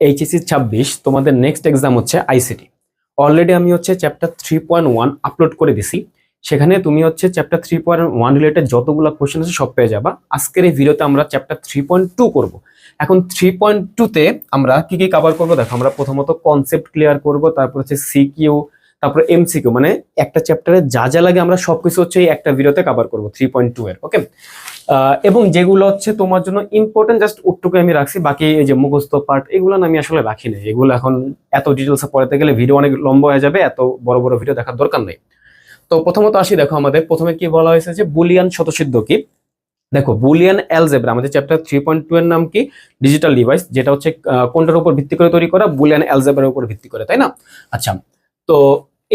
HSC 26 তোমাদের next exam হচ্ছে ICT. Already আমি হচ্ছে চ্যাপ্টার 3.1 আপলোড করে দিছি। সেখানে তুমি হচ্ছে চ্যাপ্টার 3.1 রিলেটেড যতগুলো কোশ্চেন আছে সব পেয়ে যাবা। আজকের এই ভিডিওতে আমরা চ্যাপ্টার 3.2 করব। এখন 3.2 তে আমরা কি কি কভার করব দেখো, আমরা প্রথমত কনসেপ্ট ক্লিয়ার করব, তারপর হচ্ছে সিকিউ, তারপর এমসিকিউ, মানে একটা চ্যাপ্টারে যা যা লাগে আমরা সবকিছু হচ্ছে এই একটা ভিডিওতে কভার করব 3.2 এর। ওকে, এবং যেগুলো হচ্ছে তোমার জন্য ইম্পর্টেন্ট জাস্ট ওটুকু আমি রাখছি, বাকি এই যে মুখস্থ পার্ট এগুলো আমি আসলে রাখি না। এগুলো এখন এত ডিটেলসে পড়াতে গেলে ভিডিও অনেক লম্বা হয়ে যাবে, এত বড় বড় ভিডিও দেখার দরকার নেই। তো প্রথমত আসি, দেখো আমাদের প্রথমে কি বলা হয়েছে যে বুলিয়ান শতসিদ্ধ কি। দেখো বুলিয়ান অ্যালজেব্রা, আমাদের চ্যাপ্টার 3.2 এর নাম কি? ডিজিটাল ডিভাইস, যেটা হচ্ছে কোনটার উপর ভিত্তি করে তৈরি করা? বুলিয়ান অ্যালজেব্রার উপর ভিত্তি করে, তাই না? আচ্ছা, তো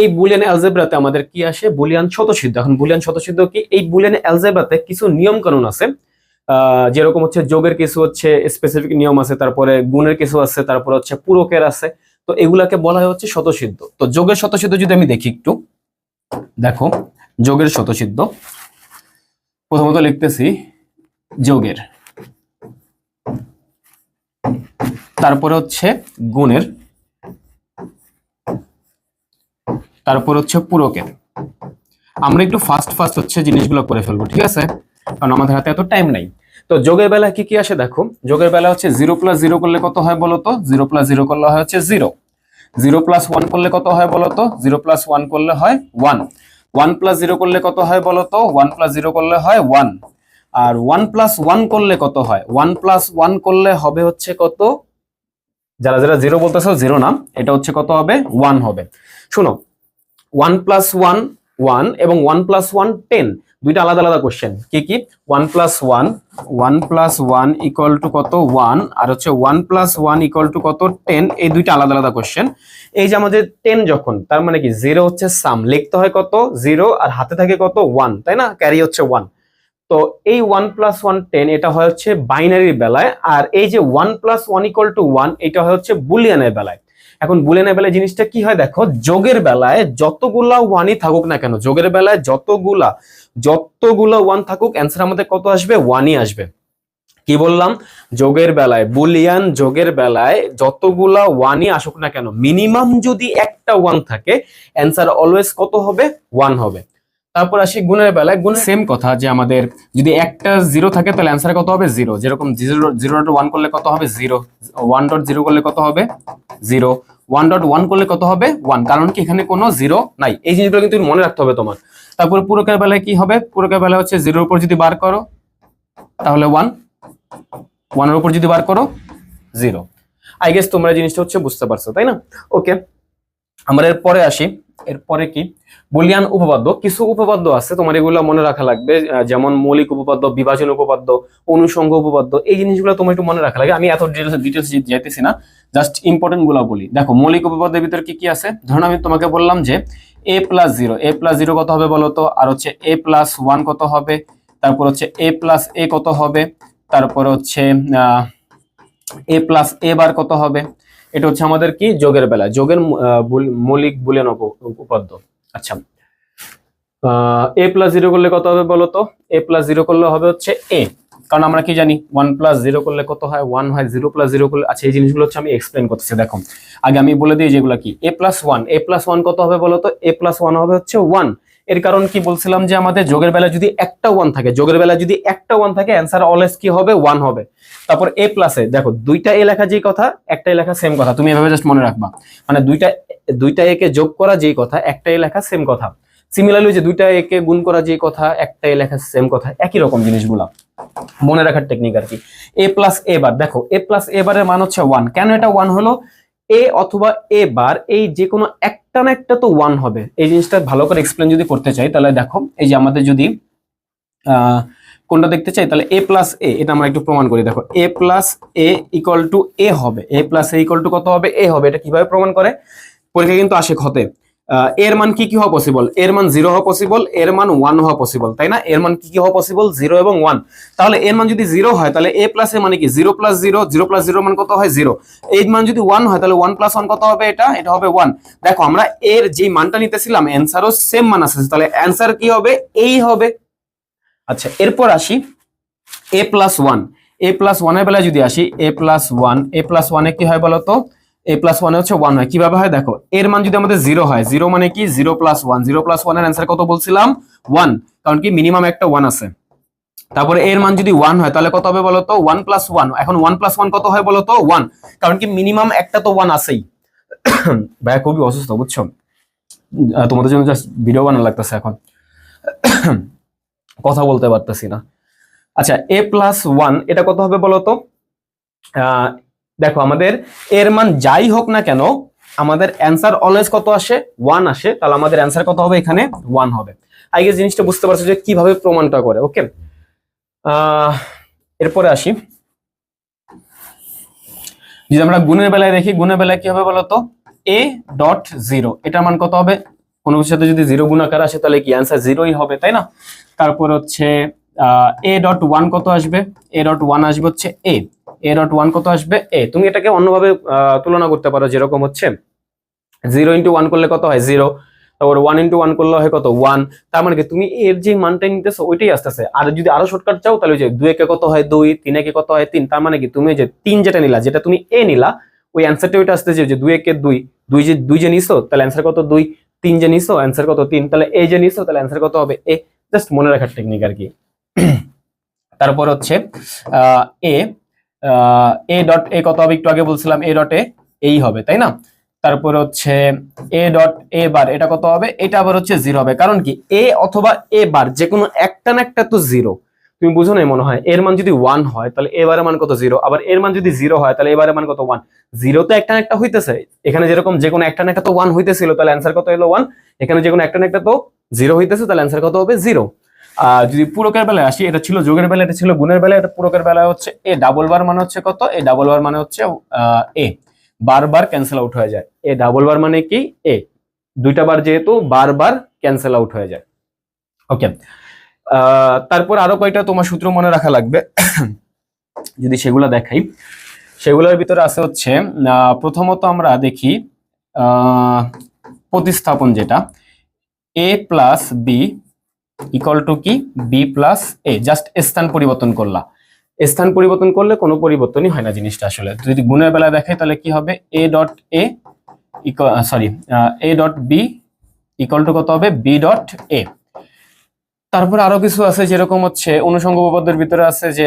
এই বুলিয়ান অ্যালজেব্রাতে আমাদের কি আসে? বুলিয়ান শতসিদ্ধ। এখন বুলিয়ান শতসিদ্ধ কি? এই বুলিয়ান অ্যালজেব্রাতে কিছু নিয়ম কানুন আছে, যেরকম হচ্ছে যোগের কিছু হচ্ছে স্পেসিফিক নিয়ম আছে, তারপরে গুণের কিছু আছে, তারপরে হচ্ছে পূরকের আছে। তো এগুলাকে বলা হয় হচ্ছে শতসিদ্ধ। তো যোগের শতসিদ্ধ যদি আমি দেখি একটু, দেখো যোগের শতসিদ্ধ প্রথমত লিখতেছি যোগের, তারপরে হচ্ছে গুণের, তারপর হচ্ছে পূরকের। আমরা একটু ফাস্ট হচ্ছে জিনিসগুলো করে ফেলবো, ঠিক আছে, কারণ আমাদের হাতে এত টাইম নাই। তো যোগের বেলা কি কি আসে দেখো, যোগের বেলা হচ্ছে 0 + 0 করলে কত হয় বলো তো? 0 + 0 করলে হয় হচ্ছে 0। 0 + 1 করলে কত হয় বলো তো? 0 + 1 করলে হয় 1। 1 + 0 করলে কত হয় বলো তো? 1 + 0 করলে হয় 1। আর 1 + 1 করলে কত হয়? 1 + 1 করলে হবে হচ্ছে কত? যারা যারা 0 বলতেছো 0 না, এটা হচ্ছে কত হবে? 1 হবে। শোনো, 1 + 1 1 এবং 1 + 1 10, দুইটা আলাদা আলাদা কোশ্চেন। কি কি? 1 + 1 = কত? 1। আর হচ্ছে 1 + 1 = কত? 10। এই দুইটা আলাদা আলাদা কোশ্চেন। এই যে আমাদের 10 যখন, তার মানে কি 0 হচ্ছে সাম, লিখতে হয় কত? 0, আর হাতে থাকে কত? 1, তাই না? ক্যারি হচ্ছে 1। তো এই 1 + 1 10, এটা হয় হচ্ছে বাইনারির বেলায়। আর এই যে 1 + 1 = 1, এটা হয় হচ্ছে বুলিয়ানের বেলায়। এখন বুলিয়ানের বেলায় জিনিসটা কি হয় দেখো, যোগের বেলায় যতগুলা 1ই থাকুক না কেন, যোগের বেলায় যতগুলা 1 থাকুক, অ্যান্সার আমাদের কত আসবে? 1ই আসবে। কি বললাম? যোগের বেলায়, বুলিয়ান যোগের বেলায় যতগুলা 1ই আসুক না কেন, মিনিমাম যদি একটা 1 থাকে, অ্যান্সার অলওয়েজ কত হবে? 1 হবে। তারপর আসি গুণের বেলায়। গুণ সেম কথা, যে আমাদের যদি একটা 0 থাকে তাহলে অ্যান্সার কত হবে? 0। যেরকম 0.1 করলে কত হবে? 0। 1.0 করলে কত হবে? 0। 1.1 করলে কত হবে? 1। কারণ কি এখানে কোনো 0 নাই। এই জিনিসগুলো কিন্তু মনে রাখতে হবে তোমার। তারপর পূরকের বেলায় কি হবে? পূরকের বেলায় হচ্ছে 0 এর উপর যদি বার করো তাহলে 1, 1 এর উপর যদি বার করো 0। আই গেস তোমরা জিনিসটা হচ্ছে বুঝতে পারছো, তাই না? ওকে, আমরা এরপরে আসি। এরপরে কি? বুলিয়ান উপপাদ্য। কিছু উপপাদ্য আছে তোমার, এগুলো মনে রাখা লাগবে, যেমন মৌলিক উপপাদ্য, বিভাজন উপপাদ্য, অনুষঙ্গ উপপাদ্য। এই জিনিসগুলো তোমার একটু মনে রাখা লাগে। আমি এত ডিটেলস যাইতেছি না, জাস্ট ইম্পর্টেন্ট গুলো বলি। দেখো মৌলিক উপপাদ্যের ভিতরে কি কি আছে। ধরুন আমি তোমাকে বললাম যে a + 0, কত হবে বলো তো? আর হচ্ছে a + 1 কত হবে? তারপর হচ্ছে a + a কত হবে? তারপর হচ্ছে a + a বার কত হবে? এটা হচ্ছে আমাদের কি? যোগের বেলা, যোগের মৌলিক বুলিয়ান উপপাদ্য। আচ্ছা, a + 0 করলে কত হবে বলো তো? a + 0 করলে হবে হচ্ছে a, কারণ আমরা কি জানি 1 + 0 করলে কত হয়? 1 হয়। 0 + 0 করলে, আচ্ছা এই জিনিসগুলো হচ্ছে আমি এক্সপ্লেন করতেছি। দেখো আগে আমি বলে দিই যেগুলো কি। a + 1, কত হবে বলো তো? a + 1 হবে হচ্ছে 1। এর কারণ কি বলছিলাম, যে আমাদের যোগের বেলা যদি একটা 1 থাকে, অ্যান্সার অলওয়েজ কি হবে? 1 হবে। তারপর a + a, দেখো দুইটা a লেখা যেই কথা, একটাই লেখা সেম কথা, তুমি এভাবে জাস্ট মনে রাখবা। মানে দুইটা a কে যোগ করা যেই কথা, একটাই লেখা সেম কথা। সিমিলারলি যে দুইটা a কে গুণ করা যেই কথা, একটাই লেখা সেম কথা। একই রকম জিনিসগুলা মনে রাখার টেকনিক আর কি। a + a বার, দেখো a + a বারের মান হচ্ছে 1। কেন এটা 1 হলো? a অথবা a বার, এই যে কোনো একটা না একটা তো 1 হবে। এই জিনিসটা ভালো করে এক্সপ্লেন যদি করতে চাই, তাহলে দেখো এই যে আমাদের যদি কোনটা দেখতে চাই, তাহলে a + a, এটা আমরা একটু প্রমাণ করি। দেখো a + a = a হবে। a + a = কত হবে? a হবে। এটা কিভাবে প্রমাণ করে? পরীক্ষা কিন্তু আসে ক্ষতে। এর মান কি কি হওয়া পসিবল? এর মান 0 হওয়া পসিবল, এর মান 1 হওয়া পসিবল, তাই না? এর মান কি কি হওয়া পসিবল? 0 এবং 1। তাহলে এর মান যদি 0 হয়, তাহলে a + a মানে কি? 0 + 0, 0 + 0 মান কত হয়? 0। এর মান যদি 1 হয়, তাহলে 1 + 1 কত হবে? এটা হবে 1। দেখো আমরা এর যে মানটা নিতেছিলাম, অ্যান্সারও সেম মান আছে, তাহলে অ্যান্সার কি হবে? এই হবে। আচ্ছা, এরপর আসি a + 1। এ প্লাস ওয়ানের বেলায় যদি আসি, এ প্লাস ওয়ানে কি হয় বলতো, এ প্লাস ওয়ানে হচ্ছে 1 হয়। কিভাবে হয় দেখো, এর মান যদি আমাদের 0 হয়, 0 মানে কি 0 প্লাস 1, 0 প্লাস 1 এর অ্যান্সার কত বলছিলাম 1, কারণ কি মিনিমাম একটা 1 আছে। তারপরে এর মান যদি 1 হয় তাহলে কত হবে বলতো 1 প্লাস 1, এখন 1 প্লাস 1 কত হয় বলতো 1, কারণ কি মিনিমাম একটা তো 1 আছেই। ভাই খুবই অসুস্থ বুঝছো, তোমাদের জন্য জাস্ট ভিডিও বানানো লাগতেছে এখন, কথা বলতে পারতেছি না। আচ্ছা এ প্লাস 1 এটা কত হবে বলতো, দেখো আমাদের এর মান যাই হোক না কেন আমাদের অ্যান্সার অলওয়েজ কত আসে 1 আসে, তাহলে আমাদের অ্যান্সার কত হবে এখানে 1 হবে। আই গেস জিনিসটা বুঝতে পারছো যে কিভাবে প্রমাণটা করে। ওকে, এরপরে আসি, যদি আমরা গুণের বেলায় দেখি, গুণের বেলায় কি হবে বলতো এ ডট 0, এটার মান কত হবে, কোনো কিছুর সাথে যদি 0 গুণাকার আসে তাহলে কি অ্যান্সার 0ই হবে, তাই না। তারপর হচ্ছে এ ডট 1 কত আসবে, এ ডট 1 আসবে হচ্ছে এ ডট 1 কত আসবে এ। তুমি এটাকে অন্যভাবে তুলনা করতে পারো, যেরকম হচ্ছে 0 ইন্টু 1 করলে কত হয় 0, তারপর 1 ইন্টু 1 করলে হয় কত 1, তার মানে কি তুমি এর যে মানটা নিতেছো ওইটাই আসতেছে। আর যদি আরো শর্টকাট চাও তাহলে যে 2 একে কত হয় 2, 3 একে কত হয় 3, তার মানে কি তুমি যে 3 যেটা নিলা, যেটা তুমি এ নিলা ওই অ্যান্সারটা ওইটা আসতেছে যে 2 একে 2, 2 যে নিছো তাহলে অ্যান্সার কত 2, 3 যে নিছো অ্যান্সার কত 3, তাহলে এ যে নিছো তাহলে অ্যান্সার কত হবে এ, জাস্ট মনে রাখার টেকনিক আর কি। তারপর হচ্ছে এ এ ডট এ কত হবে, একটু আগে বলছিলাম এ ডট এ এই হবে, তাই না। তারপর হচ্ছে এ ডট এ বার এটা কত হবে, এটা আবার হচ্ছে 0 হবে, কারণ কি এ অথবা এ বার যে কোনো একটা না একটা তো 0, তুমি বুঝো না মনে হয়। এর মান যদি 1 হয় তাহলে এ বারের মান কত 0, আবার এর মান যদি 0 হয় তাহলে এ বারের মান কত 1, 0 তো একটা না একটা হইতেছে, এখানে যেরকম যে কোনো একটা না একটা তো 1 হইতেছিল তাহলে অ্যান্সার কত হলো 1, এখানে যে কোনো একটা না একটা তো 0 হইতেছে তাহলে অ্যান্সার কত হবে 0। যদি পূরকের বেলায় আসি, এটা ছিল যোগের বেলায়, এটা ছিল গুণের বেলায়, এটা পূরকের বেলায় হচ্ছে এ ডাবল বার মানে হচ্ছে কত, এ ডাবল বার মানে হচ্ছে এ, বারবার ক্যান্সেল আউট হয়ে যায়। এ ডাবল বার মানে কি এ, দুইটা বার যেহেতু বারবার ক্যান্সেল আউট হয়ে যায়। ওকে, তারপর আরো কয়টা তোমার সূত্র মনে রাখা লাগবে, যদি সেগুলো দেখাই, সেগুলোর ভিতরে আছে হচ্ছে প্রথমত আমরা দেখি প্রতিস্থাপন, যেটা এ প্লাস বি ইকুয়াল টু কি বি প্লাস এ, জাস্ট স্থান পরিবর্তন করলা, স্থান পরিবর্তন করলে কোনো পরিবর্তনই হয় না জিনিসটা আসলে। যদি গুণের বেলা দেখাই তাহলে কি হবে A dot A sorry A dot B equal to কত হবে বি ডট এ। তারপর আরো কিছু আছে, যেরকম হচ্ছে অনুষঙ্গ উপপাদ্যের ভিতরে আছে যে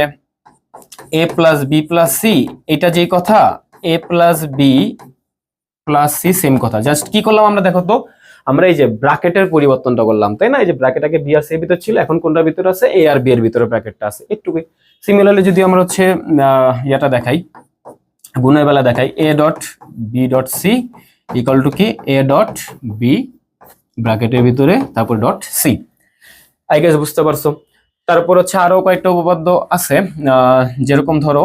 A plus B plus C, এটা যেই কথা A plus B plus C same কথা, জাস্ট কি করলাম আমরা দেখো তো, আমরা এই যে ব্র্যাকেটের পরিবর্তনটা করলাম, তাই না। এই যে ব্র্যাকেটটাকে বি আর সি এর ভিতর ছিল, এখন কোনটার ভিতরে আছে এ আর বি এর ভিতরে ব্র্যাকেটটা আছে একটু। সিমিলারলি যদি আমরা হচ্ছে ইয়াটা দেখাই, গুণের বেলা দেখাই A dot B dot C equal to কি এ ডট বি ব্র্যাকেটের ভিতরে তারপর ডট সি, আই গেস বুঝতে পারছো। তারপর হচ্ছে আরো কয়েকটা উপপাদ্য আছে, যেরকম ধরো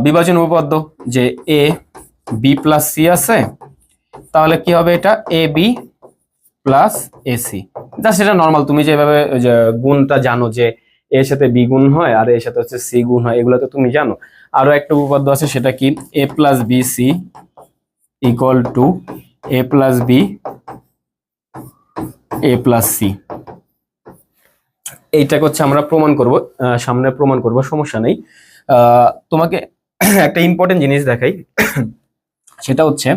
বিভাজন উপপাদ্য, যে এ বি প্লাস সি আছে, তাহলে কি হবে এটা এ বি প্লাস এসি, জাস্ট এটা নর্মাল তুমি যেভাবে গুণটা জানো যে এর সাথে বি গুণ হয় আর এর সাথে হচ্ছে সি গুণ হয়, এগুলো তো তুমি জানো। আরো একটা উপপাদ্য আছে, সেটা কি A plus B C equal to A plus B A plus C, এইটাকে হচ্ছে আমরা প্রমাণ করব, সামনে প্রমাণ করব, সমস্যা নেই। তোমাকে একটা ইম্পর্টেন্ট জিনিস দেখাই, সেটা হচ্ছে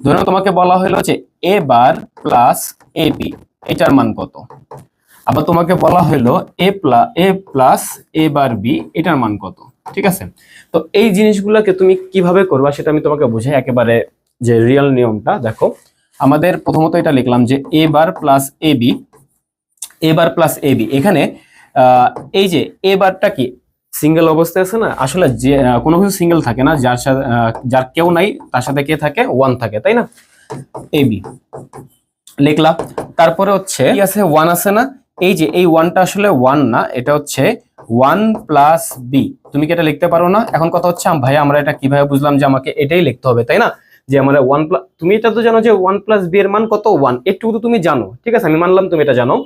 ধরো তোমাকে বলা হলো যে A bar plus A B এটার মান কত, আবার তোমাকে বলা হলো এ প্লাস এ বার বি এটার মান কত, ঠিক আছে। তো এই জিনিসগুলোকে তুমি কিভাবে করবা সেটা আমি তোমাকে বুঝাই, একেবারে যে রিয়েল নিয়মটা দেখো। আমাদের প্রথমত এটা লিখলাম যে A bar plus A B, A bar plus A B, এখানে এই যে এ বারটা কি সিঙ্গেল অবস্থায় আছে না, আসলে যে কোনো কিছু সিঙ্গেল থাকে না, যার সাথে যার কেউ নাই তার সাথে কে থাকে 1 থাকে, তাই না। এ বি লিখলাম, তারপরে হচ্ছে কি আছে 1 আছে না, এই যে এই 1টা আসলে 1 না, এটা হচ্ছে 1 প্লাস বি, তুমি কি এটা লিখতে পারো না। এখন কথা হচ্ছে ভাই আমরা এটা কিভাবে বুঝলাম যে আমাকে এটাই লিখতে হবে, তাই না। যে আমরা 1 প্লাস, তুমি এটা তো জানো যে 1 প্লাস বি এর মান কত 1, একটু তো তুমি জানো, ঠিক আছে আমি মানলাম তুমি এটা জানো,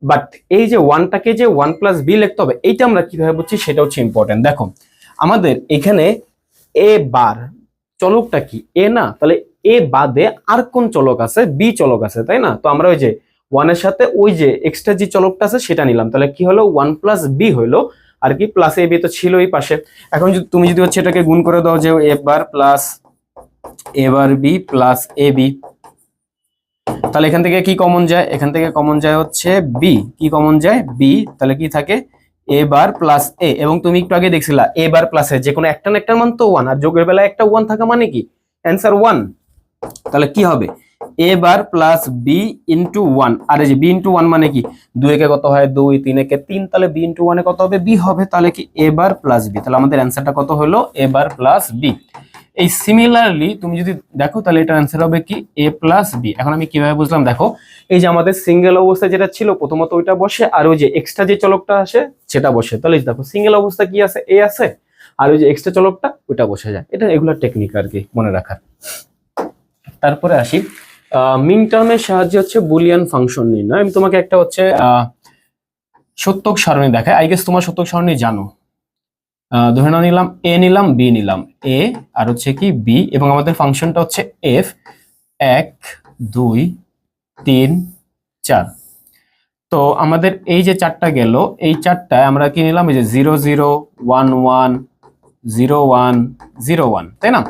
বাট এই যে 1টাকে যে 1 প্লাস বি লিখতে হবে এইটা আমরা কিভাবে বুঝছি সেটা হচ্ছে ইম্পর্টেন্ট। দেখো আমাদের এখানে এ বার চলকটা কি এ না, তাহলে এ বাদে আর কোন চলক আছে বি চলক আছে, তাই না। তো আমরা ওই যে 1 এর সাথে ওই যে এক্সট্রা যে চলকটা আছে সেটা নিলাম, তাহলে কি হলো 1 প্লাস বি হইলো, আর কি প্লাস এ বি তো ছিল এই পাশে। এখন যদি তুমি যদি হচ্ছে এটাকে গুণ করে দাও যে A bar plus A bar B plus A B, তাহলে এখান থেকে কি কমন যায়, এখান থেকে কমন যায় হচ্ছে বি, কি কমন যায় বি, তাহলে কি থাকে এ বার প্লাস এ, এবং তুমি একটু আগে দেখছিলা এ বার প্লাস এ যে কোনো একটা না একটার মান তো ওয়ান, আর যোগের বেলায় একটা ওয়ান থাকা মানে কি অ্যান্সার ওয়ান। তাহলে কি হবে A bar plus B into one, আর এই যে বি ইন্টু ওয়ান মানে কি 2 একে কত হয় 2, 3 একে 3, তাহলে বি ইন্টু ওয়ানে কত হবে বি হবে, তাহলে কি এ বার প্লাস বি, তাহলে আমাদের অ্যান্সারটা কত হলো এ বার প্লাস বি। এই সিমিলারলি তুমি যদি দেখো তাহলে এটা অ্যান্সার হবে কি এ প্লাস বি। এখন আমি কিভাবে বুঝলাম দেখো, এই যে আমাদের সিঙ্গেল অবস্থা যেটা ছিল প্রথমত ওইটা বসে, আর ওই যে এক্সট্রা যে চলকটা আসে সেটা বসে, তাহলে দেখো সিঙ্গেল অবস্থা কি আছে এ আছে, আর ওই যে এক্সট্রা চলকটা ওইটা বসে যায়, এটা এগুলোর টেকনিক আর কি মনে রাখার। তারপরে আসি মিন টার্মের সাহায্যে হচ্ছে বুলিয়ান ফাংশন নির্ণয়। আমি তোমাকে একটা হচ্ছে সত্যক সারণী দেখাই, আই গেস তোমার সত্যক সারণী জানো। ধরে নাও নিলাম এ নিলাম বি নিলাম, এ আর হচ্ছে কি বি, এবং আমাদের ফাংশনটা হচ্ছে এফ 1 2 3 4। তো আমাদের এই যে চারটা গেল, এই চারটায় আমরা কি নিলাম এই যে 0 0 1 1 0 1 0 1, তাই না?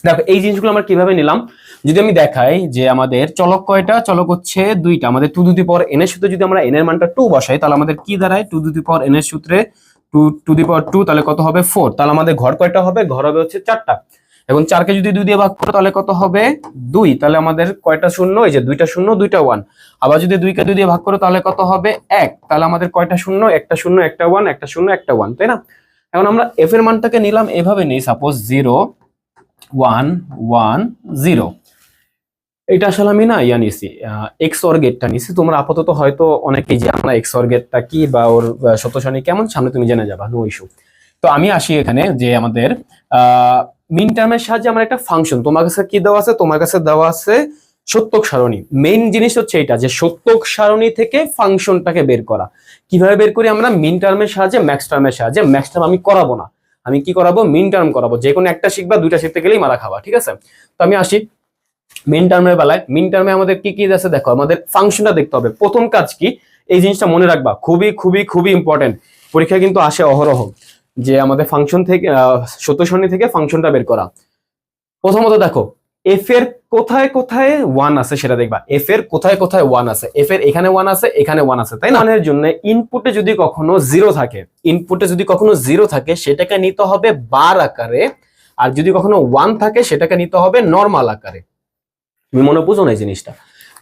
দেখো এই জিনিসগুলো আমরা কিভাবে নিলাম, যদি আমি দেখাই যে আমাদের চলক কয়টা, চলক হচ্ছে দুইটা, আমাদের 2 টু দি পাওয়ার n এর সূত্রে যদি আমরা n এর মানটা 2 বসাই তাহলে আমাদের কি দাঁড়ায় 2 টু দি পাওয়ার n এর সূত্রে 2 টু দি পাওয়ার 2, তাহলে কত হবে 4, তাহলে আমাদের ঘর কয়টা হবে, ঘর হবে হচ্ছে 4টা। এখন 4 কে যদি 2 দিয়ে ভাগ করো তাহলে কত হবে 2, তাহলে আমাদের কয়টা শূন্য, এই যে 2টা শূন্য 2টা 1, আবার যদি 2 কে 2 দিয়ে ভাগ করো তাহলে কত হবে 1, তাহলে আমাদের কয়টা শূন্য, একটা শূন্য একটা 1, একটা শূন্য একটা 1, তাই না? এখন আমরা f এর মানটাকে নিলাম এভাবে নেই, সাপোজ 0 1 1 0, এটা আসলে আমি না নিছি XOR গেটটা নিছি। তোমরা আপাতত হয়তো অনেকেই যে আমরা XOR গেটটা কি বা ওর সত্য সারণী কেমন সামনে তুমি জেনে যাবা, নো ইস্যু। তো আমি আসি এখানে যে আমাদের মিন টার্মের সাহায্যে আমার একটা ফাংশন, তোমার কাছে কি দেওয়া আছে, তোমার কাছে দেওয়া আছে সত্যক সারণী। মেইন জিনিস হচ্ছে এটা যে সত্যক সারণী থেকে ফাংশনটাকে বের করা। কিভাবে বের করি আমরা, মিন টার্মের সাহায্যে, ম্যাক্স টার্মের সাহায্যে। ম্যাক্স টার্ম আমি করাবো না, আমি কি করাবো মিন টার্ম করাবো, যে কোনো একটা শিখবা, দুইটা শিখতে গেলেই মারা খাবা, ঠিক আছে? তো আমি আসি মিন টার্মের বেলায়। মিন টার্মে আমাদের কি কি আছে দেখো, আমাদের ফাংশনটা দেখতে হবে। প্রথম কাজ কি, এই জিনিসটা মনে রাখবা, খুবই খুবই খুবই ইম্পর্টেন্ট, পরীক্ষা কিন্তু আসে অহরহ, যে আমাদের ফাংশন থেকে সত্য সারণী থেকে ফাংশনটা বের করা। প্রথমত দেখো এফ এর কোথায় কোথায় 1 আছে সেটা দেখবা, এফ এর কোথায় কোথায় 1 আছে, এফ এর এখানে 1 আছে এখানে 1 আছে, তাই না? এর জন্য ইনপুটে যদি কখনো 0 থাকে, ইনপুটে যদি কখনো 0 থাকে সেটাকে নিতে হবে বার আকারে, আর যদি কখনো 1 থাকে সেটাকে নিতে হবে নরমাল আকারে। তুমি মনে বুঝো না এই জিনিসটা,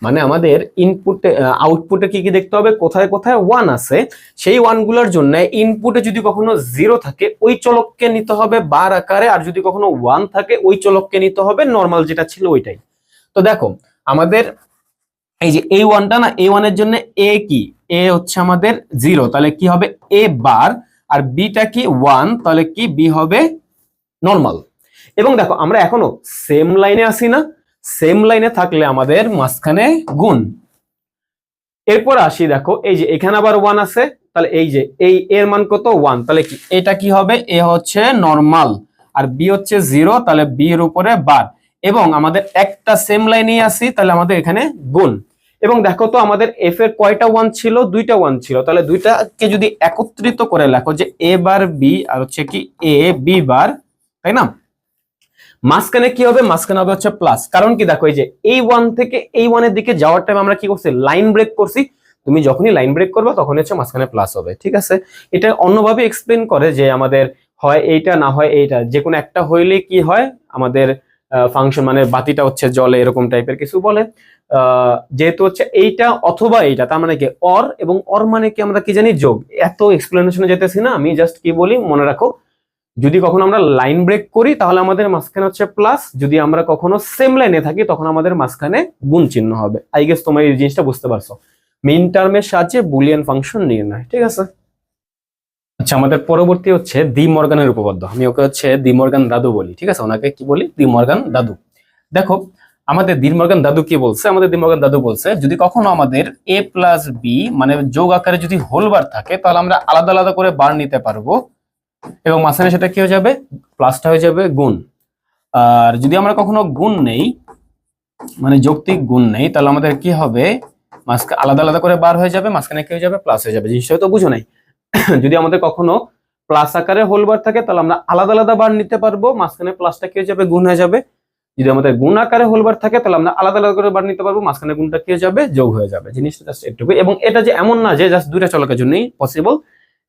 মানে আমাদের ইনপুটে আউটপুটে কি কি দেখতে হবে, কোথায় কোথায় 1 আছে, সেই 1 গুলোর জন্য ইনপুটে যদি কখনো 0 থাকে ওই চলককে নিতে হবে বার আকারে, আর যদি কখনো 1 থাকে ওই চলককে নিতে হবে নরমাল যেটা ছিল ওইটাই। তো দেখো আমাদের এই যে এই 1টা না, এই 1 এর জন্য এ কি, এ হচ্ছে আমাদের 0, তাহলে কি হবে এ বার, আর বিটা কি 1, তাহলে কি বি হবে নরমাল। এবং দেখো আমরা এখনো সেম লাইনে আসি না, সেম লাইনে থাকলে আমাদের মাঝখানে গুণ। এরপর আসি দেখো এই যে এখানে আবার 1 আছে, তাহলে এই যে এই এর মান কত 1, তাহলে কি এটা কি হবে এ হচ্ছে নরমাল, আর বি হচ্ছে 0, তাহলে বি এর উপরে বার, এবং আমাদের একটা সেম লাইনেই আসি, তাহলে আমাদের এখানে গুণ। এবং দেখো তো আমাদের এফ এর কয়টা 1 ছিল, দুইটা 1 ছিল, তাহলে দুইটাকে যদি একত্রিত করে লেখো যে এ বার বি আর হচ্ছে কি এ বি বার, তাই না? মাঝখানে কি হবে, মাঝখানে হবে হচ্ছে প্লাস, কারণ কি দেখো এই যে এই 1 থেকে এই 1 এর দিকে যাওয়ার টাইম আমরা কি করছি লাইন ব্রেক করছি, তুমি যখনই লাইন ব্রেক করবে তখন হচ্ছে মাঝখানে প্লাস হবে, ঠিক আছে? এটা অন্যভাবে এক্সপ্লেন করে যে আমাদের হয় এইটা না হয় এইটা, যে কোনো একটা হইলে কি হয় আমাদের ফাংশন মানে বাতিটা হচ্ছে জ্বলে, এরকম টাইপের কিছু বলে। যেহেতু হচ্ছে এইটা অথবা এইটা, তার মানে কি অর, এবং অর মানে কি আমরা কি জানি যোগ। এত এক্সপ্লেনেশনে যেতেছি না, আমি জাস্ট কি বলি মনে রাখো, যদি কখনো আমরা লাইন ব্রেক করি তাহলে আমাদের মাঝখানে হচ্ছে প্লাস, যদি আমরা কখনো সেম লাইনে থাকি তখন আমাদের মাঝখানে গুণ চিহ্ন হবে। আই গেস তোমরা এই জিনিসটা বুঝতে পারছো, মিন টার্মের সাহায্যে বুলিয়ান ফাংশন নির্ণয়, ঠিক আছে? আচ্ছা আমাদের পরবর্তী হচ্ছে ডি মর্গানের উপপাদ্য, আমি ওকে হচ্ছে ডি মর্গান দাদু বলি, ঠিক আছে? ওনাকে কি বলি, ডি মর্গান দাদু। দেখো আমাদের ডি মর্গান দাদু কি বলছে, আমাদের ডি মর্গান দাদু বলছে যদি কখনো আমাদের এ প্লাস বি মানে যোগ আকারে যদি হোল বার থাকে তাহলে আমরা আলাদা আলাদা করে বার নিতে পারবো, এবং মাঝখানে সেটা কি হয়ে যাবে প্লাসটা হয়ে যাবে গুণ। আর যদি আমরা কখনো গুণ নেই মানে যৌক্তিক গুণ নেই তাহলে আমাদের কি হবে, মাঝখানে আলাদা আলাদা করে বার হয়ে যাবে, মাঝখানে কি হয়ে যাবে প্লাস হয়ে যাবে। জিনিসটা তো বুঝো নাই। যদি আমাদের কখনো প্লাস আকারে হোল বার থাকে তাহলে আমরা আলাদা আলাদা বার নিতে পারবো, মাঝখানে প্লাসটা কি হয়ে যাবে, গুণ হয়ে যাবে। যদি আমাদের গুণ আকারে হোল বার থাকে তাহলে আমরা আলাদা আলাদা করে বার নিতে পারবো, মাঝখানে গুণটা কি হয়ে যাবে, যোগ হয়ে যাবে। জিনিসটা জাস্ট একটু, এবং এটা যে এমন না যে জাস্ট দুইটা চলকের জন্যই পসিবল,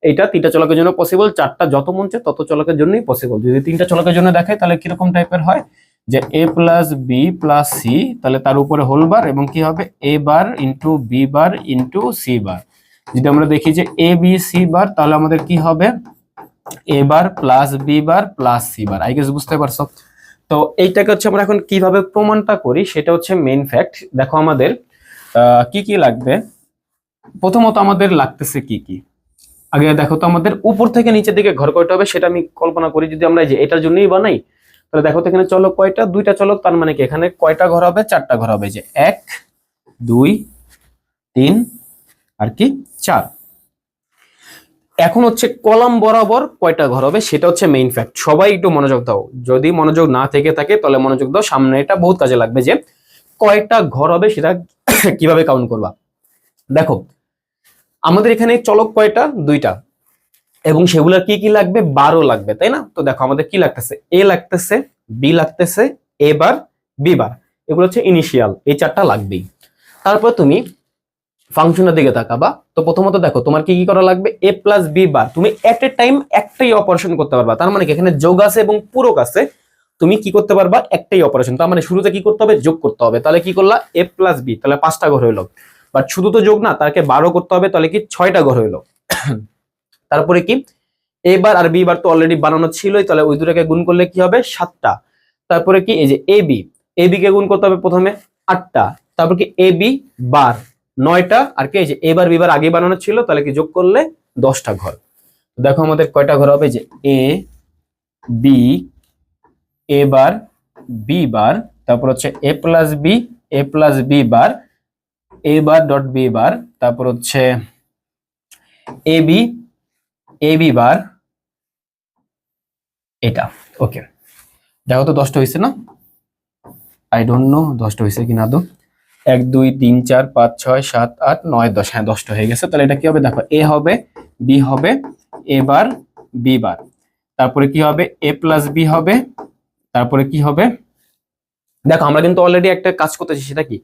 এটা তিনটা চলকের জন্য পসিবল, চারটা যত মন চায় তত চলকের জন্যই পসিবল। যদি তিনটা চলকের জন্য দেখায় তাহলে কিরকম টাইপের হয়, যে a plus B plus C, তাহলে তার উপরে হোল বার এবং কি হবে a bar into B bar into C bar. যদি আমরা দেখি যে a b c বার, তাহলে আমাদের কি হবে a bar plus B bar plus C bar. I guess বুঝতে পারছো? তো এইটাকে হচ্ছে আমরা এখন কিভাবে প্রমাণটা করি সেটা হচ্ছে মেইন ফ্যাক্ট। দেখো আমাদের কি কি লাগবে। প্রথমত আমাদের লাগতেছে কি কি, আগে দেখো তো আমাদের উপর থেকে নিচের দিকে ঘর কয়টা হবে সেটা আমি কল্পনা করি। যদি আমরা এই যে এটার জন্যই বানাই, তাহলে দেখো তো এখানে চলক কয়টা, দুইটা চলক, তার মানে কি এখানে কয়টা ঘর হবে, চারটা ঘর হবে, যে 1 2 3 আর কি 4। এখন হচ্ছে কলাম বরাবর কয়টা ঘর হবে সেটা হচ্ছে মেইন ফ্যাক্ট। সবাই একটু মনোযোগ দাও, যদি মনোযোগ না থেকে থাকে তাহলে মনোযোগ দাও, সামনে এটা বহুত কাজে লাগবে। যে কয়টা ঘর হবে সেটা কিভাবে কাউন্ট করবা। দেখো আমাদের এখানে চলক কয়টা, দুইটা, এবং সেগুলোর কি কি লাগবে, 12 লাগবে, তাই না? তো দেখো আমাদের কি লাগতেছে, এ লাগতেছে, বি লাগতেছে, এ বার, বি বার, এগুলো হচ্ছে ইনিশিয়াল, এই চারটা লাগবেই। তারপর তুমি ফাংশনের দিকে তাকাবা। তো প্রথমত দেখো তোমার কি কি করা লাগবে, এ প্লাস বি বার, তুমি এট এ টাইম একটাই অপারেশন করতে পারবা। তার মানে কি এখানে যোগ আছে এবং পূরক আছে, তুমি কি করতে পারবা, একটাই অপারেশন। তার মানে শুরুতে কি করতে হবে, যোগ করতে হবে। তাহলে কি করলা, এ প্লাস বি, তাহলে 5টা ঘর হইলো। বাট শুধু তো যোগ না, তাকে 12 করতে হবে, তাহলে কি 6টা ঘর হইলো। তারপরে কি, এ বার আর বি বার তো অলরেডি বানানো ছিলই, তাহলে ওই দুটাকে গুণ করলে কি হবে, 7টা। তারপরে কি, এই যে এ বি কে গুণ করতে হবে প্রথমে, 8টা। তারপর কি এ বি বার 9টা, আর কি এই যে এ বার বি বার আগে বানানো ছিল, তাহলে কি যোগ করলে 10টা ঘর। দেখো আমাদের কয়টা ঘর হবে, যে A B, A bar, B বার, তারপর হচ্ছে এ প্লাস বি বার, এ বার ডট বি বার, তারপর হচ্ছে এ বি বার, এটা। ওকে, দেখো তো 10টা হয়েছে না? আই ডোন্ট নো 10টা হয়েছে কিনা। তো 1 2 3 4 5 6 7 8 9 10, হ্যাঁ 10টা হয়ে গেছে। তাহলে এটা কি হবে, দেখো এ হবে, বি হবে, এ বার, বি বার, তারপরে কি হবে, এ প্লাস বি হবে, তারপরে কি হবে, দেখো আমরা কিন্তু অলরেডি একটা কাজ করতেছি, সেটা কি,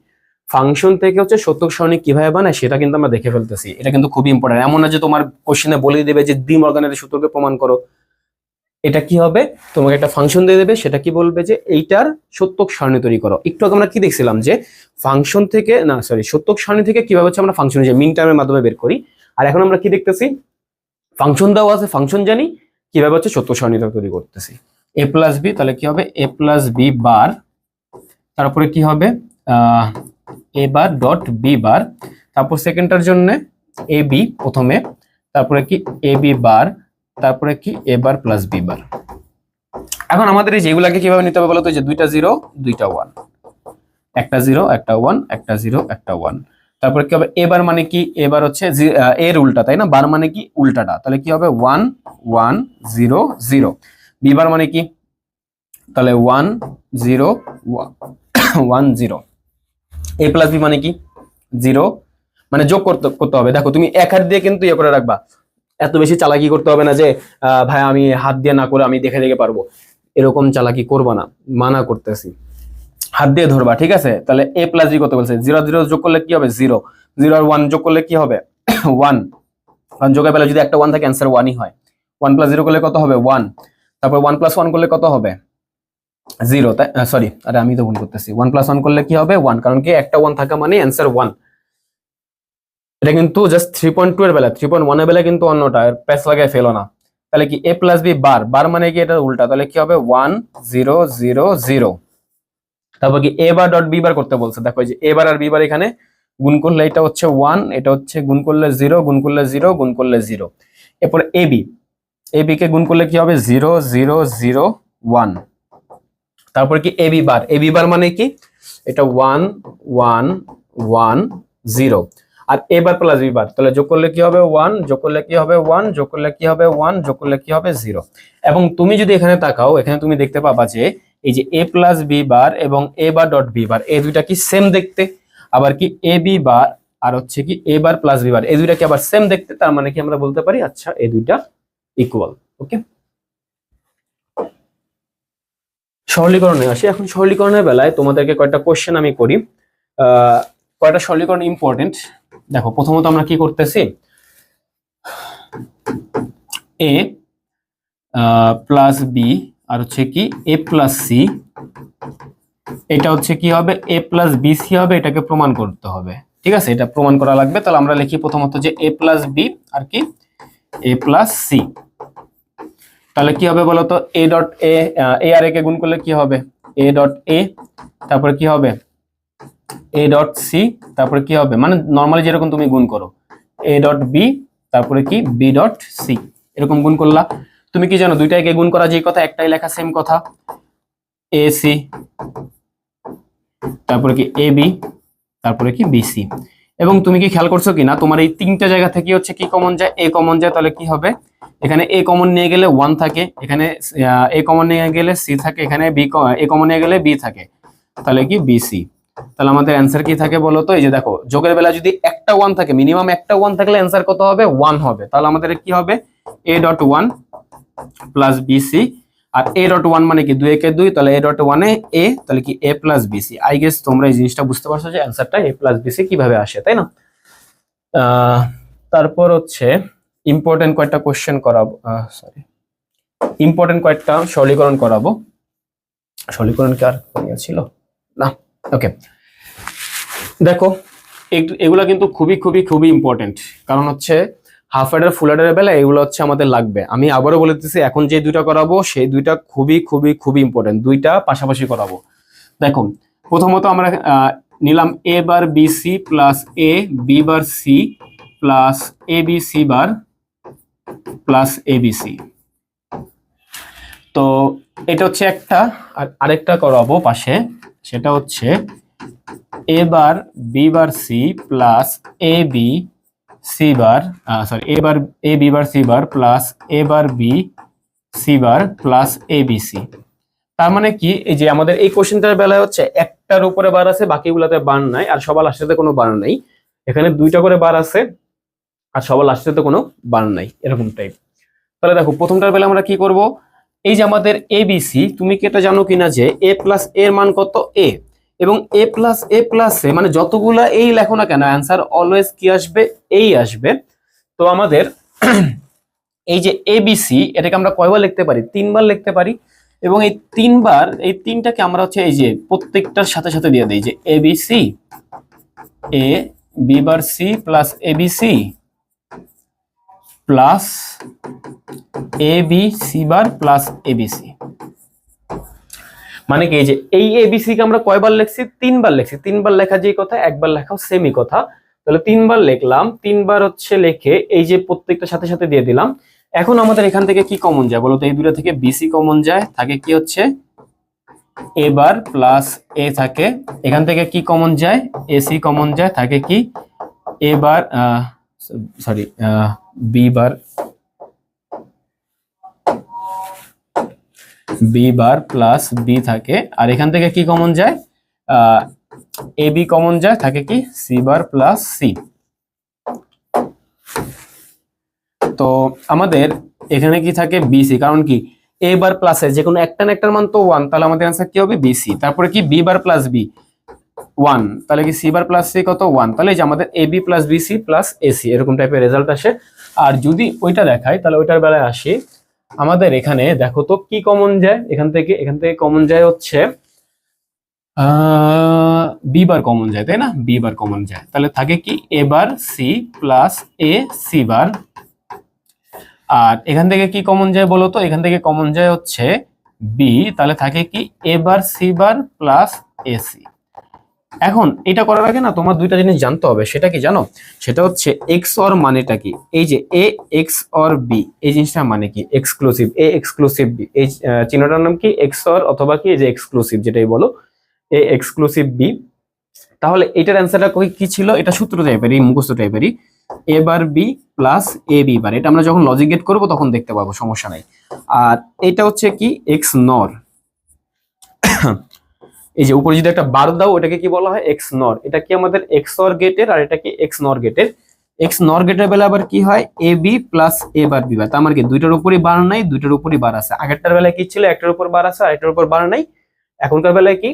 ফাংশন থেকে হচ্ছে সত্যক সারণী কিভাবে বানায় সেটা কিন্তু আমরা দেখে ফেলতেছি। এটা কিন্তু খুবই ইম্পর্টেন্ট, এমন না যে তোমার কোশ্চেনে বলে দেবে যে ডি মর্গানের সূত্রকে প্রমাণ করো। এটা কি হবে, তোমাকে একটা ফাংশন দিয়ে দেবে, সেটা কি বলবে যে এইটার সত্যক সারণী তৈরি করো। একটু আগে আমরা কি দেখছিলাম, যে ফাংশন থেকে না সরি সত্যক সারণী থেকে কিভাবে হচ্ছে আমরা ফাংশন যে মিন টার্মের মাধ্যমে বের করি। আর এখন আমরা কি দেখতেছি, ফাংশন দেওয়া আছে, ফাংশন জানি, কিভাবে হচ্ছে সত্যক সারণীটা তৈরি করতেছি। এ প্লাস বি, তাহলে কি হবে, এ প্লাস বি বার, তারপরে কি হবে এ বার ডট বি বার, তারপর সেকেন্ডটার জন্য এ বি প্রথমে, তারপরে কি এ বি বার, তারপরে কি এ বার প্লাস বি বার। এখন আমাদের এই যেগুলাকে কিভাবে নিতে হবে বলতো, যে দুইটা 0 দুইটা 1, একটা 0 একটা 1, একটা 0 একটা 1। তারপরে কি হবে, এবার মানে কি, এবার হচ্ছে এর উল্টা, তাই না? বার মানে কি উল্টাটা, তাহলে কি হবে 1 1 0 0। বি বার মানে কি, তাহলে 1 0 1 0। এ প্লাস বি মানে কি 0, মানে যোগ করতে হবে। দেখো তুমি এক হাত দিয়ে কিন্তু ইয়ে করে রাখবা, এত বেশি চালাকি করতে হবে না যে ভাই আমি হাত দিয়ে না করে আমি দেখে দেখে পারবো, এরকম চালাকি করবা না, মানা করতেছি। হাত দিয়ে ধরবা, ঠিক আছে? তাহলে এ প্লাস বি করতে বলছে, 0 0 যোগ করলে কি হবে 0, 0 আর 1 যোগ করলে কি হবে 1, কারণ যোগের বেলা যদি একটা 1 থাকে অ্যান্সার 1ই হয়। 1 প্লাস 0 করলে কত হবে 1, তারপর 1 প্লাস 1 করলে কত হবে 0, তাই সরি আরে আমি তো ভুল করতেছি, 1 প্লাস 1 করলে কি হবে 1, কারণ কি একটা 1 থাকা মানে অ্যান্সার 1। এটা কিন্তু জাস্ট 3.2 এর বেলা, 3.1 এর বেলা কিন্তু অন্যটা, প্যাচ লাগায় ফেলো না। তাহলে কি এ প্লাস বি বার, বার মানে কি এটা উল্টা, তাহলে কি হবে 1 0 0 0। তারপর কি এ বার ডট বি বার করতে বলছে, দেখো এই যে এ বার আর বি বার এখানে গুণ করলে এটা হচ্ছে 1, এটা হচ্ছে গুণ করলে 0, গুণ করলে 0, গুণ করলে 0। এরপর এ বি কে গুণ করলে কি হবে 0 0 0 1। তারপর কি এ বি বার মানে কি, এটা 1 1 1 0। আর A bar plus B bar, তাহলে যোগ করলে কি হবে 1, যোগ করলে কি হবে 1, যোগ করলে কি হবে 1, যোগ করলে কি হবে 0। এবং তুমি যদি এখানে তাকাও, এখানে তুমি দেখতে পাবা যে এই যে এ প্লাস বি বার এবং এ বার ডট বি বার, এই দুইটা কি সেম দেখতে। আবার কি এ বি বার আর হচ্ছে কি এ বার প্লাস বি বার, এই দুইটা কি আবার সেম দেখতে, তার মানে কি আমরা বলতে পারি আচ্ছা এই দুইটা ইকুয়াল। ওকে, সরলীকরণে আসি। এখন সরলীকরণের বেলায় তোমাদেরকে কয়েকটা কোশ্চেন আমি করি, কয়টা সরলীকরণ ইম্পর্টেন্ট। দেখো প্রথমত আমরা কি করতেছি, এ প্লাস বি আর হচ্ছে কি এ প্লাস সি, এটা হচ্ছে কি হবে এ প্লাস বি সি হবে, এটাকে প্রমাণ করতে হবে। ঠিক আছে, এটা প্রমাণ করা লাগবে। তাহলে আমরা লিখি প্রথমত যে এ প্লাস বি আর কি এ প্লাস সি। তাহলে কি হবে বলতো, এ ডট এ, এ আর এ কে গুণ করলে কি হবে এ ডট এ, তারপরে কি হবে এ ডট সি, তারপরে কি হবে মানে নর্মালি যেরকম তুমি গুণ করো এ ডট বি, তারপরে কি বি ডট সি, এরকম গুণ করলা। তুমি কি জানো দুইটাকে গুণ করা যে কথা একটাই লেখা সেম কথা, এ সি তারপরে কি এ বি, তারপরে কি বি সি। এবং তুমি কি খেয়াল করছো কিনা তোমার এই তিনটা জায়গা থেকে হচ্ছে কি কমন যায়, এ কমন যায়। তাহলে কি হবে এখানে এ কমন নিয়ে গেলে 1 থাকে, এখানে এ কমন নিয়ে গেলে সি থাকে, এখানে বি এ কমন নিয়ে গেলে বি থাকে, তাহলে কি বি সি। তাহলে আমাদের অ্যান্সার কি থাকে বলো তো, এই যে দেখো যোগের বেলা যদি একটা 1 থাকে, মিনিমাম একটা 1 থাকলে অ্যান্সার কত হবে 1 হবে। তাহলে আমাদের কি হবে A dot 1 plus B C, আর এ ডট 1 মানে কি 2 একে 2, তাহলে এ ডট 1 এ এ, তাহলে কি A plus B C. I guess তোমরা এই জিনিসটা বুঝতে পারছো যে অ্যান্সারটা এ প্লাস বি সি কিভাবে আসে, তাই না? তারপর হচ্ছে ইম্পর্টেন্ট কয়েকটা কোশ্চেন করাবো, সরি ইম্পর্টেন্ট কয়েকটা সরলীকরণ করাবো। সরলীকরণ কি আর ছিল না? ওকে, দেখো এগুলা কিন্তু খুবই খুবই খুবই ইম্পর্টেন্ট, কারণ হচ্ছে হাফ অ্যাডার ফুল অ্যাডারের বেলা এগুলো হচ্ছে আমাদের লাগবে। আমি আবারও বলে দিচ্ছি, এখন যে দুইটা করাবো সেই দুইটা খুবই খুবই খুবই ইম্পর্টেন্ট, দুইটা পাশাপাশি করাবো। দেখো প্রথমত আমরা নিলাম এ bar B C plus A B bar C plus A B C bar plus A B C. তো এটা হচ্ছে একটা, আর আরেকটা করাবো পাশে, সেটা হচ্ছে A bar B bar C plus A B C bar, sorry A bar A B bar C bar plus A bar B C bar plus A B C. তার মানে কি এই যে আমাদের এই কোশ্চেনটার বেলায় হচ্ছে একটার উপরে বার আছে, বাকিগুলোতে বার নাই, আর সবার লাস্টেতে কোনো বার নাই। এখানে দুইটা করে বার আছে আর সবার লাস্টেতে কোনো বার নাই, এরকম টাইপ। তাহলে দেখো প্রথমটার বেলা আমরা কি করব, এই যে আমাদের এ বি সি, তুমি কি এটা জানো কিনা যে এ প্লাস এর মান কত এ, এবং এ প্লাস এ মানে যতগুলা এই লেখো না কেন অ্যান্সার অলওয়েজ কি আসবে এই আসবে। তো আমাদের এই যে এ বি সি এটাকে আমরা কয়বার লিখতে পারি, 3 বার লিখতে পারি। এবং এই 3 বার এই তিনটাকে আমরা হচ্ছে এই যে প্রত্যেকটার সাথে সাথে দিয়ে দিই যে এ B C, A B bar C plus A B C plus A B C bar plus A B C. মানে কি এই যে এই এ বি সি কে আমরা কয়বার লিখছি, 3 বার লিখছি। 3 বার লেখা যে কথা, একবার লেখাও সেমই কথা। তাহলে 3 বার লিখলাম, 3 বার হচ্ছে লিখে এই যে প্রত্যেকটা সাথে সাথে দিয়ে দিলাম। এখন আমাদের এখান থেকে কি কমন যায় বলতো, এই দুটো থেকে বিসি কমন যায়, থাকে কি হচ্ছে এ বার প্লাস এ থাকে। এখান থেকে কি কমন যায় এসি কমন যায়, থাকে কি A bar sorry B bar B bar plus B থাকে। আর এখান থেকে কি কমন যায় এ বি কমন যায়, থাকে কি সি বার প্লাস সি। তো আমাদের এখানে কি থাকে বিসি, কারণ কি এ বার প্লাসের যে কোনো একটা না একটার মান তো 1, তাহলে আমাদের आंसर কি হবে বিসি। তারপরে কি বি বার প্লাস বি 1, তাহলে কি সি বার প্লাস সি কত 1, তাহলে এই যে আমাদের A B plus BC plus AC এরকম টাইপের রেজাল্ট আসে। আর যদি ওইটা দেখাই তাহলে ওইটার বেলায় আসি, আমাদের এখানে দেখো তো কি কমন যায়, এখান থেকে কমন যায় হচ্ছে বি বার কমন যায়, তাই না? বি বার কমন যায়, তাহলে থাকে কি A bar C plus A C bar. আর এখান থেকে কি কমন যায় বলো তো, এখান থেকে কমন যায় হচ্ছে বি, তাহলে থাকে কি A bar C bar plus AC. এখন এটা করার আগে না তোমার দুইটা জিনিস জানতে হবে, সেটা কি জানো, সেটা হচ্ছে এক্স অর মানেটা কি। এই যে এ এক্স অর বি এই জিনিসটা মানে কি এক্সক্লুসিভ, এ এক্সক্লুসিভ বি, এই চিহ্নটার নাম কি এক্স অর, অথবা কি এই যে এক্সক্লুসিভ যেটাই বলো এ এক্সক্লুসিভ বি। তাহলে এটার অ্যান্সারটা কি ছিল, এটা সূত্র টাইপেরই মুখস্থ টাইপেরই, এ bar B plus A B bar. এটা আমরা যখন লজিক গেট করবো তখন দেখতে পাবো, সমস্যা নাই। আর এটা হচ্ছে কি এক্স নর এই যে উপরে যদি একটা বার দাও ওটাকে কি বলা হয় এক্স নর, এটা কি আমাদের এক্স অর গেটের আর এটা কি এক্স নর গেটের। এক্স নর গেটের বেলা আবার কি হয় এ B plus A bar B বার, তার মানে কি দুইটার উপরই বার নাই দুইটার উপরই বার আছে। আগেরটার বেলায় কি ছিল একটার উপর বার আছে আর একটার উপর বার নাই, এখনকার বেলায় কি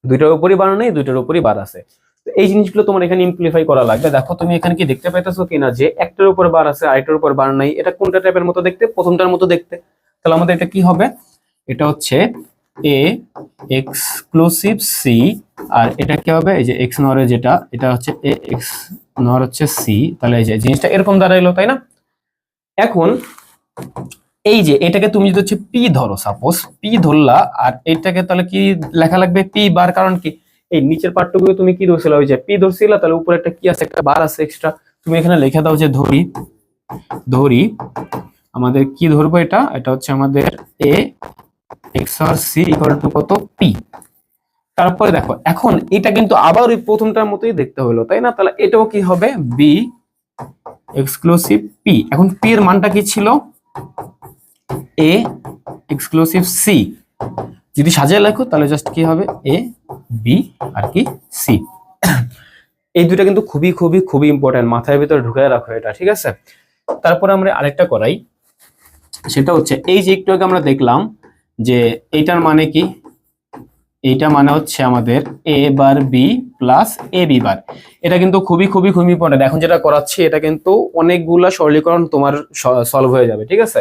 দুইটার উপরই বার নাই দুইটার উপরই বার আছে। তো এই জিনিসগুলো তোমার এখানে ইমপ্লিফাই করা লাগবে। দেখো তুমি এখানে কি দেখতে পাইতেছো কিনা যে একটার উপর বার আছে আরেকটার উপর বার নাই, এটা কোনটা টাইপের মতো দেখতে প্রথমটার মতো দেখতে, তাহলে আমাদের এটা কি হবে এটা হচ্ছে এ এক্সক্লুসিভ সি আর এটা কি হবে এই যে এক্স নর যেটা এটা হচ্ছে এ এক্স নর হচ্ছে সি, তাহলে এই যে জিনিসটা এরকম দাঁড়াইলো তাই না। এখন এই যে এটাকে তুমি যদি হচ্ছে পি ধরো, সাপোজ পি ধরলা আর এইটাকে তাহলে কি লেখা লাগবে পি বার, কারণ কি এই নিচের পার্টটুকু তুমি কি ধরছিল ওই যে পি ধরছিলা, তাহলে উপরে একটা কি আছে একটা বার আছে এক্সট্রা, তুমি এখানে লিখে দাও যে ধরি ধরি আমাদের কি ধরবো এটা এটা হচ্ছে আমাদের এ এক্স আর সি ইকুয়াল টু কত পি। তারপরে দেখো এখন এটা কিন্তু আবার ওই প্রথমটার মতোই দেখতে হলো তাই না, তাহলে এটাও কি হবে বি এক্সক্লুসিভ পি। এখন পি এর মানটা কি ছিল এ এক্সক্লুসিভ সি, যদি সাজিয়ে লেখো তাহলে জাস্ট কি হবে এ বি আর কি সি। এই দুটো কিন্তু খুবই খুবই খুবই ইম্পর্টেন্ট, মাথার ভিতরে ঢুকায় রাখো এটা, ঠিক আছে। তারপরে আমরা আরেকটা করাই, সেটা হচ্ছে এই যে একটু আগে আমরা দেখলাম যে এইটার মানে কি, এইটা মানে হচ্ছে আমাদের এ bar B plus A B bar. এটা কিন্তু খুবই খুবই খুবই ইম্পর্টেন্ট, এখন যেটা করাচ্ছি এটা কিন্তু অনেকগুলা সরলীকরণ তোমার সলভ হয়ে যাবে, ঠিক আছে।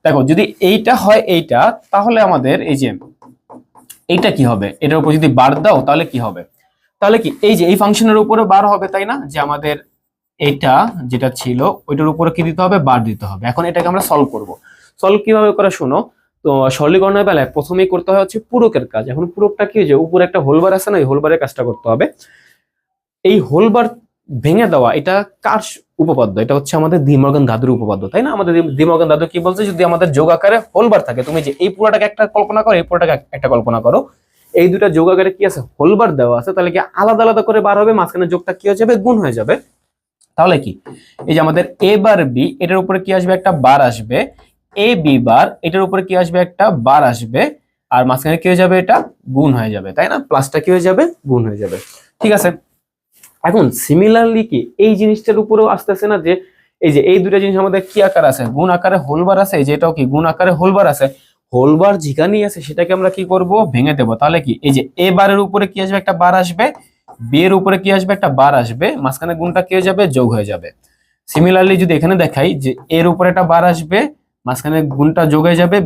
দেখো যদি এইটা হয় এইটা, তাহলে আমাদের এই যে এইটা কি হবে এটার উপর যদি বার দাও তাহলে কি হবে, তাহলে কি এই যে এই ফাংশনের উপরে বার হবে তাই না, যে আমাদের এটা যেটা ছিল ওইটার উপরে কি দিতে হবে বার দিতে হবে। এখন এটাকে আমরা সলভ করব, সলভ কিভাবে করে শোনো। তো সরলীকরণের বেলায় প্রথমেই করতে হয় হচ্ছে পূরকের কাজ। এখন পূরকটা কি যে উপরে একটা হোলবার আছে না, এই হোলবারের কাজটা করতে হবে। এই হোলবার ভেঙে দেওয়া এটা কার উপপাদ্য, এটা হচ্ছে আমাদের ডি মর্গান দাদুর উপপাদ্য তাই না। আমাদের ডি মর্গান দাদু কি বলছে, যদি আমাদের যোগ আকারে হোলবার থাকে, তুমি যে এই পুরোটাকে একটা কল্পনা করো এই পুরোটাকে একটা কল্পনা করো, এই দুটা যোগ আকারে কি আছে হোলবার দেওয়া আছে, তাহলে কি আলাদা আলাদা করে বার হবে, মাঝখানে যোগটা কি হয়ে যাবে গুণ হয়ে যাবে। তাহলে কি এই যে আমাদের এ বার বি এটার উপরে কি আসবে একটা বার আসবে, এ বি বার এটার উপরে কি আসবে একটা বার আসবে, আর মাঝখানে কি হয়ে যাবে এটা গুণ হয়ে যাবে তাই না, প্লাসটা কি হয়ে যাবে গুণ হয়ে যাবে, ঠিক আছে। এখন সিমিলারলি কি এই জিনিসটার উপরেও আসতেছে না, যে এই যে এই দুটা জিনিস আমাদের কি আকার আছে গুণ আকারে হোলবার আছে, যেটাও কি গুণ আকারে হোলবার আছে, হোলবার যেখানেই আছে সেটাকে আমরা কি করব ভেঙে দেবো। তাহলে কি এই যে এ বারের উপরে কি আসবে একটা বার আসবে, বি এর উপরে কি আসবে একটা বার আসবে, মাঝখানে গুণটা কি হয়ে যাবে যোগ হয়ে যাবে। সিমিলারলি যদি এখানে দেখাই যে এর উপরে একটা বার আসবে, মাঝখানে গুণটা যোগ হয়ে যাবে,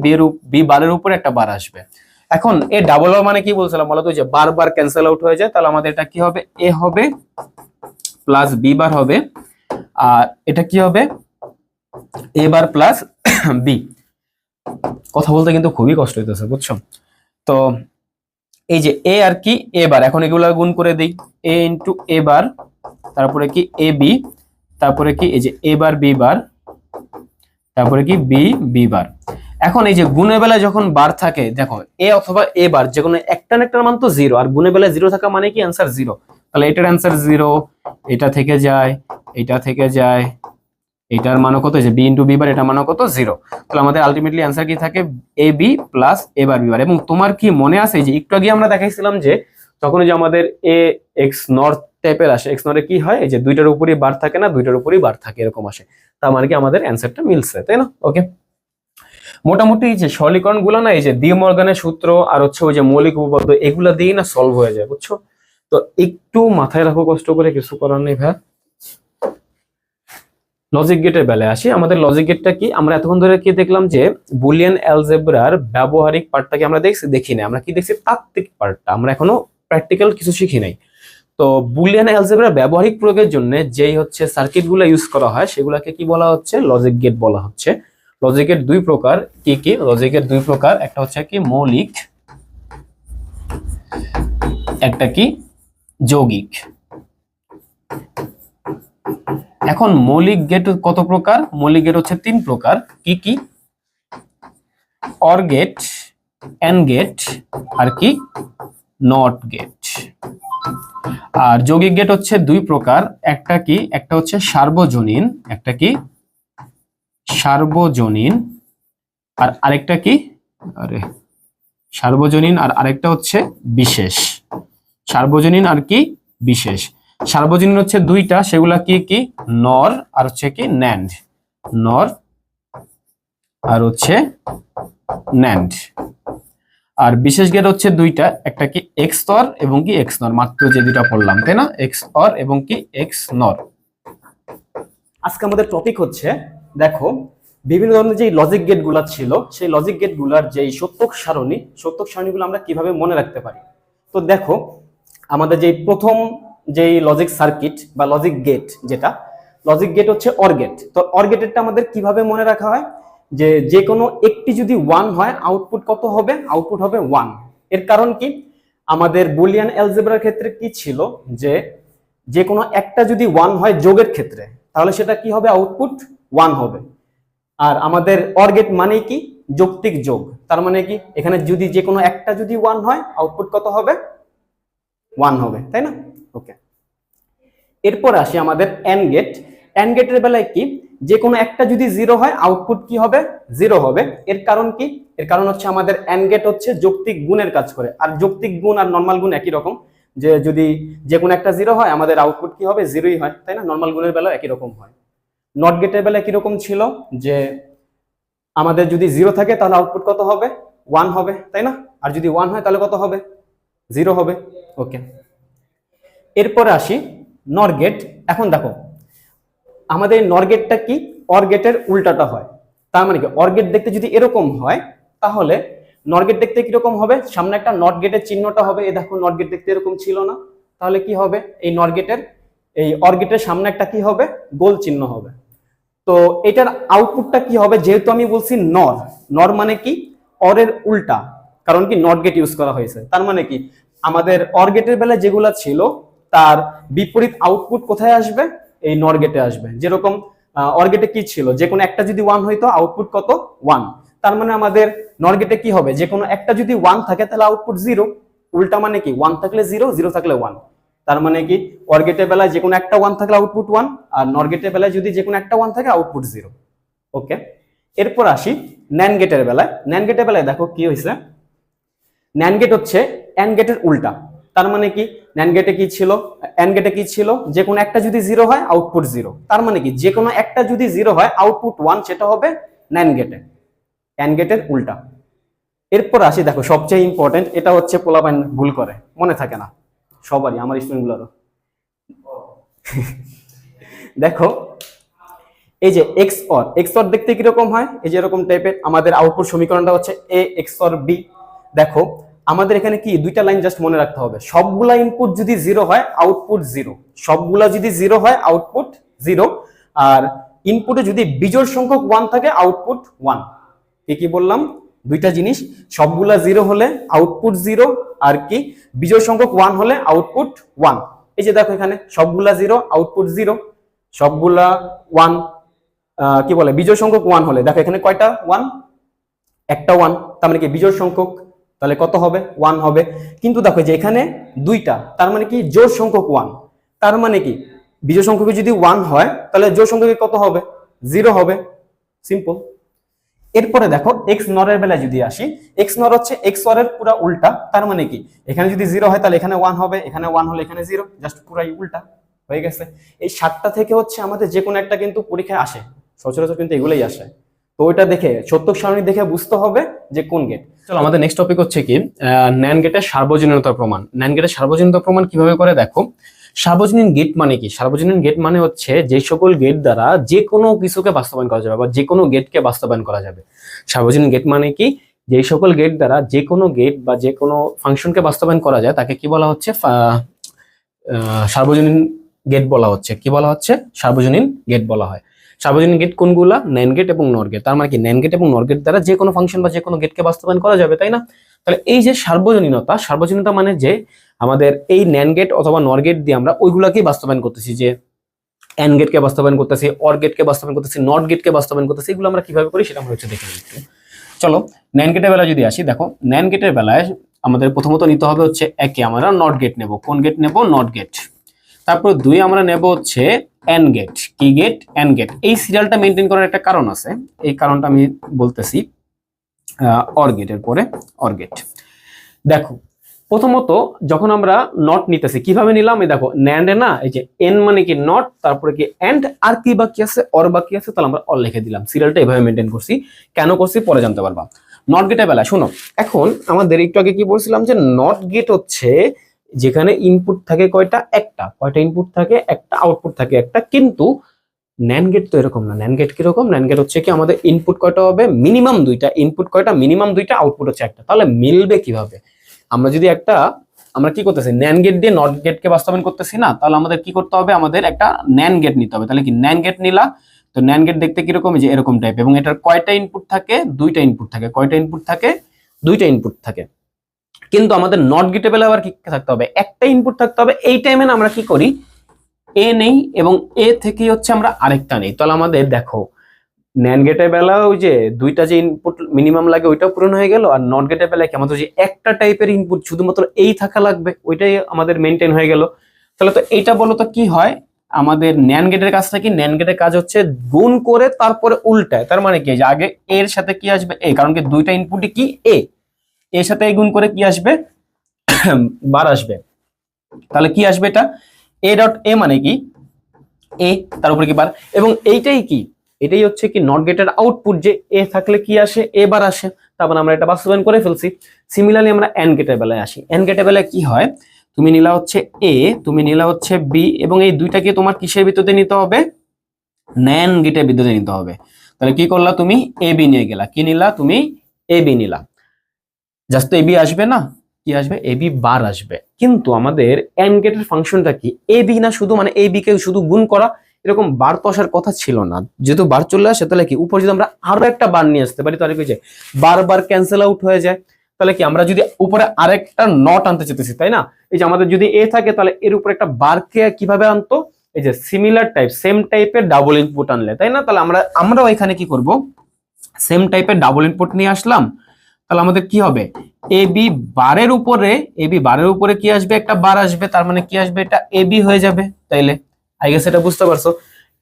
বি বারের উপরে একটা বার আসবে। এখন এ ডাবল বার মানে কি বলছিলাম বলতো, যে বারবার ক্যান্সেল আউট হয়ে যায়, তাহলে আমাদের এটা কি হবে এ হবে প্লাস বি বার হবে, আর এটা কি হবে এ বার প্লাস বি। কথা বলতে কিন্তু খুবই কষ্ট হইতেছে বুঝছো। তো এই যে এ আর কি এ বার, এখন এগুলা গুণ করে দেই, এ ইন্টু এ বার তারপরে কি এ বি তারপরে কি এই যে এ বার বি বার তারপরে কি বি বি বার। এখন এই যে গুণের বেলায় যখন বার থাকে দেখো এ অথবা এ বার যে কোনো একটা না একটার মান তো জিরো, আর গুণের বেলায় জিরো থাকা মানে কি অ্যান্সার জিরো, তাহলে এটার অ্যান্সার জিরো, এটা থেকে যায় এটা থেকে যায়, এটার মানও কত যে বি ইন্টু বি বার এটার মানও কত জিরো, তাহলে আমাদের আলটিমেটলি অ্যান্সার কি থাকে এ B plus A bar B বার। এবং তোমার কি মনে আছে যে একটু আগে আমরা দেখাইছিলাম যে তখন যে আমাদের এ এক্স নর টাইপের আসে, এক্স নরে কি হয় এই যে দুইটার উপরই বার থাকে না দুইটার উপরই বার থাকে এরকম আসে, তার মানে কি আমাদের অ্যান্সারটা মিলছে তাই না। ওকে, মোটামুটি যে সরলীকরণ গুলো না এই যে ডি মর্গানের সূত্র আর হচ্ছে ওই যে মৌলিক উপপাদ্য এগুলা দিয়েই না সলভ হয়ে যায় বুঝছো। তো একটু মাথায় রাখো কষ্ট করে, কিছু করার নেই ভাই। লজিক গেটের বেলায় আসি, আমাদের লজিক গেটটা কি আমরা এতক্ষণ ধরে কি দেখলাম যে বুলিয়ান অ্যালজেব্রার ব্যবহারিক পার্টটাকে আমরা দেখি না, আমরা কি দেখছি তাত্ত্বিক পার্টটা, আমরা এখনো প্র্যাকটিক্যাল কিছু শিখি নাই। তো বুলিয়ান অ্যালজেব্রার ব্যবহারিক প্রয়োগের জন্য যেই হচ্ছে সার্কিটগুলো ইউজ করা হয় সেগুলোকে কি বলা হচ্ছে লজিক গেট বলা হচ্ছে। লজিকের দুই প্রকার, কি কি লজিকের দুই প্রকার, একটা হচ্ছে কি মৌলিক একটা কি যৌগিক। এখন মৌলিক গেট কত প্রকার, মৌলিক গেট হচ্ছে তিন প্রকার, কি কি অর গেট, এন্ড গেট আর কি নট গেট। আর যৌগিক গেট হচ্ছে দুই প্রকার, একটা কি একটা হচ্ছে সার্বজনীন, একটা কি সার্বজনীন আর আরেকটা কি আরে সার্বজনীন আর আরেকটা হচ্ছে বিশেষ। সার্বজনীন আর কি বিশেষ। সার্বজনীন হচ্ছে দুইটা, সেগুলা কি কি, নর আর হচ্ছে কি ন্যান্ড, নর আর হচ্ছে ন্যান্ড। আর বিশেষ গেট হচ্ছে দুইটা, একটা কি এক্স নর এবং কি এক্স নর, মাত্র যে দুইটা পড়লাম তাই না, এক্স অর এবং কি এক্স নর। আজকে আমাদের টপিক হচ্ছে, দেখো বিভিন্ন ধরনের যে লজিক গেট গুলা ছিল, সেই লজিক গেট গুলার যে সত্যক সারণীগুলো আমরা কিভাবে মনে রাখতে পারি। তো দেখো আমাদের যে প্রথম যেই লজিক সার্কিট বা লজিক গেট, যেটা লজিক গেট হচ্ছে অর গেট। তো অর গেটেরটা আমাদের কিভাবে মনে রাখা হয়, যে কোনো একটি যদি 1 হয় আউটপুট কত হবে, আউটপুট হবে 1। এর কারণ কি, আমাদের বুলিয়ান অ্যালজেব্রার ক্ষেত্রে কি ছিল, যে কোনো একটা যদি 1 হয় যোগের ক্ষেত্রে, তাহলে সেটা কি হবে, আউটপুট 1 হবে। আর আমাদের অর গেট মানে কি, যৌক্তিক যোগ। তার মানে কি, এখানে যদি যে কোনো একটা যদি 1 হয় আউটপুট কত হবে, 1 হবে, তাই না? ওকে, এরপর আসি আমাদের এন্ড গেট। এন্ড গেটের বেলায় কি, যে কোনো একটা যদি 0 হয় আউটপুট কি হবে, 0 হবে। এর কারণ কি, এর কারণ হচ্ছে আমাদের এন্ড গেট হচ্ছে যৌক্তিক গুণের কাজ করে। আর যৌক্তিক গুণ আর নরমাল গুণ একই রকম, যে যদি যে কোনো একটা 0 হয় আমাদের আউটপুট কি হবে, 0ই হয়, তাই না? নরমাল গুণের বেলা একই রকম হয়। নট গেটের বেলা কি রকম ছিল, যে আমাদের যদি 0 থাকে তাহলে আউটপুট কত হবে, 1 হবে, তাই না? আর যদি 1 হয় তাহলে কত হবে, 0 হবে। ওকে, এরপরে আসি নর গেট। এখন দেখো আমাদের নর গেটটা কি, অর গেটের উল্টাটা হয়। তার মানে কি, অর গেট দেখতে যদি এরকম হয় তাহলে নর গেট দেখতে কিরকম হবে, সামনে একটা নট গেটের চিহ্নটা হবে। এই দেখো নট গেট দেখতে এরকম ছিল না, তাহলে কি হবে, এই নর গেটের এই অর গেটের সামনে একটা কি হবে, গোল চিহ্ন হবে। তো এটার আউটপুটটা কি হবে, যেহেতু আমি বলছি নর, নর মানে কি, অরের উল্টা, কারণ কি নট গেট ইউজ করা হয়েছে। তার মানে কি, আমাদের অর গেটের বেলায় যেগুলা ছিল তার বিপরীত আউটপুট কোথায় আসবে, এই নর গেটে আসবে। যেরকম অর গেটে কি ছিল, যে কোনো একটা যদি 1 হইতো আউটপুট কত, 1। তার মানে আমাদের নর গেটে কি হবে, যে কোনো একটা যদি 1 থাকে তাহলে আউটপুট 0। উল্টা মানে কি, 1 থাকলে 0, 0 থাকলে 1। তার মানে কি, অর গেটের বেলায় যে কোনো একটা 1 থাকলে আউটপুট 1, আর নর গেটের বেলায় যদি যে কোনো একটা 1 থাকে আউটপুট 0। ওকে, এরপর আসি ন্যান্ড গেটের বেলায়। ন্যান্ড গেটের বেলায় দেখো কি হয়েছে, ন্যান্ড গেট হচ্ছে এন্ড গেটের উল্টা। তার মানে কি, ন্যান্ড গেটে কি ছিল, এন্ড গেটে কি ছিল, যে কোনো একটা যদি 0 হয় আউটপুট 0। তার মানে কি, যে কোনো একটা যদি 0 হয় আউটপুট 1, সেটা হবে ন্যান্ড গেটে, এন্ড গেটের উল্টা। এরপর আসি, দেখো সবচেয়ে ইম্পর্টেন্ট, এটা হচ্ছে পোলাপাইন ভুল করে, মনে থাকে না সবারই, আমার স্টুডেন্টগুলোরও। দেখো এই যে এক্স অর দেখতে কিরকম হয়, এই যে এরকম টাইপের। আমাদের আউটপুট সমীকরণটা হচ্ছে এ এক্স অর বি। দেখো আমাদের এখানে কি, দুইটা লাইন জাস্ট মনে রাখতে হবে, সবগুলা ইনপুট যদি 0 হয় আউটপুট 0, সবগুলা যদি 0 হয় আউটপুট 0। আর ইনপুটে যদি বিজোড় সংখ্যক 1 থাকে আউটপুট 1। কি বললাম, দুইটা জিনিস, সবগুলা 0 হলে আউটপুট 0, আর কি বিজোড় সংখ্যক 1 হলে আউটপুট 1। এই যে দেখো এখানে সবগুলা 0 আউটপুট 0, সবগুলা 1 কি বলে বিজোড় সংখ্যক 1 হলে, দেখো এখানে কয়টা 1, একটা 1, তার মানে কি বিজোড় সংখ্যক, তাহলে কত হবে, 1 হবে। কিন্তু দেখো যে এখানে দুইটা, তার মানে কি জোড় সংখ্যক 1। তার মানে কি, বিজোড় সংখ্যক যদি 1 হয় তাহলে জোড় সংখ্যক কত হবে, 0 হবে, সিম্পল। এরপরে দেখো এক্স নরের বেলায় যদি আসি, এক্স নর হচ্ছে এক্স অর এর পুরো উল্টা। তার মানে কি, এখানে যদি 0 হয় তাহলে এখানে 1 হবে, এখানে 1 হলে এখানে 0, জাস্ট পুরাই উল্টা হয়ে গেছে। এই 7টা থেকে হচ্ছে আমাদের যে কোনো একটা কিন্তু পরীক্ষায় আসে, সচরাচর কিন্তু এগুলোই আসে। তো ওইটা দেখে সত্যক সারণী দেখে বুঝতে হবে যে কোন গেট। চলো আমাদের নেক্সট টপিক হচ্ছে কি, ন্যান্ড গেটের সার্বজনীনতার প্রমাণ। ন্যান্ড গেটের সার্বজনীনতার প্রমাণ কিভাবে করে, দেখো সার্বজনীন গেট মানে কি, সার্বজনীন গেট মানে হচ্ছে যে সকল গেট দ্বারা যে কোনো কিছুকে বাস্তবায়ন করা যাবে বা যে কোনো গেটকে বাস্তবায়ন করা যাবে। সার্বজনীন গেট মানে কি, যে সকল গেট দ্বারা যে কোনো গেট বা যে কোনো ফাংশনকে বাস্তবায়ন করা যায় তাকে কি বলা হচ্ছে, সার্বজনীন গেট বলা হচ্ছে। কি বলা হচ্ছে, সার্বজনীন গেট বলা হয়। সার্বজনীন গেট কোনগুলা, ন্যান্ড গেট এবং নর গেট। তার মানে কি, ন্যান্ড গেট এবং নর গেট দ্বারা যে কোনো ফাংশন বা যে কোনো গেটকে বাস্তবায়ন করা যাবে, তাই না? তাহলে এই যে সার্বজনীনতা, সার্বজনীনতা মানে যে আমাদের এই ন্যান্ড গেট অথবা নর গেট দিয়ে আমরা ওইগুলাকেই বাস্তবায়ন করতেছি, যে এন্ড গেটকে বাস্তবায়ন করতেছি, অর গেটকে বাস্তবায়ন করতেছি, নট গেটকে বাস্তবায়ন করতেছি। এগুলো আমরা কিভাবে করি সেটা আমরা হচ্ছে দেখে নিই একটু। চলো ন্যান্ড গেটের বেলায় যদি আসি, দেখো ন্যান্ড গেটের বেলায় আমাদের প্রথমত নিতে হবে হচ্ছে, একে আমরা নট গেট নেব। কোন গেট নেব, নট গেট। তারপর 2 আমরা নেব হচ্ছে এন্ড গেট। কি গেট, এন্ড গেট। এই সিরিয়ালটা মেনটেন করার একটা কারণ আছে, এই কারণটা আমি বলতেছি। অর গেটের পরে অর গেট। দেখো প্রথমত যখন আমরা নট নিতেছি কিভাবে নিলাম, এই দেখো ন্যান্ডে না, এই যে এন মানে কি নট, তারপরে কি এন্ড, আর কি বাকি আছে অর বাকি আছে, তাহলে আমরা অর লিখে দিলাম। সিরিয়ালটা এভাবে মেনটেন করছি, কেন করছি পরে জানতে পারবা। নট গেটের বেলা শোনো, এখন আমাদের একটু আগে কি বলছিলাম যে নট গেট হচ্ছে যেখানে ইনপুট থাকে কয়টা, একটা। কয়টা ইনপুট থাকে, একটা। আউটপুট থাকে একটা। কিন্তু ন্যান্ড গেট তো এরকম না। ন্যান্ড গেট কিরকম, ন্যান্ড গেট হচ্ছে কি আমাদের ইনপুট কয়টা হবে, মিনিমাম দুইটা। ইনপুট কয়টা, মিনিমাম দুইটা, আউটপুট হচ্ছে একটা। তাহলে মিলবে কিভাবে, আমরা যদি একটা, আমরা কি করতেছি ন্যান্ড গেট দিয়ে নট গেটকে বাস্তবায়ন করতেছি না, তাহলে আমাদের কি করতে হবে, আমাদের একটা ন্যান্ড গেট নিতে হবে। তাহলে কি ন্যান্ড গেট নিলা, তো ন্যান্ড গেট দেখতে কিরকম, যে এরকম টাইপ, এবং এটার কয়টা ইনপুট থাকে, দুইটা ইনপুট থাকে। কয়টা ইনপুট থাকে, দুইটা ইনপুট থাকে। কিন্তু আমাদের নট গেটে বেলা আবার কি থাকতে হবে, একটা ইনপুট থাকতে হবে। এই টাইমে আমরা কি করি, এ নেই এবং এ থেকে হচ্ছে আমরা আরেকটা নেই। তাহলে আমাদের দেখো ন্যান্ড গেটের বেলা ওই যে দুইটা যে ইনপুট মিনিমাম লাগে ওইটাও পূরণ হয়ে গেল, আর নট গেটের বেলায় কি আমাদের যে একটা টাইপের ইনপুট শুধুমাত্র এই থাকা লাগবে, ওইটাই আমাদের মেনটেন হয়ে গেল। তাহলে তো এইটা বলো তো কি হয়, আমাদের ন্যান্ড গেটের কাজটা কি, ন্যান্ড গেটের কাজ হচ্ছে গুণ করে তারপরে উল্টায়। তার মানে কি, যে আগে এর সাথে কি আসবে, এ, কারণ কি দুইটা ইনপুটই কি এ, এর সাথে গুণ করে কি আসবে, বার আসবে। তাহলে কি আসবে, এটা এ ডট এ মানে কি এ, তার উপরে কি বার, এবং এইটাই কি, এটাই হচ্ছে কি নট গেটের আউটপুট, যে এ থাকলে কি আসে, এ বার আসে। তারপর আমরা এটা বাস্তবায়ন করে ফেলছি। সিমিলারলি আমরা এন্ড গেটের বেলায় আসি। এন্ড গেটের বেলায় কি হয়, তুমি নিলা হচ্ছে এ, তুমি নিলা হচ্ছে বি, এবং এই দুইটাকে তোমার কিসের ভিতরে নিতে হবে, ন্যান্ড গেটের ভিতরে নিতে হবে। তাহলে কি করলা, তুমি এ বি নিয়ে গেলা, কি নিলা তুমি, এ বি নিলা। জাস্ট তো এবি আসবে না, কি আসবে, এবি বার আসবে। কিন্তু আমাদের এন্ড গেটের ফাংশনটা কি, এবি না শুধু, মানে এবি কে শুধু গুণ করা, এরকম বার তো আসার কথা ছিল না। যেহেতু বার চলে আসে, তাহলে কি উপর যদি আমরা আরো একটা বার নিয়ে আসতে পারি, তাহলে কি যায়, বারবার ক্যান্সেল আউট হয়ে যায়। তাহলে কি আমরা যদি উপরে আরেকটা নট আনতে চাইতেছি, তাই না, এই যে আমাদের যদি এ থাকে, তাহলে এর উপরে একটা বারকে কিভাবে আনতো, এই যে সিমিলার টাইপ, সেম টাইপের ডাবল ইনপুট আনলে, তাই না। তাহলে আমরাও এখানে কি করব, সেম টাইপের ডাবল ইনপুট নিয়ে আসলাম। তাহলে আমাদের কি হবে, এবি বারের উপরে, এবি বারের উপরে কি আসবে, একটা বার আসবে। তার মানে কি আসবে, এটা এবি হয়ে যাবে। তাইলে আই গেস এটা বুঝতে পারছো।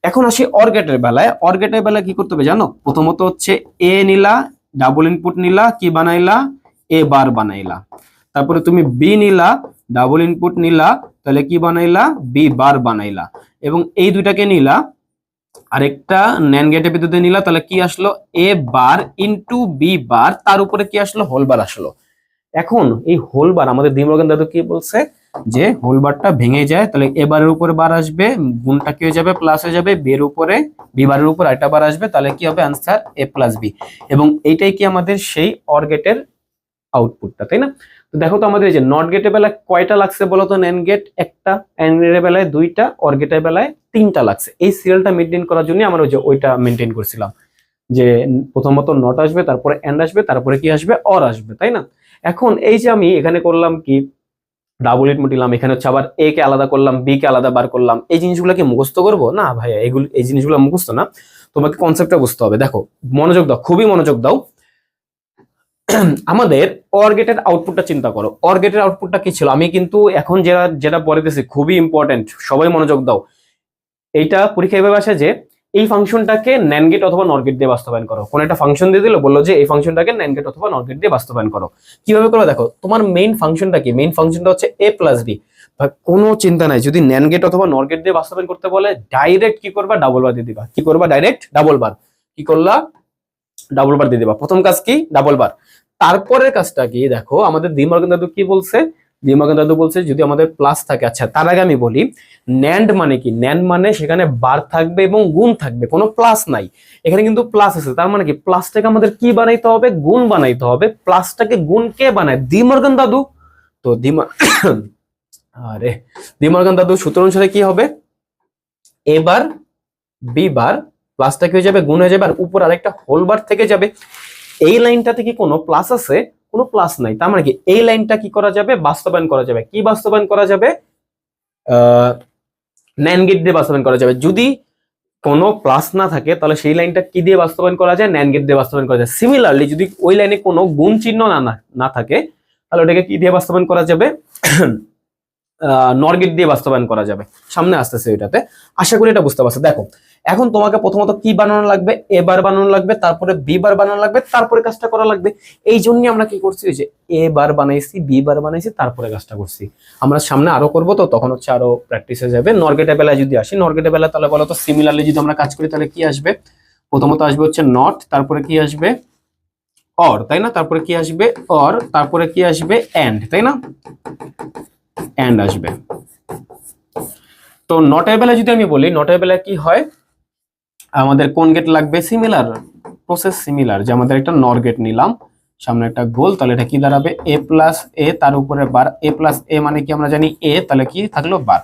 এখন আসি অর গেটের বেলায়। অর গেটের বেলায় কি করতে হবে জানো, প্রথমত হচ্ছে এ নিলা, ডাবল ইনপুট নিলা, কি বানাইলা, এ বার বানাইলা। তারপরে তুমি বি নিলা, ডাবল ইনপুট নিলা, তাহলে কি বানাইলা, বি বার বানাইলা। এবং এই দুইটাকে নিলা, আরেকটা ন্যান্ড গেটের ভিতরে নিলা, তাহলে কি আসলো, এ বার ইনটু বি বার, তার উপরে কি আসলো, হোল বার আসলো। এখন এই হোল বার আমাদের ডি মর্গান দাদু কি বলছে, যে হোল বারটা ভেঙে যায়, তাহলে এ বারের উপরে বার আসবে, গুণটা কি হয়ে যাবে, প্লাস হয়ে যাবে, বি এর উপরে, বি বারের উপর আরেকটা বার আসবে, তাহলে কি হবে, আনসার এ প্লাস বি। এবং এইটাই কি আমাদের সেই অর গেটের আউটপুটটা, তাই না। তো দেখো তো আমাদের এই যে নট গেটের বেলায় কয়টা লাগছে বলো তো, ন্যান্ড গেট একটা, এন্ড গেটের বেলায় দুইটা, অর গেটের বেলায় তিনটা লাগছে। এই সিরিয়ালটা মেনটেন করার জন্য আমরা ওই যে ওইটা মেনটেন করছিলাম, যে প্রথমত নট আসবে, তারপরে এন্ড আসবে, তারপরে কি আসবে, অর আসবে, তাই না। এখন এই যে আমি এখানে করলাম কি, ডাবল ইনপুট দিলাম, এখানে হচ্ছে আবার এ কে আলাদা করলাম, বি কে আলাদা বার করলাম। এই জিনিসগুলো কি মুখস্থ করবো না ভাইয়া, এই জিনিসগুলো মুখস্থ না, তোমাকে কনসেপ্টটা বুঝতে হবে। দেখো মনোযোগ দাও, খুবই মনোযোগ দাও। আমাদের অর গেটের আউটপুটটা চিন্তা করো, অর গেটের আউটপুটটা কি ছিল, আমি কিন্তু এখন যেটা যেটা বলতেছি খুবই ইম্পর্টেন্ট, সবাই মনোযোগ দাও। এইটা পরীক্ষা এভাবে আসে যে এই ফাংশনটাকে ন্যান্ড গেট অথবা নট গেট দিয়ে বাস্তবায়ন করো। কোন একটা ফাংশন দিয়ে দিল, বললো যে এই ফাংশনটাকে ন্যান্ড গেট অথবা নট গেট দিয়ে বাস্তবায়ন করো। কিভাবে করো দেখো, তোমার মেইন ফাংশনটা কি, মেইন ফাংশনটা হচ্ছে এ প্লাস বি। কোনো চিন্তা নাই, যদি ন্যান্ড গেট অথবা নট গেট দিয়ে বাস্তবায়ন করতে বলে, ডাইরেক্ট কি করবা, ডাবল বার দিয়ে দিবা। কি করবা, ডাইরেক্ট ডাবল বার। কি করলা, ডাবল বার দিয়ে দিবা। প্রথম কাজ কি, ডাবল বার। তারপরের কাজটা কি দেখো, আমাদের ডি মর্গান দাদু কি বলছে, ডি মর্গান দাদু বলছে যদি আমাদের প্লাস থাকে, আচ্ছা তার আগে আমি বলি ন্যান্ড মানে কি, ন্যান্ড মানে সেখানে বার থাকবে এবং গুণ থাকবে, কোনো প্লাস নাই। এখানে কিন্তু প্লাস আছে, তার মানে কি প্লাসটাকে আমাদের কি বানাইতে হবে, গুণ বানাইতে হবে। প্লাসটাকে গুণ কে বানায়, ডি মর্গান দাদু। তো আরে ডি মর্গান দাদু সূত্র অনুসারে কি হবে, এবার বি বার, প্লাসটা কি হয়ে যাবে, গুণ হয়ে যাবে, আর উপর আরেকটা হোল বার থেকে যাবে। এই লাইনটাতে কি কোনো প্লাস আছে, কোনো প্লাস নাই। তার মানে কি এই লাইনটা কি করা যাবে, বাস্তবায়ন করা যাবে। কি বাস্তবায়ন করা যাবে, ন্যান্ড গেট দিয়ে বাস্তবায়ন করা যাবে। যদি কোনো প্লাস না থাকে, তাহলে সেই লাইনটা কি দিয়ে বাস্তবায়ন করা যায়, ন্যান্ড গেট দিয়ে বাস্তবায়ন করা যায়। সিমিলারলি যদি ওই লাইনে কোনো গুণ চিহ্ন না থাকে, তাহলে ওটাকে কি দিয়ে বাস্তবায়ন করা যাবে, নর গেট দিয়ে বাস্তবায়ন করা যাবে, সামনে আসতেছে এটাতে। আশা করি এটা বুঝতে পারছো। দেখো এখন তোমাকে প্রথমত কি বানানো লাগবে, এ বার বানানো লাগবে, তারপরে বি বার বানানো লাগবে, তারপরে কাজটা করা লাগবে। এই জন্য আমরা কি করছি, যে এ বার বানাইছি, বি বার বানাইছি, তারপরে কাজটা করছি। আমরা সামনে আরো করবো, তো তখন হচ্ছে আরো প্র্যাকটিস হয়ে যাবে। নরগেটের বেলায় যদি আসি, নরগেটের বেলায় তাহলে বলো তো সিমিলারলি যদি আমরা কাজ করি তাহলে কি আসবে? প্রথমত আসবে হচ্ছে নট, তারপরে কি আসবে অর, তাই না? তারপরে কি আসবে অর, তারপরে কি আসবে এন্ড, তাই না? এন্ড আসবে। তো নটের বেলায় যদি আমি বলি, নটের বেলায় কি হয়, আমাদের কোন গেট লাগবে? সিমিলার প্রসেস, সিমিলার, যে আমাদের একটা নর গেট নিলাম, সামনে একটা গোল, তাহলে এটা কি দাঁড়াবে? এ প্লাস এ, তার উপরে বার। এ প্লাস এ মানে কি আমরা জানি এ, তাহলে কি থাকলো? বার।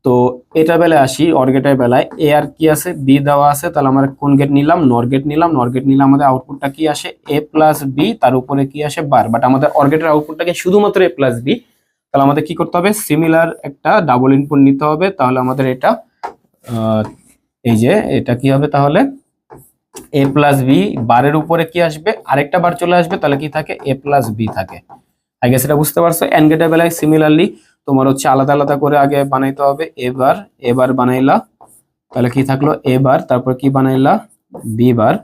তো এটার বেলায় আসি, অর গেটের বেলায় এ আর কি আছে? বি দেওয়া আছে, তাহলে আমরা কোন গেট নিলাম? নর গেট নিলাম। নর গেট নিলাম, আমাদের আউটপুটটা কি আসে? এ প্লাস বি, তার উপরে কি আসে? বার। বাট আমাদের অর গেটের আউটপুটটাকে শুধুমাত্র এ প্লাস বি, তাহলে আমাদের কি করতে হবে? সিমিলার একটা ডাবল ইনপুট নিতে হবে। তাহলে আমাদের এটা এই যে এটা কি হবে তাহলে? এ প্লাস বি, বারের উপরে কি আসবে? আরেকটা বার চলে আসবে, তাহলে কি থাকে? এ প্লাস বি থাকে। আই গেস এটা বুঝতে পারছো। এন্ড গেটের বেলায় সিমিলারলি তোমার হচ্ছে আলাদা আলাদা করে আগে বানাইতে হবে। এবার এবার বানাইলা, তাহলে কি থাকলো? এ বার, তারপর কি বানাইলা? বি বার,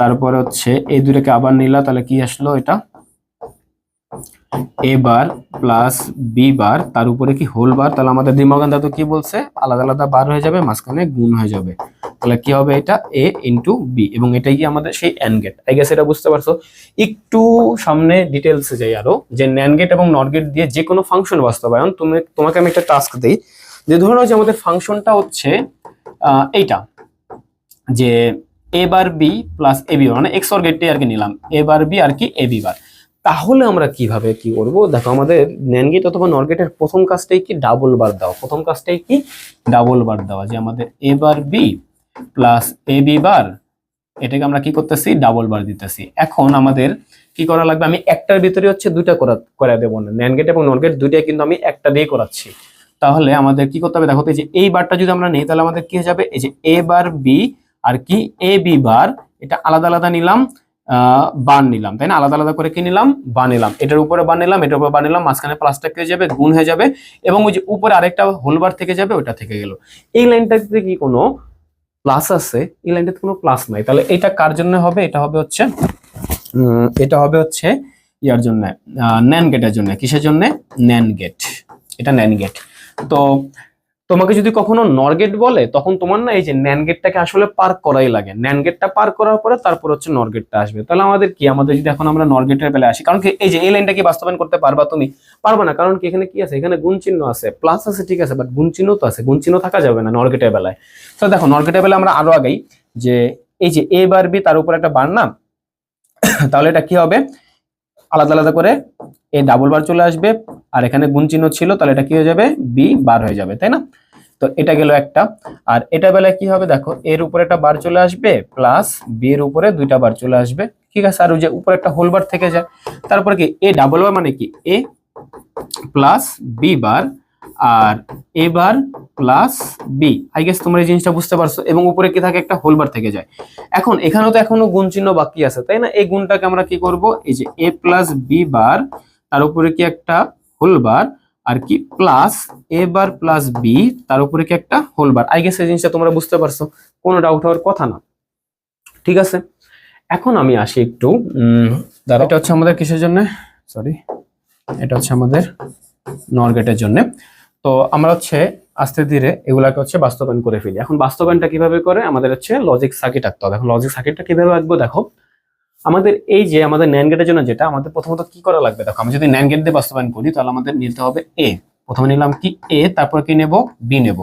তারপরে হচ্ছে এই দুটাকে আবার নিলা, তাহলে কি আসলো? এটা এ বার প্লাস বি বার, তার উপরে কি হোল বার। তাহলে আমাদের দ্বিমাগান ধাতু কি বলছে? আলাদা আলাদা বার হয়ে যাবে, মাঝখানে গুণ হয়ে যাবে। তাহলে কি হবে? এটা এ ইন্টু বি, এবং এটাই কি আমাদের সেই এন্ড গেট। আই গেস এটা বুঝতে পারছো। একটু সামনে ডিটেলসে যাই আরো, যে ন্যান্ড গেট এবং নট গেট দিয়ে যে কোনো ফাংশন বাস্তবায়ন, তোমাকে আমি একটা টাস্ক দিই, যে ধরো যে আমাদের ফাংশনটা হচ্ছে এইটা, যে A bar B plus A B, মানে এক্স অর গেটটাই আর কি নিলাম, এ বার বি আর কি এ বি বার। তাহলে আমরা কিভাবে কি করব? দেখো আমাদের ন্যান্ড গেট অথবা নর গেটের প্রথম কাজটাই কি? ডাবল বার দেওয়া। প্রথম কাজটাই কি? ডাবল বার দেওয়া, যে আমাদের এ bar B plus A B বার, এটাকে আমরা কি করতেছি? ডাবল বার দিতেছি। এখন আমাদের কি করা লাগবে? আমি একটার ভিতরে হচ্ছে দুইটা করা দেবো না, ন্যান্ড গেট এবং নর গেট দুইটাই কিন্তু আমি একটা দিয়ে করাচ্ছি। তাহলে আমাদের কি করতে হবে? দেখো তো, এই যে এই বারটা যদি আমরা নেই, তাহলে আমাদের কি হয়ে যাবে? এই যে এ বার বি আর কি এ বি বার, এটা আলাদা আলাদা নিলাম, বার নিলাম, তাই না? আলাদা আলাদা করে কি নিলাম? বার নিলাম। এটার উপরে বার নিলাম, এটার উপরে বার নিলাম, মাঝখানে প্লাসটা কি হয়ে যাবে? গুণ হয়ে যাবে, এবং ওই যে উপরে আরেকটা হোল বার থেকে যাবে, ওটা থেকে গেল। এই লাইনটাতে কি কোনো প্লাস আছে? এই লাইনটাতে কোনো প্লাস নাই। তাহলে এটা কার জন্য হবে? এটা হবে হচ্ছে ইয়ার জন্য, ন্যান্ড গেটের জন্য। কিসের জন্য? NAND gate. এটা ন্যান্ড গেট। তো তোমাকে যদি কখনো নর গেট বলে, তখন তোমার না এই যে ন্যান্ড গেটটাকে আসলে পার করাই লাগে। ন্যান্ড গেটটা পার করার পরে তারপর হচ্ছে নর গেটটা আসবে। তাহলে আমাদের কি, আমাদের যদি এখন আমরা নর গেটের বেলায় আসি, কারণ কি এই যে এই লাইনটা কি বাস্তবায়ন করতে পারবা তুমি? পারবা না, কারণ কি এখানে কি আছে? এখানে গুণ চিহ্ন আছে, প্লাস আছে, ঠিক আছে, বাট গুণ চিহ্ন তো আছে, গুণ চিহ্ন থাকা যাবে না নর গেটের বেলায়। তো দেখো নর গেটের বেলায় আমরা আরো আগেই, যে এই যে এ বার বি, তার উপর একটা বার না, তাহলে এটা কি হবে? আলাদা আলাদা করে এ ডাবল বার চলে আসবে, আর এখানে গুণ চিহ্ন ছিল, তাহলে এটা কি হয়ে যাবে? বি বার হয়ে যাবে, তাই না? তো এটা গেল একটা। আর এটা বেলায় কি হবে? দেখো এর উপরে একটা বার চলে আসবে, প্লাস বি এর উপরে দুইটা বার চলে আসবে, ঠিক আছে। আর ওই যে উপরে একটা হোল বার থেকে যায়, তারপরে কি এ ডাবল বার মানে কি? এ প্লাস বি বার, আর A bar plus B. I guess তোমরা এই জিনিসটা বুঝতে পারছো। এবং উপরে কি থাকে? একটা হোল বার থেকে যায়। এখন এখানেও তো এখনো গুণ চিহ্ন বাকি আছে, তাই না? এই গুণটাকে আমরা কি করব? এই যে এ প্লাস বি বার, তার উপরে কি একটা হোল বার, আর কি plus A bar plus B, তার উপরে কি একটা হোল বার। আই গেস এই জিনিসটা তোমরা বুঝতে পারছো, কোনো ডাউট হওয়ার কথা না, ঠিক আছে। এখন আমি আসি একটু, দাঁড়াও, এটা হচ্ছে আমাদের কিসের জন্য? সরি, এটা হচ্ছে আমাদের নর গেটের জন্য। তো আমরা হচ্ছে আস্তে ধীরে এগুলাকে হচ্ছে বাস্তবায়ন করে ফেলি। এখন বাস্তবায়নটা কিভাবে করে? আমাদের হচ্ছে লজিক সার্কিট আঁকতে হবে। এখন লজিক সার্কিটটা কিভাবে আঁকবো? দেখো আমাদের এই যে আমাদের ন্যান্ড গেটের জন্য যেটা আমাদের প্রথমত কি করা লাগবে, দেখো আমি যদি ন্যান্ড গেট দিয়ে বাস্তবায়ন করি, তাহলে আমাদের নিতে হবে এ। প্রথমে নিলাম কি? এ, তারপর কি নেব? বি নেব।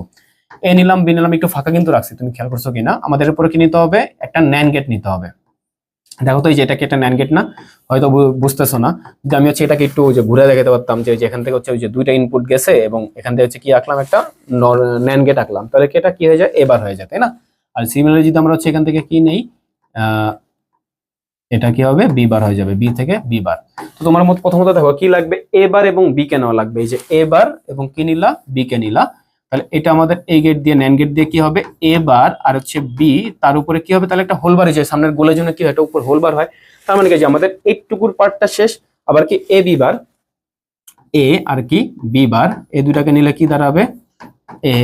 এ নিলাম, বি নিলাম, একটু ফাঁকা কিন্তু রাখছি, তুমি খেয়াল করছো কিনা? আমাদের উপরে কি নিতে হবে? একটা ন্যান্ড গেট নিতে হবে। দেখো তো এই যে এটা কি একটা ন্যান্ড গেট না? হয়তো বুঝতেছো না। যদি আমি হচ্ছে এটাকে একটু যে ঘুরে দেখাতে পারতাম, যে এখান থেকে হচ্ছে ওই যে দুইটা ইনপুট গেছে, এবং এখান থেকে হচ্ছে কি আঁকলাম? একটা ন্যান্ড গেট আঁকলাম, তাহলে কি এটা কি হয়ে যায়? এবার হয়ে যায়, তাই না? আর সিমিলারলি যদি আমরা হচ্ছে এখান থেকে কি নেই, এটা কি হবে? বি বার হয়ে যাবে, বি থেকে বি বার। তো তোমার মত প্রথমত দেখো কি লাগবে? এ বার এবং বি কে নেওয়া লাগবে। এই যে এ বার এবং কি নিলা? বি কে নিলা। তাহলে এটা আমাদের এই গেট দিয়ে, ন্যান্ড গেট দিয়ে কি হবে? এ বার আর হচ্ছে বি, তার উপরে কি হবে? তাহলে একটা হোল বার হয়ে যায়। সামনের গোলের জন্য কি হয়? এটা উপর হোল বার হয়। তার মানে কি যে আমাদের এইটুকুর পার্টটা শেষ। আবার কি এ বি বার, এ আর কি বি বার, এই দুটাকে নিলে কি দাঁড়াবে এ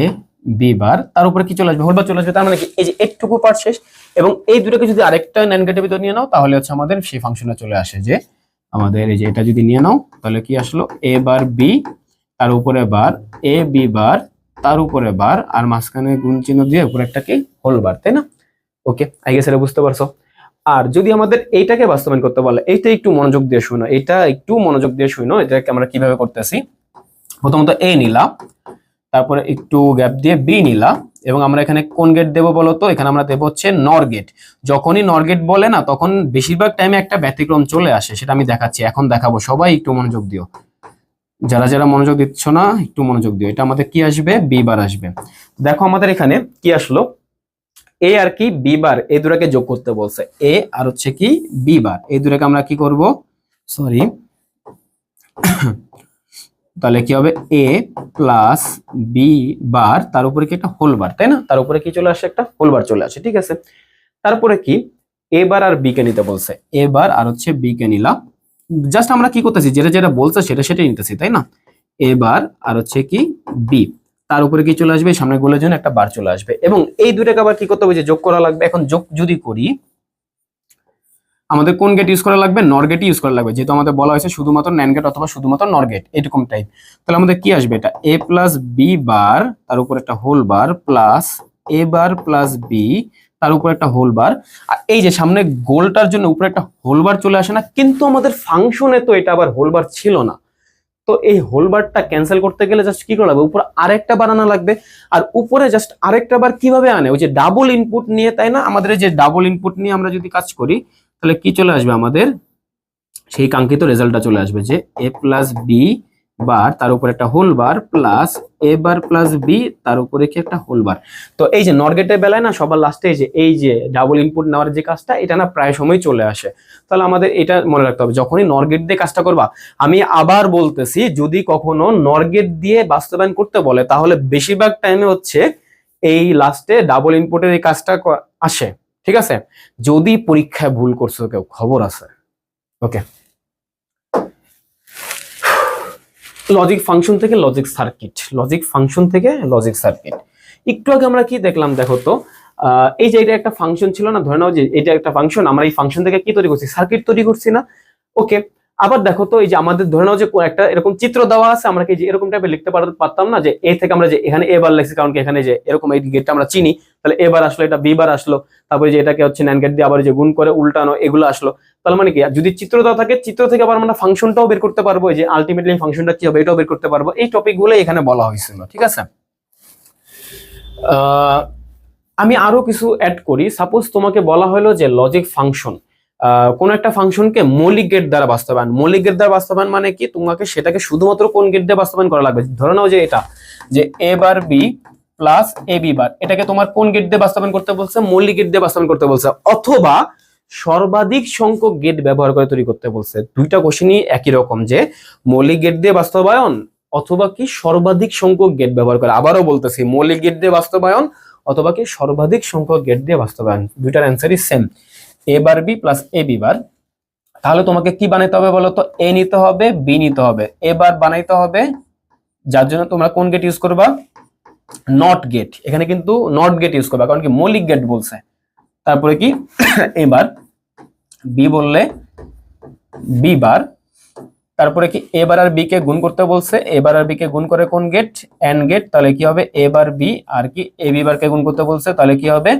বি বার, তার উপরে কি চলে আসবে হোল বার চলে আসবে। তার মানে কি এই যে একটুকু পার্ট শেষ, এবং এই দুটাকে যদি আরেকটা ন্যান্ড গেটের ভিতর নিয়ে নাও তাহলে হচ্ছে আমাদের সেই ফাংশনে চলে আসে যে আমাদের এই যে এটা যদি নিয়ে নাও তাহলে কি আসলো এ বার বি, তার উপরে বার এ বি বার, তার উপরে বার, আর মাঝখানে গুণ চিহ্ন দিয়ে উপরে একটা কি হোল বার, তাই না? ওকে, আই গেস এটা বুঝতে পারছো। আর যদি আমাদের এইটাকে বাস্তবায়ন করতে বলে, এইটা একটু মনোযোগ দিয়ে শুনো, এটা একটু মনোযোগ দিয়ে শুনো, এটাকে আমরা কিভাবে করতেছি। প্রথমত এ নিলাম, তারপরে একটু গ্যাপ দিয়ে বি নিলাম, এবং আমরা এখানে কোন গেট দেবো বলো তো? এখানে আমরা দেবো হচ্ছে নর গেট। যখনই নর গেট বলে না তখন বেশিরভাগ টাইমে একটা ব্যতিক্রম চলে আসে, সেটা আমি দেখাচ্ছি, এখন দেখাবো। সবাই একটু মনোযোগ দিও, যারা যারা মনোযোগ দিচ্ছ না একটু মনোযোগ দিও। এটা আমাদের কি আসবে বি বার আসবে। দেখো আমাদের এখানে কি আসলো, এ আর কি বি বার, এই দুটাকে যোগ করতে বলছে, এ আর হচ্ছে কি বি বার, এই দুটাকে আমরা কি করব, সরি তাহলে কি হবে এ প্লাস বি বার, তার উপরে কি একটা হোল বার, তাই না? তার উপরে কি চলে আসে একটা হোল বার চলে আসে, ঠিক আছে। তারপরে কি এ বার আর বি কে নিতে বলছে, এ বার আর হচ্ছে বি কে নিলাম। জাস্ট আমরা কি করতেছি, যেটা যেটা বলছে সেটা সেটাই নিতেছি, তাই না? এ বার আর হচ্ছে কি বি, তার উপরে কি চলে আসবে সামনে গোলের জন্য একটা বার চলে আসবে, এবং এই দুটাকে আবার কি করতে হবে যে যোগ করা লাগবে। এখন যোগ যদি করি আমাদের কোন গেট ইউজ করা লাগবে, নর গেট ইউজ করা লাগবে, যেহেতু আমাদের বলা হয়েছে শুধুমাত্র ন্যান্ড গেট অথবা শুধুমাত্র নর গেট এরকম টাইপ। তাহলে আমাদের কি আসবে, এটা এ প্লাস বি বার, তার উপর একটা whole bar, plus A bar plus B, তার উপর একটা হোল বার। আর এই যে সামনে গোলটার জন্য উপরে একটা হোল বার চলে আসে না, কিন্তু আমাদের ফাংশনে তো এটা আবার হোল বার ছিল না। তো এই হোল বারটা ক্যান্সেল করতে গেলে জাস্ট কি করা লাগবে, উপরে আরেকটা বার আনা লাগবে। আর উপরে জাস্ট আরেকটা বার কিভাবে আনে, ওই যে ডাবল ইনপুট নিয়ে, তাই না? আমাদের এই যে ডাবল ইনপুট নিয়ে আমরা যদি কাজ করি তাহলে কি চলে আসবে, আমাদের সেই কাঙ্ক্ষিত রেজাল্টটা চলে আসবে যে এ প্লাস বি বার, তার উপর একটা whole bar, plus A bar plus B, তার উপরে কি একটা হোল বার। তো এই যে নর গেটের বেলায় না সবার লাস্টে এই যে ডাবল ইনপুট নেওয়ার যে কাজটা, এটা না প্রায় সময় চলে আসে। তাহলে আমাদের এটা মনে রাখতে হবে, যখনই নর গেট দিয়ে কাজটা করবা, আমি আবার বলতেছি, যদি কখনো নর গেট দিয়ে বাস্তবায়ন করতে বলে তাহলে বেশিরভাগ টাইমে হচ্ছে এই লাস্টে ডাবল ইনপুটের এই কাজটা আসে, ঠিক আছে? যদি পরীক্ষায় ভুল করছো কেউ, খবর আছে। ওকে, লজিক ফাংশন থেকে লজিক সার্কিট, লজিক ফাংশন থেকে লজিক সার্কিট। একটু আগে আমরা কি দেখলাম দেখো তো, এই যে এটা একটা ফাংশন ছিল না, ধরে নাও যে এটা একটা ফাংশন, আমরা এই ফাংশন থেকে কি তৈরি করছি, সার্কিট তৈরি করছি না? ওকে, আবার দেখো তো, এই যে আমাদের ধরে নাও যে একটা এরকম চিত্র দেওয়া আছে, আমরা কি যে এরকম টাইপের লিখতে পারতাম না, যে এ থেকে আমরা যে এখানে এ বার লিখছি, কারণ কি এখানে যে এরকম এই গেটটা আমরা চিনি, তাহলে এ বার আসলো, এটা বি বার আসলো, তারপরে যে এটাকে হচ্ছে ন্যান্ড গেট দিয়ে আবার যে গুণ করে উল্টানো, এগুলো আসলো। তাহলে মানে কি, যদি চিত্র দেওয়া থাকে, চিত্র থেকে আবার আমরা ফাংশনটাও বের করতে পারবো, যে আলটিমেটলি ফাংশনটা কি হবে এটাও বের করতে পারবো। এই টপিকগুলো এখানে বলা হয়েছিল, ঠিক আছে। আমি আরো কিছু অ্যাড করি। সাপোজ তোমাকে বলা হলো যে লজিক ফাংশন, কোন একটা ফাংশনকে মৌলিক গেট দ্বারা বাস্তবায়ন। মৌলিক গেট দ্বারা বাস্তবায়ন মানে কি, তোমাকে সেটাকে শুধুমাত্র কোন গেট দিয়ে বাস্তবায়ন করা লাগবে। ধরে নাও যে এটা যে A bar B plus A B বার, এটাকে তোমার কোন গেট দিয়ে বাস্তবায়ন করতে বলছে, মৌলিক গেট দিয়ে বাস্তবায়ন করতে বলছে, অথবা সর্বাধিক সংখ্যক গেট ব্যবহার করে তৈরি করতে বলছে। দুইটা কোশ্চেনই একই রকম, যে মৌলিক গেট দিয়ে বাস্তবায়ন অথবা কি সর্বাধিক সংখ্যক গেট ব্যবহার করে। আবারও বলতেছি, মৌলিক গেট দিয়ে বাস্তবায়ন অথবা কি সর্বাধিক সংখ্যক গেট দিয়ে বাস্তবায়ন, দুইটার অ্যান্সারই same, A bar B plus A B bar. তাহলে তোমাকে কি বানাইতে হবে বলো তো, এ নিতে হবে, বি নিতে হবে, এ বার বানাইতে হবে, যার জন্য তোমরা কোন গেট ইউজ করবা, নট গেট। এখানে কিন্তু নট গেট ইউজ করবা, কারণ কি মৌলিক গেট বলছে। তারপরে কি এবার বি বললে বি বার, তারপরে কি এ বার আর বি কে গুণ করতে বলছে, এ বার আর বি কে গুণ করে কোন গেট, এন্ড গেট। তাহলে কি হবে এ বার বি, আর কি এ বি বার কে গুণ করতে বলছে, তাহলে কি হবে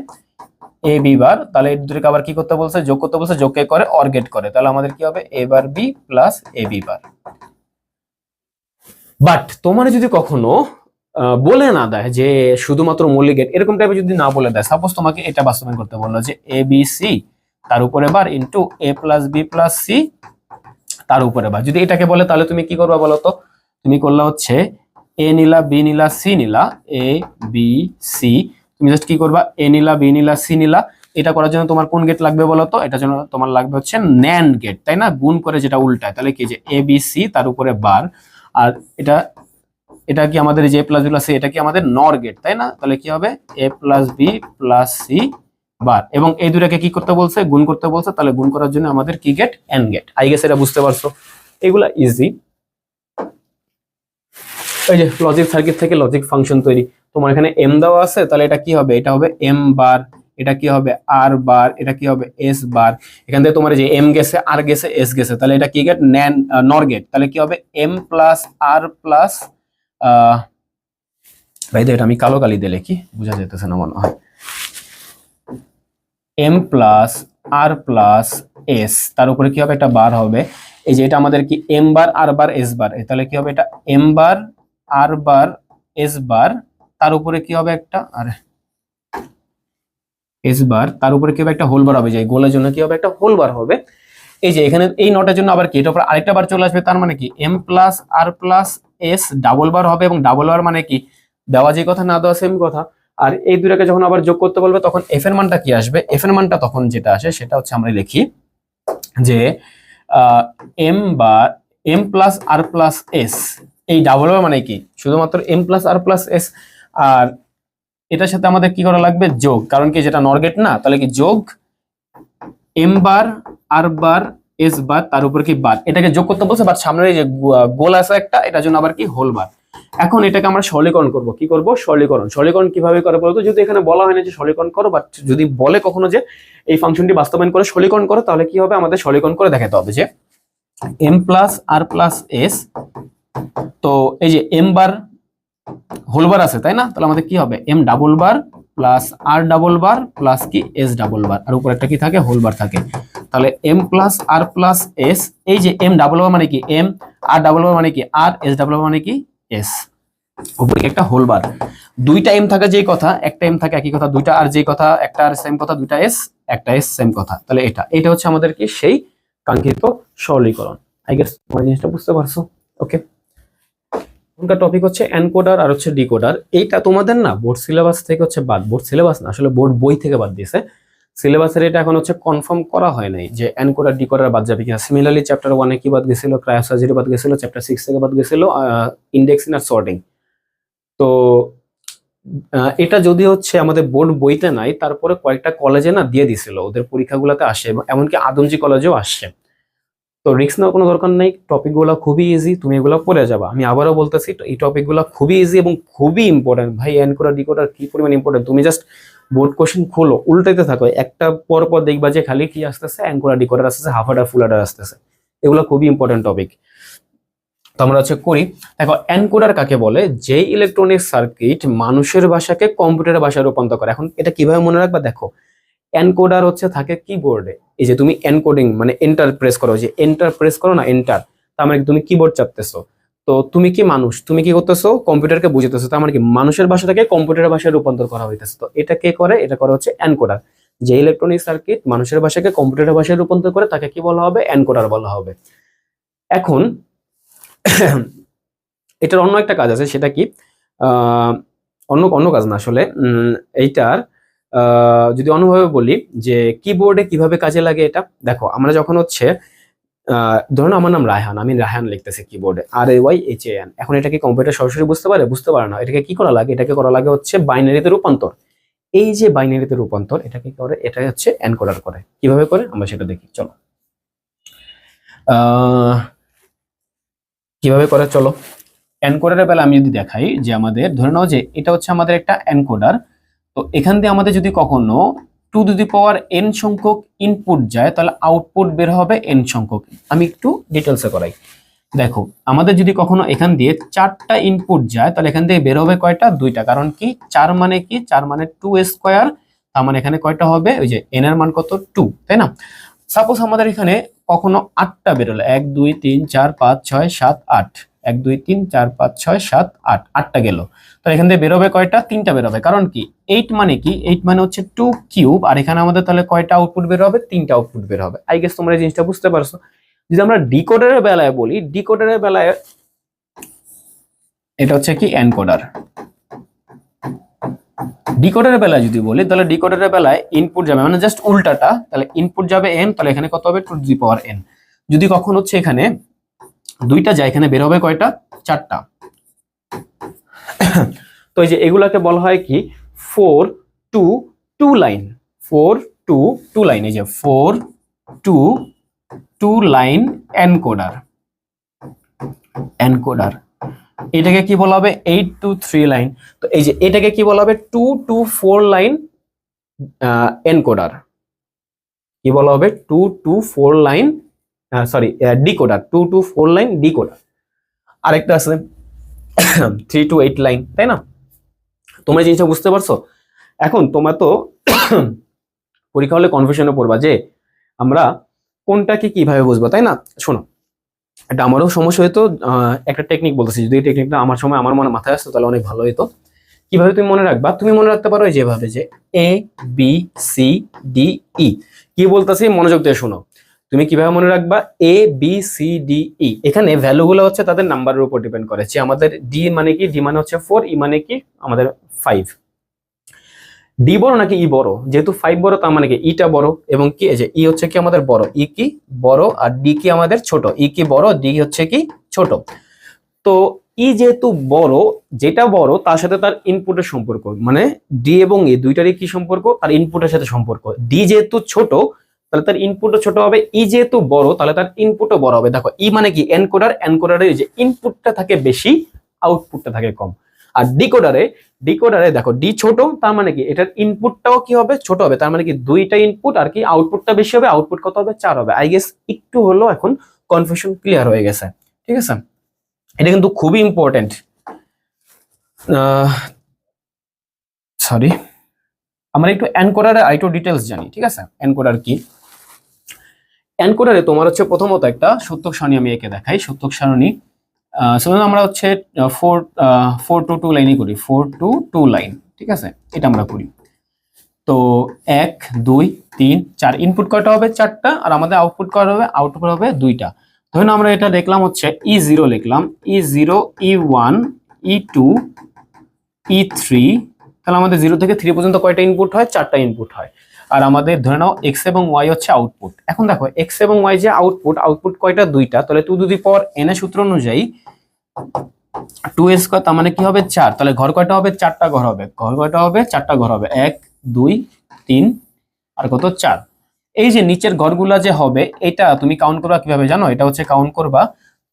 এ বি বার। তাহলে এই দুটোকে আবার কি করতে বলছে, যোগ করতে বলছে, যোগ কে করে অর গেট করে, তাহলে আমাদের কি হবে A bar B plus A B bar. But তোমার যদি কখনো বলে না দেয় যে শুধুমাত্র মৌলিক গেট, এরকম টাইপের যদি না বলে দেয়, সাপোজ তোমাকে এটা বাস্তবায়ন করতে বললো যে এ বি সি তার উপরে বার ইন্টু এ প্লাস বি প্লাস সি তার উপরে বার, যদি এটাকে বলে তাহলে তুমি কি করবা বলো তো? তুমি করলা হচ্ছে এ নিলা বি নিলা সি নিলা, এ বি সি, তুমি জাস্ট কি করবা, এ নিলা বি নিলা সি নিলা। এটা করার জন্য তোমার কোন গেট লাগবে বলো তো? এটার জন্য তোমার লাগবে হচ্ছে ন্যান্ড গেট, তাই না? গুণ করে যেটা উল্টায়, তাহলে কি যে এ বি সি তার উপরে বার, আর এটা কি আমাদের যে প্লাস বি প্লাস সি, এটা কি আমাদের নর গেট, তাই না? তাহলে কি হবে A plus B plus C bar, এবং এই দুটাকে কি করতে বলছে, গুণ করতে বলছে। তাহলে গুণ করার জন্য আমাদের কি gate, AND gate. I guess এটা বুঝতে পারছো, এগুলা ইজি। এই যে লজিক সার্কিট থেকে লজিক ফাংশন তৈরি, তোমার এখানে এম দেওয়া আছে, তাহলে এটা কি হবে, এটা হবে এম বার, এটা কি হবে আর বার, এটা কি হবে এস বার। এখান থেকে তোমার যে এম গেছে আর গেছে এস গেছে, তাহলে এটা কি গেট, নর গেট, তাহলে কি হবে এম প্লাস আর প্লাস ভাই এটা আমি কালো কালি দিয়ে লিখি, বোঝা যেতেছে না মনে হয়, এম প্লাস আর প্লাস এস, তার উপরে কি হবে, এটা বার হবে। এই যে এটা আমাদের কি এম বার আর বার এস বার, তাহলে কি হবে, এটা এম বার আর বার এস বার, তার উপরে কি হবে একটা আর এস বার, তার উপরে কি হবে একটা হোল বার হবে, যে গোলের জন্য কি হবে একটা হোল বার হবে। এই যে এখানে এই নটের জন্য আবার কি, এটার উপর আরেকটা বার চলে আসবে, তার মানে কি এম প্লাস আর প্লাস এস ডাবল বার হবে, এবং ডাবল বার মানে কি দেওয়া যে কথা না দেওয়া সেম কথা। আর এই দুটাকে যখন আবার যোগ করতে বলবে তখন এফ এর মানটা কি আসবে, এফ এর মানটা তখন যেটা আসে সেটা হচ্ছে আমরা লিখি যে এম বা এম প্লাস আর প্লাস এস, এই ডাবল বার মানে কি শুধুমাত্র এম প্লাস আর প্লাস এস, আর এটার সাথে আমাদের কি করা লাগবে যোগ, কারণ কি যেটা নর গেট না, তাহলে কি যোগ এম বার আর বার এস বার, তার উপর কি বার, এটাকে যোগ করতে বলছে, বাট সামনে যে গোল আছে একটা, এটার জন্য আবার কি হোল বার। এখন এটাকে আমরা সরলীকরণ করব, কি করব সরলীকরণ, সরলীকরণ কিভাবে করে বলতো, যদি এখানে বলা হয় না যে সরলীকরণ করো, বাট যদি বলে কখনো যে এই ফাংশনটি বাস্তবায়ন করে সরলীকরণ করো, তাহলে কি হবে আমাদের সরলীকরণ করে দেখাতে হবে যে এম প্লাস আর প্লাস এস, তো এই যে এম বার হোল বার আছে তাই না, তাহলে আমাদের কি হবে এম ডাবল বার প্লাস আর ডাবল বার প্লাস কি এস ডাবল বার, আর উপরে একটা কি থাকে হোল বার থাকে, তাহলে এম প্লাস আর প্লাস এস, এই যে এম ডাবল বার মানে কি এম, আর ডাবল বার মানে কি আর, এস ডাবল বার মানে কি এস, উপরে একটা হোল বার, দুইটা এম থাকে যেই কথা, একটা এম থাকে একই কথা, দুইটা আর যেই কথা, একটা আর সেম কথা, দুইটা এস একটা এস সেম কথা, তাহলে এটা হচ্ছে আমাদের কি সেই কাঙ্ক্ষিত সরলীকরণ। আই গেস তোমরা জিনিসটা বুঝতে পারছো। ওকে, এখনকার টপিক হচ্ছে এনকোডার আর হচ্ছে ডিকোডার। এইটা তোমাদের না বোর্ড সিলেবাস থেকে হচ্ছে বাদ, বোর্ড সিলেবাস না আসলে বোর্ড বই থেকে বাদ দিয়েছে, সিলেবাসের এটা এখন হচ্ছে কনফার্ম করা হয় নাই যে এনকোডার ডিকোডার বাদ যাবে কিনা। সিমিলারলি চ্যাপ্টার 1 কি বাদ গেছিল, ক্রায়োসার্জারি বাদ গেছিল, চ্যাপ্টার 6 থেকে বাদ গেছিল ইন্ডেক্সিং আর সর্টিং। তো এটা যদি হচ্ছে আমাদের বোর্ড বইতে নাই, তারপরে কয়েকটা কলেজে না দিয়ে দিছিল, ওদের পরীক্ষাগুলোতে আসে, এবং এমনকি আদমজি কলেজেও আসছে। তো রিস্ক নেওয়ার কোনো দরকার নেই, টপিকগুলো খুবই ইজি, তুমি এগুলো পড়ে যাবা। আমি আবারও বলতেছি এই টপিকগুলো খুবই ইজি এবং খুবই ইম্পর্টেন্ট ভাই। এনকোডার ডিকোডার কি পরিমাণ ইম্পর্টেন্ট, তুমি জাস্ট বোর্ড কোশ্চেন খোলো, উল্টাইতে থাকো, একটা পর পর দেখবা যে খালি কি আসতেছে, এনকোডার ডিকোডার আসতেছে, হাফ অর্ডার ফুল অর্ডার আসতেছে। এগুলো খুবই ইম্পর্টেন্ট টপিক। তো আমরা হচ্ছে করি, দেখো এনকোডার কাকে বলে, যে ইলেকট্রনিক সার্কিট মানুষের ভাষাকে কম্পিউটারের ভাষায় রূপান্তর করে। এখন এটা কিভাবে মনে রাখবা, দেখো এনকোডার হচ্ছে থাকে কিবোর্ডে, এই যে তুমি এনকোডিং মানে এন্টার প্রেস করো, যে এন্টার প্রেস করো না এন্টার, তার মানে তুমি কিবোর্ড চাপতেছো, তো তুমি কি মানুষ, তুমি কি করতেছো কম্পিউটারকে বুঝাতেছো, তার মানে কি মানুষের ভাষাটাকে কম্পিউটারের ভাষায় রূপান্তর করা হইতেছে। তো এটা কে করে, এটা করে হচ্ছে এনকোডার। যে ইলেকট্রনিক সার্কিট মানুষের ভাষাকে কম্পিউটারের ভাষায় রূপান্তর করে তাকে কি বলা হবে, এনকোডার বলা হবে। এখন এটার অন্য একটা কাজ আছে, সেটা কি অন্য অন্য কাজ না আসলে, এইটার যদি অন্যভাবে বলি যে কিবোর্ডে কিভাবে কাজে লাগে এটা দেখো। আমরা যখন হচ্ছে ধরুন আমার নাম রায়হান, আমি রায়হান লিখতেছি কিবোর্ডে RAYHAN, এখন এটা কি কম্পিউটার সরাসরি বুঝতে পারে, বুঝতে পারে না। এটাকে কি করা লাগে, এটাকে করা লাগে হচ্ছে বাইনারিতে রূপান্তর। এই যে বাইনারিতে রূপান্তর এটাকে করে, এটা হচ্ছে এনকোডার করে। কিভাবে করে আমরা সেটা দেখি, চলো কিভাবে করে চলো। এনকোডারের বেলা আমি যদি দেখাই যে আমাদের ধরে নাও যে এটা হচ্ছে আমাদের একটা এনকোডার, তো এখান দিয়ে আমাদের যদি কখনো 2n সংখ্যক ইনপুট যায়, তাহলে আউটপুট বের হবে n সংখ্যক। আমি একটু ডিটেলসে করাই, দেখো আমাদের যদি কখনো এখান দিয়ে 4টা ইনপুট যায়, তাহলে এখান থেকে বের হবে কয়টা, 2টা, কারণ কি 4 মানে কি 4 মানে 2 স্কয়ার, তার মানে এখানে কয়টা হবে, ওই যে n এর মান কত 2, তাই না। সাপোজ আমাদের এখানে কখনো 8টা বেরোলো, 1 2 3 4 5 6 7 8, 1 2 3 4 5 6 7 8, 8টা গেল। তো এখান থেকে বেরোবে কয়টা, 3টা বেরোবে, কারণ কি 8 মানে কি 8 মানে হচ্ছে 2 কিউব, আর এখানে আমাদের তাহলে কয়টা আউটপুট বের হবে, 3টা আউটপুট বের হবে। আই গেস তোমরা এই জিনিসটা বুঝতে পারছো। যদি আমরা ডিকোডারের বেলায় বলি, ডিকোডারের বেলায় এটা হচ্ছে কি এনকোডার। ডিকোডারের বেলায় যদি বলি, তাহলে ডিকোডারের বেলায় ইনপুট যাবে মানে জাস্ট উল্টাটা, তাহলে ইনপুট যাবে n, তাহলে এখানে কত হবে 2n। যদি কখন হচ্ছে এখানে 2টা যায়, এখানে বের হবে কয়টা, 4টা। তো এই যে এগুলাকে বলা হয় কি 4 to 2 লাইন, 4 to 2 লাইন, এই যে 4 to 2 লাইন এনকোডার। এনকোডার এটাকে কি বলা হবে 8 to 3 লাইন। তো এই যে এটাকে কি বলা হবে 2 to 4 লাইন এনকোডার। কি বলা হবে 2 to 4 line sorry decoder, 2 to 4 line decoder. আরেকটা আছে 3 to 8 লাইন, তাই না? তোমরা এই জিনিসটা বুঝতে পারছো? এখন তোমরা তো পরীক্ষা হলে কনফিউশনে পড়বা যে আমরা কোনটাকে কিভাবে বুঝবো, তাই না? শোনো, এটা আমারও সমস্যা হইতো, একটা টেকনিক বলতেছি, যদি এই টেকনিকটা আমার সময় আমার মনে মাথায় আসতো তাহলে অনেক ভালো হতো। কিভাবে তুমি মনে রাখবা? তুমি মনে রাখতে পারো যেভাবে যে এ বি সি ডি ই। কি বলতেছি মনোযোগ দিয়ে শোনো। তুমি কিভাবে মনে রাখবা? এ বি সি ডি ই, এখানে ভ্যালুগুলো হচ্ছে তাদের নাম্বারের উপর ডিপেন্ড করে। যে আমাদের ডি মানে কি? ডি মানে হচ্ছে 4, ই মানে কি? আমাদের 5। ডি বড় নাকি ই বড়? যেহেতু 5 বড় তার মানে কি ইটা বড়, এবং কি এই যে ই হচ্ছে কি আমাদের বড়, ই কি বড়, আর ডি কি আমাদের ছোট। ই কি বড়, ডি হচ্ছে কি ছোট। তো ই যেহেতু বড়, যেটা বড় তার সাথে তার ইনপুটের সম্পর্ক, মানে ডি এবং এ দুইটারই কি সম্পর্ক? তার ইনপুটের সাথে সম্পর্ক। ডি যেহেতু ছোট তাহলে তার ইনপুটও ছোট হবে, ই যেহেতু বড় তাহলে তার ইনপুটও বড় হবে। দেখো ই মানে কি এনকোডার, এনকোডারে যে ইনপুটটা থাকে বেশি, আউটপুটটা থাকে কম। আর ডিকোডারে দেখো ডি ছোট, তার মানে কি এটার ইনপুটটাও কি হবে? ছোট হবে। তার মানে কি দুইটা ইনপুট আর কি আউটপুটটা বেশি হবে, আউটপুট কত হবে? 4 হবে। আই গেস একটু হলো এখন কনফিউশন ক্লিয়ার হয়ে গেছে, ঠিক আছে? এটা কিন্তু খুবই ইম্পর্টেন্ট। সরি, আমরা একটু এনকোডারে আরেকটু ডিটেলস জানি, ঠিক আছে? এনকোডার কি? এনকোডারে তোমার হচ্ছে প্রথমত একটা সত্যক সারণী আমি একে দেখাই। সত্যক সারণী আমরা হচ্ছে 4 to 2 লাইনই করি, 4 to 2 লাইন, ঠিক আছে? এটা আমরা করি। তো 1 2 3 4 ইনপুট কয়টা হবে? 4টা। আর আমাদের আউটপুট কয়টা হবে? আউটপুট হবে 2টা। ধরুন আমরা এটা দেখলাম হচ্ছে E0 লিখলাম, E0 E1 E2 E3। তাহলে আমাদের 0 থেকে 3 পর্যন্ত কয়টা ইনপুট হয়? 4টা ইনপুট হয়। আর আমাদের ধরে নাও x এবং y হচ্ছে আউটপুট। এখন দেখো x এবং y যে আউটপুট কয়টা? 2টা। তাহলে 2 টু দি পাওয়ার n এর সূত্র অনুযায়ী 2 স্কয়ার, তার মানে কি হবে 4। তাহলে ঘর কয়টা হবে? 4টা ঘর হবে। ঘর কয়টা হবে? 4টা ঘর হবে, 1 2 3 আর কত? 4। এই যে নিচের ঘরগুলা যে হবে, এটা তুমি কাউন্ট করবা কিভাবে জানো? এটা হচ্ছে কাউন্ট করবা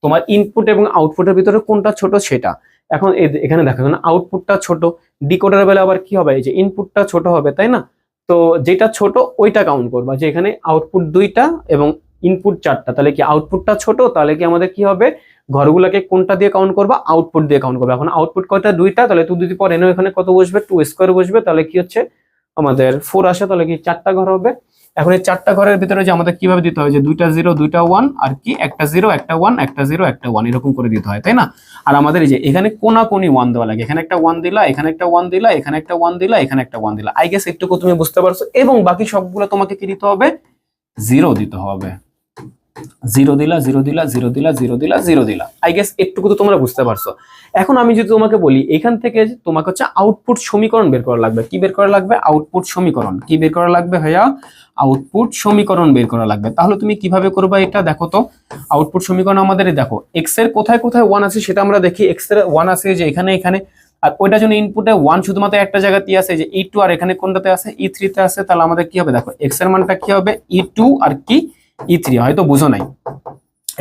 তোমার ইনপুট এবং আউটপুটের ভিতরে কোনটা ছোট সেটা। এখন এখানে দেখো না আউটপুটটা ছোট, ডিকোডারের বেলা আবার কি হবে? এই যে ইনপুটটা ছোট হবে, তাই না? তো যেটা ছোট ওইটা কাউন্ট করবা। যে এখানে আউটপুট 2টা এবং ইনপুট 4টা, তাহলে কি আউটপুটটা ছোট? তাহলে কি আমাদের কি হবে? ঘরগুলোকে কোনটা দিয়ে কাউন্ট করবা? আউটপুট দিয়ে কাউন্ট করবা। এখন আউটপুট কয়টা? 2টা। তাহলে 2 যদি পরে এখানে কত বসবে? 2 স্কয়ার বসবে। তাহলে কি হচ্ছে আমাদের 4 আসে, তাহলে কি 4টা ঘর হবে। এখন এই 4টা ঘরের ভিতরে যে আমাদের কিভাবে দিতে হয়? যে 2টা 0 2টা 1 আর কি একটা 0 একটা 1 একটা 0 একটা 1 এরকম করে দিতে হয়, তাই না? আর আমাদের এই যে এখানে কোনাকুনি 1 দেওয়া লাগে। এখানে একটা 1 দিলা, এখানে একটা 1 দিলা, এখানে একটা 1 দিলা, এখানে একটা 1 দিলা। আই গেস একটুকু তুমি বুঝতে পারছো। এবং বাকি সবগুলো তোমাকে কি দিতে হবে? 0 দিতে হবে। 0 দিলা 0 দিলা 0 দিলা 0 দিলা 0 দিলা। আই গেস একটুকু তো তোমরা বুঝতে পারছো। এখন আমি যদি তোমাকে বলি এখান থেকে তোমাকে হচ্ছে আউটপুট সমীকরণ বের করা লাগবে। কি বের করা লাগবে? আউটপুট সমীকরণ। কি বের করা লাগবে ভাইয়া? আউটপুট সমীকরণ বের করা লাগবে। তাহলে তুমি কিভাবে করবে এটা দেখো তো। আউটপুট সমীকরণ আমাদের দেখো x এর কোথায় কোথায় 1 আছে সেটা আমরা দেখি। x এর 1 আছে যে এখানে এখানে, আর ওইটার জন্য ইনপুটে 1 শুধুমাত্র একটা জায়গাতেই আছে, যে E2, আর এখানে কোনটাতে আছে? E3 তে আছে। তাহলে আমাদের কি হবে? দেখো x এর মানটা কি হবে? E2 আর কি E3। হয়তো বুঝো নাই,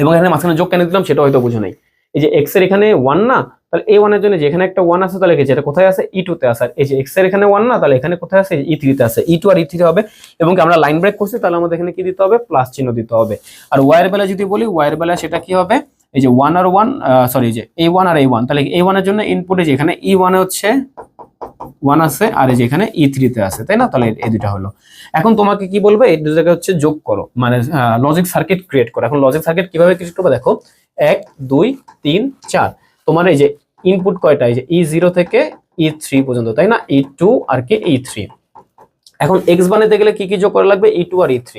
এবং এখানে মাঝখানে যোগ কেন দিলাম সেটা হয়তো বুঝো নাই। এই যে x এর এখানে 1 না, তাহলে এই 1 এর জন্য যেখানে একটা 1 আছে তাহলে কি এটা কোথায় আছে? E2 তে আছে। আর এই যে x এর এখানে 1 না, তাহলে এখানে কোথায় আছে? E3 তে আছে। E2 আর E3 হবে। এবং আমরা লাইন ব্রেক করছি, তাহলে আমাদের এখানে কি দিতে হবে? প্লাস চিহ্ন দিতে হবে। আর y এর বেলা যদি বলি, y এর বেলা সেটা কি হবে? এই যে 1 আর 1 সরি, যে A1 আর A1, তাহলে A1 এর জন্য ইনপুটে যেখানে E1 এ হচ্ছে 1 আছে, আর এই যে এখানে E3 তে আছে, তাই না? তাহলে এই দুটো হলো। এখন তোমাকে কি বলবে? এই দুটোকে হচ্ছে যোগ করো, মানে লজিক সার্কিট ক্রিয়েট করো। এখন লজিক সার্কিট কিভাবে ক্রিয়েট করবে দেখো, 1 2 3 4। তোমার এই যে ইনপুট কয়টা? এই যে E0 থেকে E3 পর্যন্ত, তাই না? E2 আর কি E3। এখন x বানাতে গেলে কি কি যোগ করা লাগবে? E2 আর E3,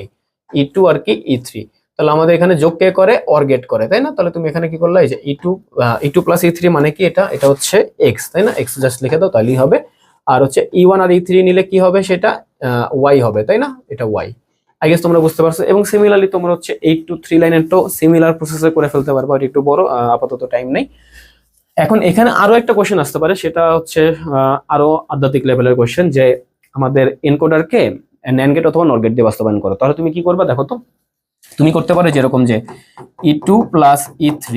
E2 আর কি E3। তাহলে আমাদের এখানে যোগ কে করে? অর গেট করে, তাই না? তাহলে তুমি এখানে কি করলে? এই যে E2 প্লাস E3 মানে কি? এটা হচ্ছে x, তাই না? x জাস্ট লিখে দাও তাহলেই হবে। আর হচ্ছে E1 আর E3 নিলে কি হবে? সেটা y হবে, তাই না? এটা y। আই গেস তোমরা বুঝতে পারছো। এবং সিমিলারলি তোমরা হচ্ছে 8 to 3 লাইনের তো সিমিলার প্রসেসে করে ফেলতে পারবে। আর একটু বড়, আপাতত টাইম নেই। এখন এখানে আরো একটা কোশ্চেন আসতে পারে, সেটা হচ্ছে আরো আধ্যাত্মিক লেভেলের কোশ্চেন, যে আমাদের এনকোডারকে NAND গেট অথবা নর গেট দিয়ে বাস্তবায়ন করো। তাহলে তুমি কি করবা দেখো তো। তুমি করতে পারো যেরকম যে E2 প্লাস E3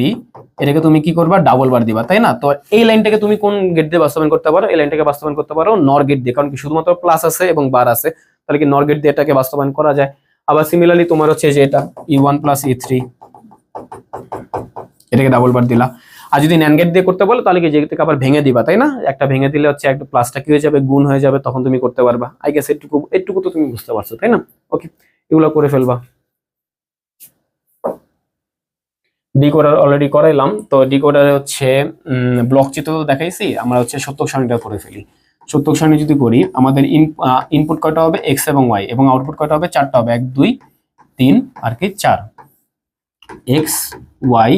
এটাকে তুমি কি করবা, ডাবল বার দিবা, তাই না? তো এই লাইনটাকে তুমি কোন গেট দিয়ে বাস্তবায়ন করতে পারো? এই লাইনটাকে বাস্তবায়ন করতে পারো নর গেট দিয়ে, কারণ কি শুধুমাত্র প্লাস আছে এবং বার আছে, তাহলে কি নর গেট দিয়ে এটাকে বাস্তবায়ন করা যায়। আবার সিমিলারলি তোমার হচ্ছে যে এটা E1 প্লাস E3, এটাকে ডাবল বার দিলা। আর যদি ন্যান্ড গেট দিয়ে করতে বলো তাহলে কি যেটাকে আবার ভেঙে দিবা, তাই না? একটা ভেঙে দিলে হচ্ছে একটা প্লাসটা কি হয়ে যাবে, গুণ হয়ে যাবে, তখন তুমি করতে পারবা। আই গেস এটুকু তো তুমি বুঝতে পারছো, তাই না? ওকে, এগুলো করে ফেলবা। ডিকোডার অলরেডি করাইলাম, তো ডিকোডারে হচ্ছে ব্লক চিত্র তো দেখাইছি, আমরা হচ্ছে সত্যক সারণীটা করে ফেলি। সত্যক সারণী যদি করি, আমাদের ইনপুট কয়টা হবে, এক্স এবং ওয়াই, এবং আউটপুট কয়টা হবে, চারটা হবে, 1 2 3 আর কি 4, এক্স ওয়াই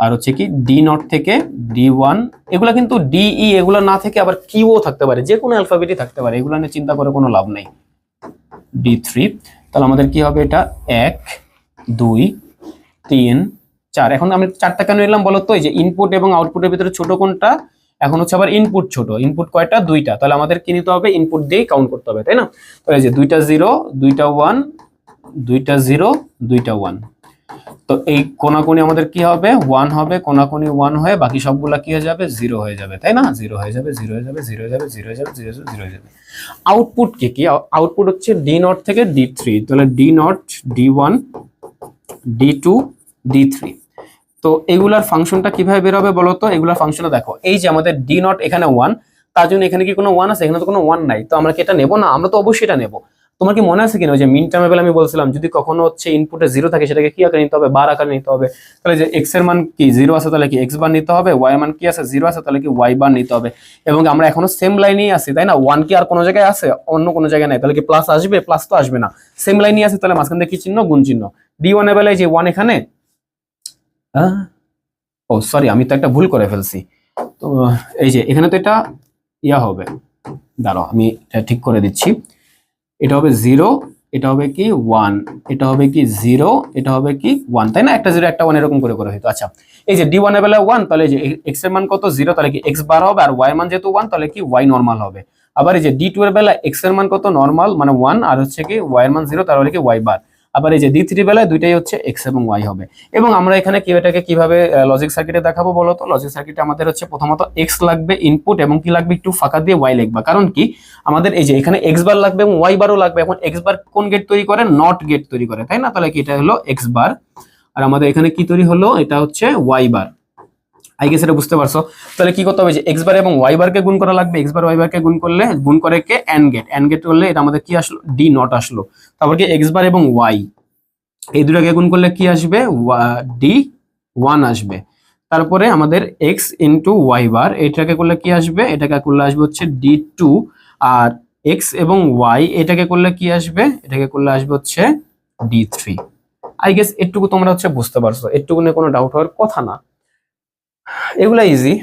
আর হচ্ছে কি ডি নট থেকে D1, এগুলা কিন্তু ডিই এগুলা না থেকে আবার কিউ থাকতে পারে, যে কোনো অ্যালফাবেটই থাকতে পারে, এগুলা নিয়ে চিন্তা করে কোনো লাভ নেই। D3, তাহলে আমাদের কি হবে, এটা 1 2 3 4। এখন আমি চারটা কেন নিলাম বলো তো? এই যে ইনপুট এবং আউটপুটের ভিতরে ছোট কোনটা, এখন হচ্ছে আবার ইনপুট ছোট, ইনপুট কয়টা, দুইটা, তাহলে আমাদের কি নিতে হবে, ইনপুট দিয়ে কাউন্ট করতে হবে, তাই না? তো এই যে 2টা 0 2টা 1 2টা 0 2টা 1, তো এই কোনাকুনি আমাদের কি হবে, 1 হবে, কোনাকুনি 1 হয়ে বাকি সবগুলা কি হয়ে যাবে, 0 হয়ে যাবে, তাই না? 0 হয়ে যাবে, 0 হয়ে যাবে, 0 হয়ে যাবে, 0 হয়ে যাবে, 0 হয়ে যাবে, 0 হয়ে যাবে। আউটপুট কি আউটপুট হচ্ছে D0 থেকে D3, তাহলে D0 D1 D2 D3। তো এগুলার ফাংশনটা কিভাবে বের হবে বলো তো? এগুলার ফাংশনটা দেখো, এই যে আমাদের D0 এখানে 1, তার জন্য এখানে কি কোনো 1 আছে? এখানে তো কোনো 1 নাই, তো আমরা কি এটা নেব না? আমরা তো অবশ্যই এটা নেব। তোমার কি মনে আছে কিনা যে মিন টার্মের বেলা আমি বলছিলাম, যদি কখনো হচ্ছে ইনপুটে 0 থাকে সেটাকে কি আকারে নিতে হবে, বার আকারে নিতে হবে। তাহলে যে x এর মান কি 0 আছে, তাহলে কি x বার নিতে হবে, y এর মান কি আছে 0 আছে, তাহলে কি y বার নিতে হবে। এবং আমরা এখনো সেম লাইনেই আছি, তাই না? 1 কি আর কোনো জায়গায় আছে, অন্য কোনো জায়গায় নাই, তাহলে কি প্লাস আসবে? প্লাস তো আসবে না, সেম লাইনেই আছে, তাহলে মাঝখান থেকে কি চিহ্ন, গুণ চিহ্ন। D1 এর বেলায় যে 1 এখানে, ও সরি, আমি তো একটা ভুল করে ফেলছি। তো এই যে এখানে তো এটা ইয়া হবে, দাঁড়াও আমি এটা ঠিক করে দিচ্ছি। এটা হবে 0, এটা হবে কি 1, এটা হবে কি 0, এটা হবে কি 1, তাই না? একটা 0 একটা 1 এরকম করে করে হয়তো। আচ্ছা, এই যে D1 এর বেলায় 1, তাহলে যে x এর মান কত, 0, তাহলে কি x বার হবে, আর y এর মান যেহেতু 1 তাহলে কি y নরমাল হবে। আবার এই যে D2 এর বেলায় x এর মান কত, নরমাল মানে 1, আর হচ্ছে কি y এর মান 0, তাহলে কি y বার। আবার এই যে D3 বেলায় দুইটাই হচ্ছে x এবং y হবে। এবং আমরা এখানে কি এটাকে কিভাবে লজিক সার্কিটে দেখাবো বলো তো? লজিক সার্কিটে আমাদের হচ্ছে প্রথমত x লাগবে ইনপুট, এবং কি লাগবে, একটু ফাঁকা দিয়ে y লিখবা, কারণ কি আমাদের এই যে এখানে x বার লাগবে এবং y বারও লাগবে। এখন x বার কোন গেট তৈরি করে, নট গেট তৈরি করে, তাই না? তাহলে কি এটা হলো x বার, আর আমাদের এখানে কি তৈরি হলো, এটা হচ্ছে y বার। আই গেস এটা বুঝতে পারছো? তাহলে কি করতে হবে, যে x বার এবং y বারকে গুণ করা লাগবে, x বার y বারকে গুণ করলে, গুণ করে কে এন্ড গেট করলে এটা আমাদের কি আসলো, d নট আসলো। তারপর কি x বার এবং y এই দুটাকে গুণ করলে কি আসবে, D1 আসবে। তারপরে আমাদের x ইন্টু y বার এটাকে করলে কি আসবে, এটাকে করলে আসবে হচ্ছে D2, আর x এবং y এটাকে করলে কি আসবে, এটাকে করলে আসবে হচ্ছে D3। আই গেস এটুকু তোমরা হচ্ছে বুঝতে পারছো, এটুকু নিয়ে কোনো ডাউট হওয়ার কথা না, এগুলা ইজি।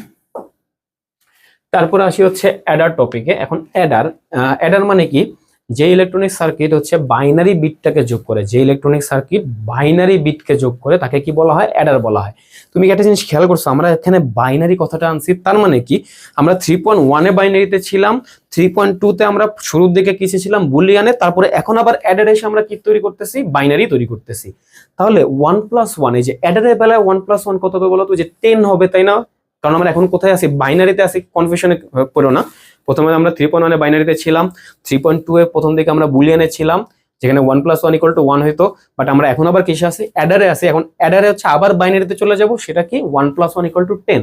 তারপরে আসি হচ্ছে অ্যাডার টপিকে। এখন অ্যাডার মানে কি, যে ইলেকট্রনিক সার্কিট হচ্ছে বাইনারি বিটটাকে যোগ করে, যে ইলেকট্রনিক সার্কিট বাইনারি বিটকে যোগ করে তাকে কি বলা হয়, অ্যাডার বলা হয়। তুমি একটা জিনিস খেয়াল করছো, আমরা এখানে বাইনারি কথাটা আনছি, তার মানে কি আমরা 3.1 এ বাইনারিতে ছিলাম, 3.2 তে আমরা শুরুর দিকে কিসে ছিলাম, বুলিয়ানে, তারপরে এখন আবার অ্যাডার এসে আমরা কি তৈরি করতেছি, বাইনারি তৈরি করতেছি। তাহলে 1+1, এই যে অ্যাডারের বেলায় 1+1 কত হবে বলো তো, যে 10 হবে, তাই না? কারণ আমরা এখন কোথায় আছি, বাইনারিতে আছি, কনফিউশনে পড়ো না। প্রথমে আমরা 3.1 এ বাইনারিতে ছিলাম, 3.2 এ প্রথম দিকে আমরা বুলিয়ানে ছিলাম, যেখানে 1+1 = 1 হইতো, বাট আমরা এখন আবার কিসে আছি, অ্যাডারে আছি। এখন অ্যাডারে হচ্ছে আবার বাইনারিতে চলে যাব, সেটা কি 1+1 = 10।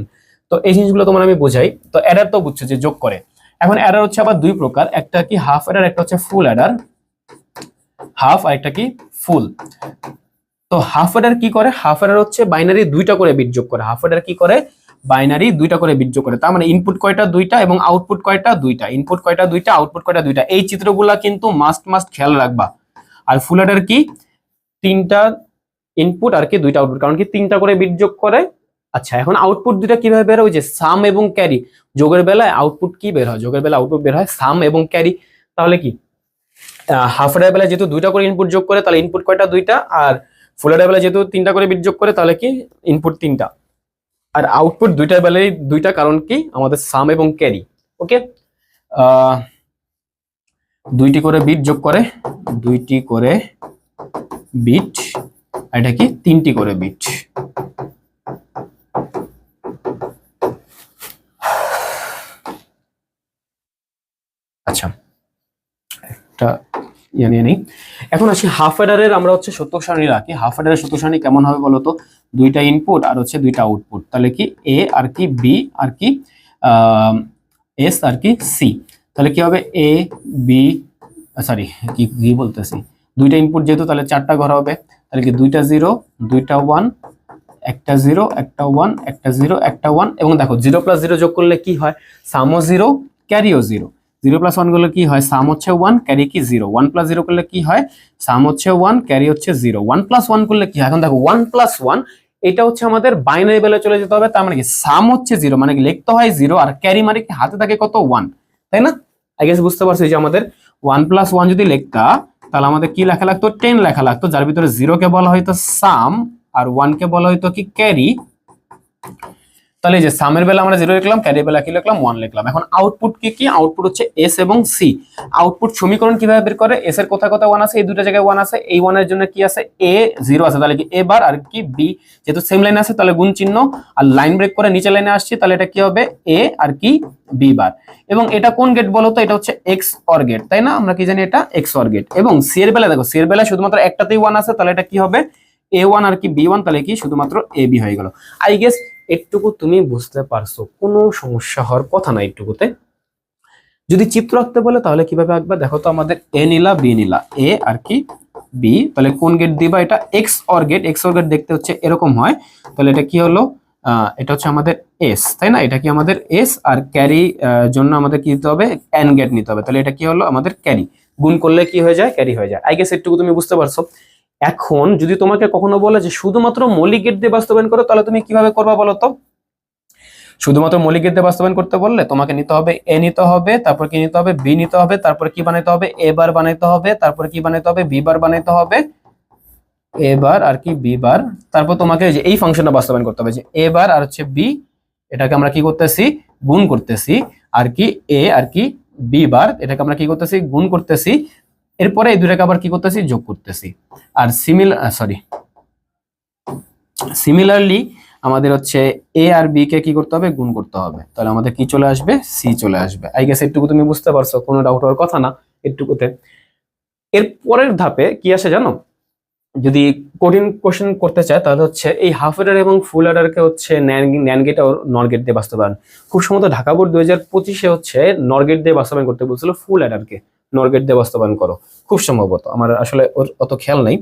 তো এই জিনিসগুলো তোমার আমি বোঝাই। তো অ্যাডার তো বুঝছো যে যোগ করে। এখন অ্যাডার হচ্ছে আবার দুই প্রকার, একটা কি হাফ অ্যাডার, একটা হচ্ছে ফুল অ্যাডার। হাফ আর একটা কি ফুল। তো হাফ অ্যাডার কি করে, হাফ অ্যাডার হচ্ছে বাইনারি দুইটা করে বিট যোগ করে। হাফ অ্যাডার কি করে, বাইনারি দুইটা করে বিট যোগ করে। তার মানে ইনপুট কয়টা, দুইটা, এবং আউটপুট কয়টা, দুইটা। ইনপুট কয়টা, দুইটা, আউটপুট কয়টা, দুইটা। এই চিত্রগুলা কিন্তু মাস্ট খেয়াল রাখবা। আর ফুল অ্যাডার কি, তিনটা ইনপুট আর কি দুইটা আউটপুট, কারণ কি তিনটা করে বিট যোগ করে। আচ্ছা, এখন আউটপুট দুইটা কিভাবে বের হয়, যে সাম এবং ক্যারি। যোগের বেলায় আউটপুট কি বের হয়, যোগের বেলায় আউটপুট বের হয় সাম এবং ক্যারি। তাহলে কি হাফ অ্যাডার বেলায় যেহেতু দুইটা করে ইনপুট যোগ করে, তাহলে ইনপুট কয়টা, দুইটা। আর ফুল অ্যাডার বেলায় যেহেতু তিনটা করে বিট যোগ করে, তাহলে কি ইনপুট তিনটা, আর আউটপুট দুইটার বেলায় দুইটা, কারণ কি আমাদের সাম এবং ক্যারি। ওকে, দুইটি করে বিট যোগ করে, দুইটি করে বিট, এটা কি তিনটি করে বিট। আচ্ছা, একটা নিয়ে নেই। এখন আসি হাফ অ্যাডারের আমরা হচ্ছে সত্যক সারণী রাখি। হাফ অ্যাডারের সত্যক সারণী কেমন হবে বলতো? দুইটা ইনপুট আর হচ্ছে দুইটা আউটপুট, তাহলে কি এ আর কি বি আর কি এস আর কি সি। তাহলে কি হবে এ বি, সরি কি কি বলতেছি, দুইটা ইনপুট যেহেতু তাহলে চারটা ঘর হবে, তাহলে কি দুইটা জিরো দুইটা ওয়ান, একটা জিরো একটা ওয়ান, একটা জিরো একটা ওয়ান। এবং দেখো 0+0 যোগ করলে কি হয়? সামও জিরো ক্যারিও জিরো। 0+1 করলে কি হয়? সাম হচ্ছে 1 ক্যারি কি 0। 1+0 করলে কি হয়? সাম হচ্ছে 1 ক্যারি হচ্ছে 0। 1+1 করলে কি হয়? এখন দেখো 1+1 এটা হচ্ছে আমাদের বাইনারি বেলে চলে যেতে হবে, তার মানে কি সাম হচ্ছে 0 মানে কি লিখতে হয় 0 আর ক্যারি মানে কি হাতে থাকে কত 1, তাই না? আই গেস বুঝতে পারছো যে আমাদের 1+1 যদি লিখতা তাহলে আমাদের কি লেখা লাগতো? 10 লেখা লাগতো, যার ভিতরে 0 কে বলা হয়তো সাম আর 1 কে বলা হয়তো কি ক্যারি। তাহলে এই যে সামের বেলা আমরা 0 লিখলাম, ক্যারি বেলা কি লিখলাম? 1 লিখলাম। এখন আউটপুট কি? আউটপুট হচ্ছে এস এবং সি। আউটপুট সমীকরণ কিভাবে বের করে? এস এর কোথায় কোথায় 1 আছে? এই দুটো জায়গায় 1 আছে। এই 1 এর জন্য কি আছে? এ 0 আছে, তাহলে কি এ বার আর কি বি, যেহেতু সেম লাইন আছে তাহলে গুণ চিহ্ন, আর লাইন ব্রেক করে নিচে লাইনে আসছি তাহলে এটা কি হবে? এ আর কি বি বার। এবং এটা কোন গেট বলো তো? এটা হচ্ছে এক্স অর গেট, তাই না? আমরা কি জানি এটা এক্স অর গেট। এবং সি এর বেলা দেখো, সি এর বেলা শুধুমাত্র একটাতেই 1 আছে, তাহলে এটা কি হবে? A1 আর কি B1, তাহলে কি শুধুমাত্র AB হয়ে গেল। আই গেস এটুকু তুমি বুঝতে পারছো, কোনো সমস্যা হওয়ার কথা না এটুকুতে। যদি চিত্র আঁকতে বলে তাহলে কিভাবে আঁকবা? দেখো তো, আমাদের A নিলা B নিলা, A আর কি B, তাহলে কোন গেট দিবা? এটা XOR gate. XOR gate দেখতে হচ্ছে এরকম হয়, তাহলে এটা কি হলো? এটা হচ্ছে আমাদের এস, তাই না? এটা কি আমাদের এস, আর ক্যারি জন্য আমাদের কি দিতে হবে? এন গেট নিতে হবে, তাহলে এটা কি হলো? আমাদের ক্যারি। গুণ করলে কি হয়ে যায়? ক্যারি হয়ে যায়। আই গেস এটুকু তুমি বুঝতে পারছো। এখন যদি তোমাকে কখনো বলে যে শুধুমাত্র মৌলিক গেট দিয়ে বাস্তবায়ন করো, তাহলে তুমি কিভাবে করবা বলো তো? শুধুমাত্র মৌলিক গেট দিয়ে বাস্তবায়ন করতে বললে তোমাকে নিতে হবে এ নিতে হবে, তারপর কি নিতে হবে? বি নিতে হবে, তারপর কি বানাইতে হবে? এ বার বানাইতে হবে, তারপর কি বানাইতে হবে? বি বার বানাইতে হবে, এ বার আর কি বি বার। তারপর তোমাকে যে এই ফাংশনটা বাস্তবায়ন করতে হবে যে এ বার আর হচ্ছে বি, এটাকে আমরা কি করতেছি? গুণ করতেছি, আর কি এ আর কি বি বার, এটাকে আমরা কি করতেছি? গুণ করতেছি। এরপরে এই দুটাকে আবার কি করতেছি? যোগ করতেছি। আর সিমিলারলি আমাদের হচ্ছে এ আর বি কে কি করতে হবে? গুণ করতে হবে, তাহলে আমাদের কি চলে আসবে? সি চলে আসবে। আই গেস এটুকু তুমি বুঝতে পারছো, কোনো ডাউট হওয়ার কথা না এটুকুতে। এর পরের ধাপে কি আসে জানো? যদি কঠিন কোশ্চেন করতে চায় তাহলে হচ্ছে এই হাফ অ্যাডার এবং ফুল অ্যাডারকে হচ্ছে ন্যান গেট আর নর গেট দিয়ে বাস্তবায়ন। খুব সম্ভবত ঢাকা বোর্ড 2025-এ হচ্ছে নর গেট দিয়ে বাস্তবায়ন করতে বলছিল, ফুল অ্যাডারকে নর গেট দিয়ে বাস্তবায়ন করো খুব সম্ভবত, আমার আসলে ওর অত খেয়াল নাই।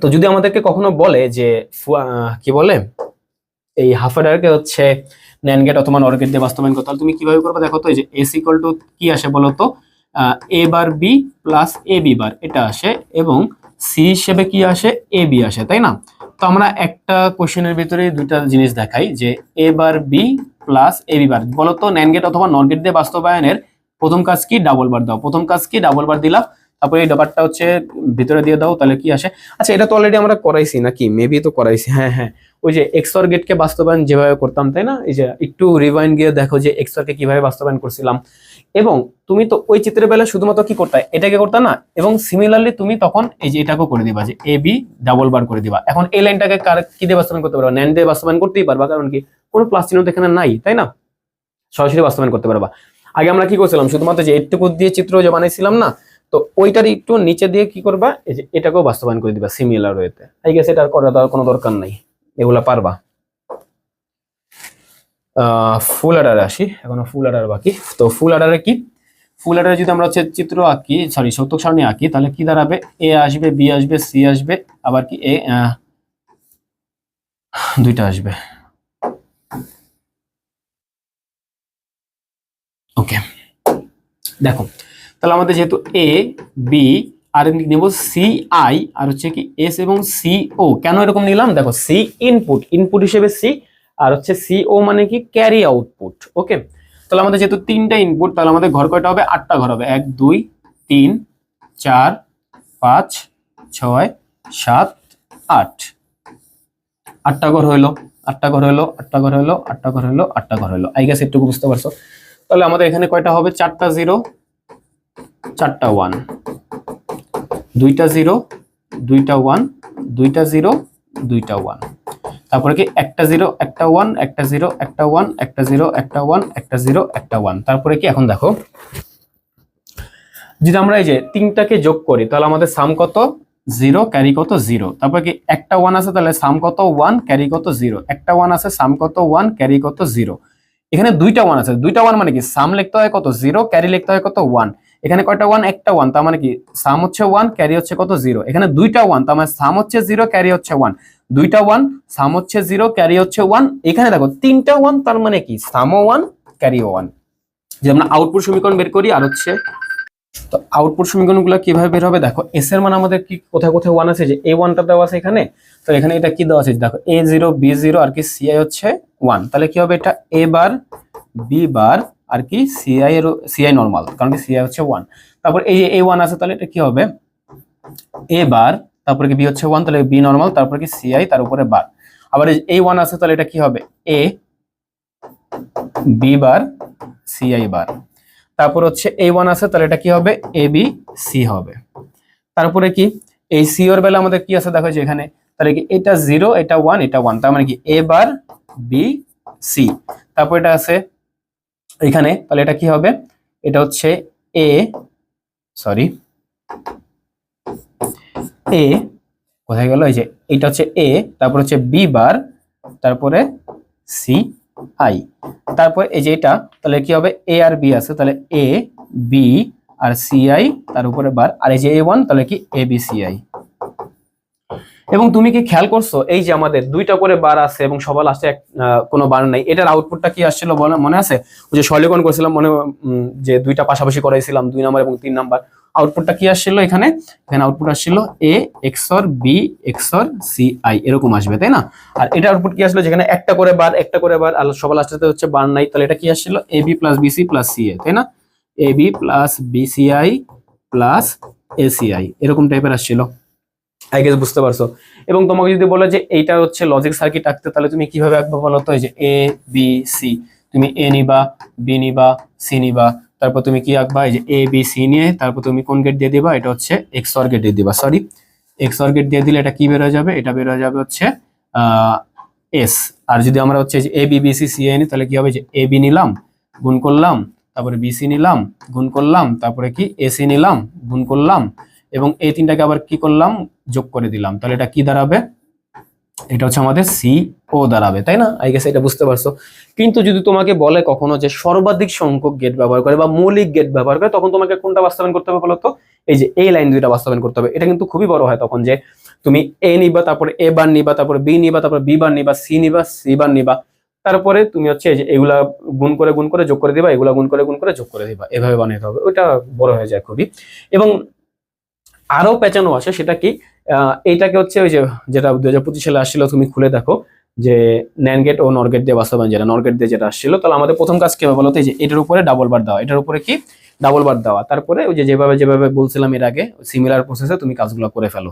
তো যদি আমাদেরকে কখনো বলে যে কি বলে এই হাফ অ্যাডারকে হচ্ছে ন্যান গেট অথবা নর গেট দিয়ে বাস্তবায়ন করতে, তাহলে তুমি কিভাবে করবে? দেখো তো, এই যে এস ইকুয়াল টু কি আসে বলো তো? এ bar B plus A B bar এটা আসে, এবং সি হিসেবে কি আসে? এ বি আসে, তাই না? তো আমরা একটা কোশ্চেনের ভিতরে দুইটা জিনিস দেখাই যে A bar B plus A B বার। বলতো ন্যান গেট অথবা নর গেট দিয়ে বাস্তবায়নের প্রথম কাজ কি? ডাবল বার দাও। প্রথম কাজ কি? ডাবল বার দিলাম, তারপরে এই ব্যাপারটা হচ্ছে ভিতরে দিয়ে দাও, তাহলে কি আসে? আচ্ছা, এটা তো অলরেডি আমরা করাইছি নাকি? মেবি তো করাইছি, হ্যাঁ হ্যাঁ। ওই যে এক্সঅর গেটকে বাস্তবায়ন যেভাবে করতাম, তাই না? এই যে একটু রিভাইন্ড গিয়ে দেখো যে এক্সঅর কে কিভাবে বাস্তবায়ন করছিলাম। এবং তুমি তো ওই চিত্রের বেলা শুধুমাত্র কি করতে, এটাকে করতে না, এবং সিমিলারলি তুমি তখন এই যে এটাকেও করে দিবা যে এ বি ডাবল বার করে দিবা। এখন এই লাইনটাকে কি দিয়ে বাস্তবায়ন করতে পারবা? ন্যান দিয়ে বাস্তবায়ন করতেই পারবা, কারণ কি কোনো প্লাস চিহ্ন তো এখানে নাই, তাই না? সরাসরি বাস্তবায়ন করতে পারবা। আগে আমরা কি করছিলাম? শুধুমাত্র যে এইটুকু দিয়ে চিত্র যে বানাইছিলাম না, তো ওইটার একটু নিচে দিয়ে কি করবা? এই যে এটাকেও বাস্তবায়ন করে দিবা সিমিলার ওয়েতে। আই গেস এটা করার কোনো দরকার নাই, এগুলা পারবা। ফুল অ্যাডারে আসি, এখনো ফুল অ্যাডার বাকি। তো ফুল অ্যাডারে কি? ফুল অ্যাডারে যদি আমরা হচ্ছে চিত্র আঁকি, সরি সত্যক সারণী আঁকি, তাহলে কি দাঁড়াবে? এ আসবে, বি আসবে, সি আসবে, আবার কি এ দুইটা আসবে। ওকে, দেখো তাহলে আমাদের যেহেতু এ বি আর নেব সি আই, আর হচ্ছে কি এস এবং সি ও। কেন এরকম নিলাম? দেখো, সি ইনপুট হিসেবে সি, আর হচ্ছে সি ও মানে কি? Carry output. ওকে, তাহলে আমাদের যেহেতু তিনটা ইনপুট, তাহলে আমাদের ঘর কয়টা হবে? 8টা ঘর হবে। 1 2 3 4 5 6 7 8, 8টা ঘর হইলো, 8টা ঘর হইলো, 8টা ঘর হইলো, 8টা ঘর হইলো, 8টা ঘর হইলো। আই গেস একটু বুঝতে পারছো। তাহলে আমাদের এখানে কয়টা হবে? 4টা 0 4টা 1, 2টা 0 2টা 1 2টা 0 2টা 1। তারপরে কি একটা 0 একটা 1 একটা 0 একটা 1 একটা 0 একটা 1 একটা 0 একটা 1। তারপরে কি এখন দেখো যদি আমরা এই যে তিনটাকে যোগ করি তাহলে আমাদের সাম কত 0 ক্যারি কত 0। তারপরে কি একটা 1 আছে তাহলে সাম কত 1 ক্যারি কত 0। একটা 1 আছে সাম কত 1 ক্যারি কত 0। এখানে দুইটা 1 আছে, দুইটা 1 মানে কি সাম লিখতে হয় কত 0 ক্যারি লিখতে হয় কত 1। এখানে কয়টা 1 একটা 1 তার মানে কি সাম হচ্ছে 1 ক্যারি হচ্ছে কত 0। এখানে দুইটা 1 তার মানে সাম হচ্ছে 0 ক্যারি হচ্ছে 1। দুইটা 1 সাম হচ্ছে 0 ক্যারি হচ্ছে 1। এখানে দেখো তিনটা 1 তার মানে কি সামও 1 ক্যারিও 1। যে আমরা আউটপুট সমীকরণ বের করি আর হচ্ছে তো আউটপুট সমীকরণগুলো কিভাবে বের হবে দেখো এস এর মান আমাদের কি কোথায় কোথায় 1 আছে যে a 1টা দেওয়া আছে এখানে। তো এখানে এটা কি দেওয়া আছে দেখো a0 b0 আর কি ci হচ্ছে 1। তাহলে কি হবে এটা a বার b বার আর কি ci নরমাল কারণ কি ci হচ্ছে 1। তারপর এই যে a1 আছে তাহলে এটা কি হবে a বার তারপরে কি b হচ্ছে 1 তাহলে b নরমাল তারপরে কি ci তার উপরে বার। আবার এই a1 আছে তাহলে এটা কি হবে a b বার ci বার। তারপর হচ্ছে a1 আছে তাহলে এটা কি হবে ab c হবে। তারপরে কি এই c এর বেলা আমাদের কি আছে দেখো যে এখানে তাহলে কি এটা 0 এটা 1 এটা 1 তার মানে কি a বার b c। তারপর এটা আছে এখানে তাহলে এটা কি হবে এটা হচ্ছে a সরি a কোথায় গেল এই যে এটা হচ্ছে a তারপর হচ্ছে b বার তারপরে c i। তারপর এই যে এটা তাহলে কি হবে a আর b আছে তাহলে a b আর ci তার উপরে বার আর এই যে a1 তাহলে কি a b c i। এবং তুমি কি খেয়াল করছো এই যে আমাদের দুইটা করে বার আছে এবং সবার লাস্টে কোনো বার নাই, এটার আউটপুটটা কি আসছিল মনে আছে ওই যে সরলীকরণ করেছিলাম মনে যে দুইটা পাশাপাশি করাইছিলাম 2 নাম্বার এবং 3 নাম্বার। আউটপুটটা কি আসছিল এখানে আউটপুট আসছিল a XOR b XOR ci এরকম আসবে তাই না। আর এটা আউটপুট কি আসলো যেখানে একটা করে বার আর সবার লাস্টে হচ্ছে বার নাই তাহলে এটা কি আসছিল ab + bc + ca তাই না ab + bci + aci এরকম টাইপের আসছিল আই গেস বুঝতে পারছো। এবং তোমাকে যদি বলে যে এইটা হচ্ছে লজিক সার্কিট আঁকতে তাহলে তুমি কিভাবে আঁকবে বলো তো এই যে a b c তুমি a নিবা b নিবা c নিবা তারপর তুমি কি আঁকবা এই যে a b c নিয়ে তারপর তুমি কোন গেট দিয়ে দিবা এটা হচ্ছে XOR গেট দিয়ে দিবা সরি XOR গেট দিয়ে দিলে এটা কি বের হয়ে যাবে এটা বের হয়ে যাবে হচ্ছে s। আর যদি আমরা হচ্ছে যে a b b c c a নিই তাহলে কি হবে যে a b নিলাম গুণ করলাম তারপরে b c নিলাম গুণ করলাম তারপরে কি a c নিলাম গুণ করলাম এবং এই তিনটাকে আবার কি করলাম যোগ করে দিলাম তাহলে এটা কি দাঁড়াবে এটা হচ্ছে আমাদের CO দাঁড়াবে তাই না আই গেস এটা বুঝতে পারছো। কিন্তু যদি তোমাকে বলে কখনো যে সর্বাধিক সংখ্যক গেট ব্যবহার করে বা মৌলিক গেট ব্যবহার করে তখন তোমাকে কোনটা বাস্তবায়ন করতে হবে বলো তো এই যে এই লাইন দুইটা বাস্তবায়ন করতে হবে। এটা কিন্তু খুবই বড় হয় তখন যে তুমি a নিবা তারপরে a বার নিবা তারপরে b নিবা তারপরে b বার নিবা c নিবা c বার নিবা তারপরে তুমি হচ্ছে এই যে এগুলা গুণ করে যোগ করে দিবা এগুলা গুণ করে যোগ করে দিবা এভাবে বানাতে হবে ওইটা বড় হয়ে যায় খুবই। এবং আরো পেঁচানো আসে সেটা কি এইটাকে হচ্ছে ওই যে যেটা 2025 সালে আসছিল তুমি খুলে দেখো যে ন্যান্ড গেট ও নর গেট দিয়ে বাস্তবায়ন যেটা নর গেট দিয়ে যেটা আসছিল তাহলে আমাদের প্রথম কাজ কি হবে বলতো এই যে এটার উপরে ডাবল বার দেওয়া এটার উপরে কি ডাবল বার দেওয়া তারপরে ওই যে যেভাবে বলছিলাম এর আগে সিমিলার প্রসেসে তুমি কাজগুলো করে ফেলো।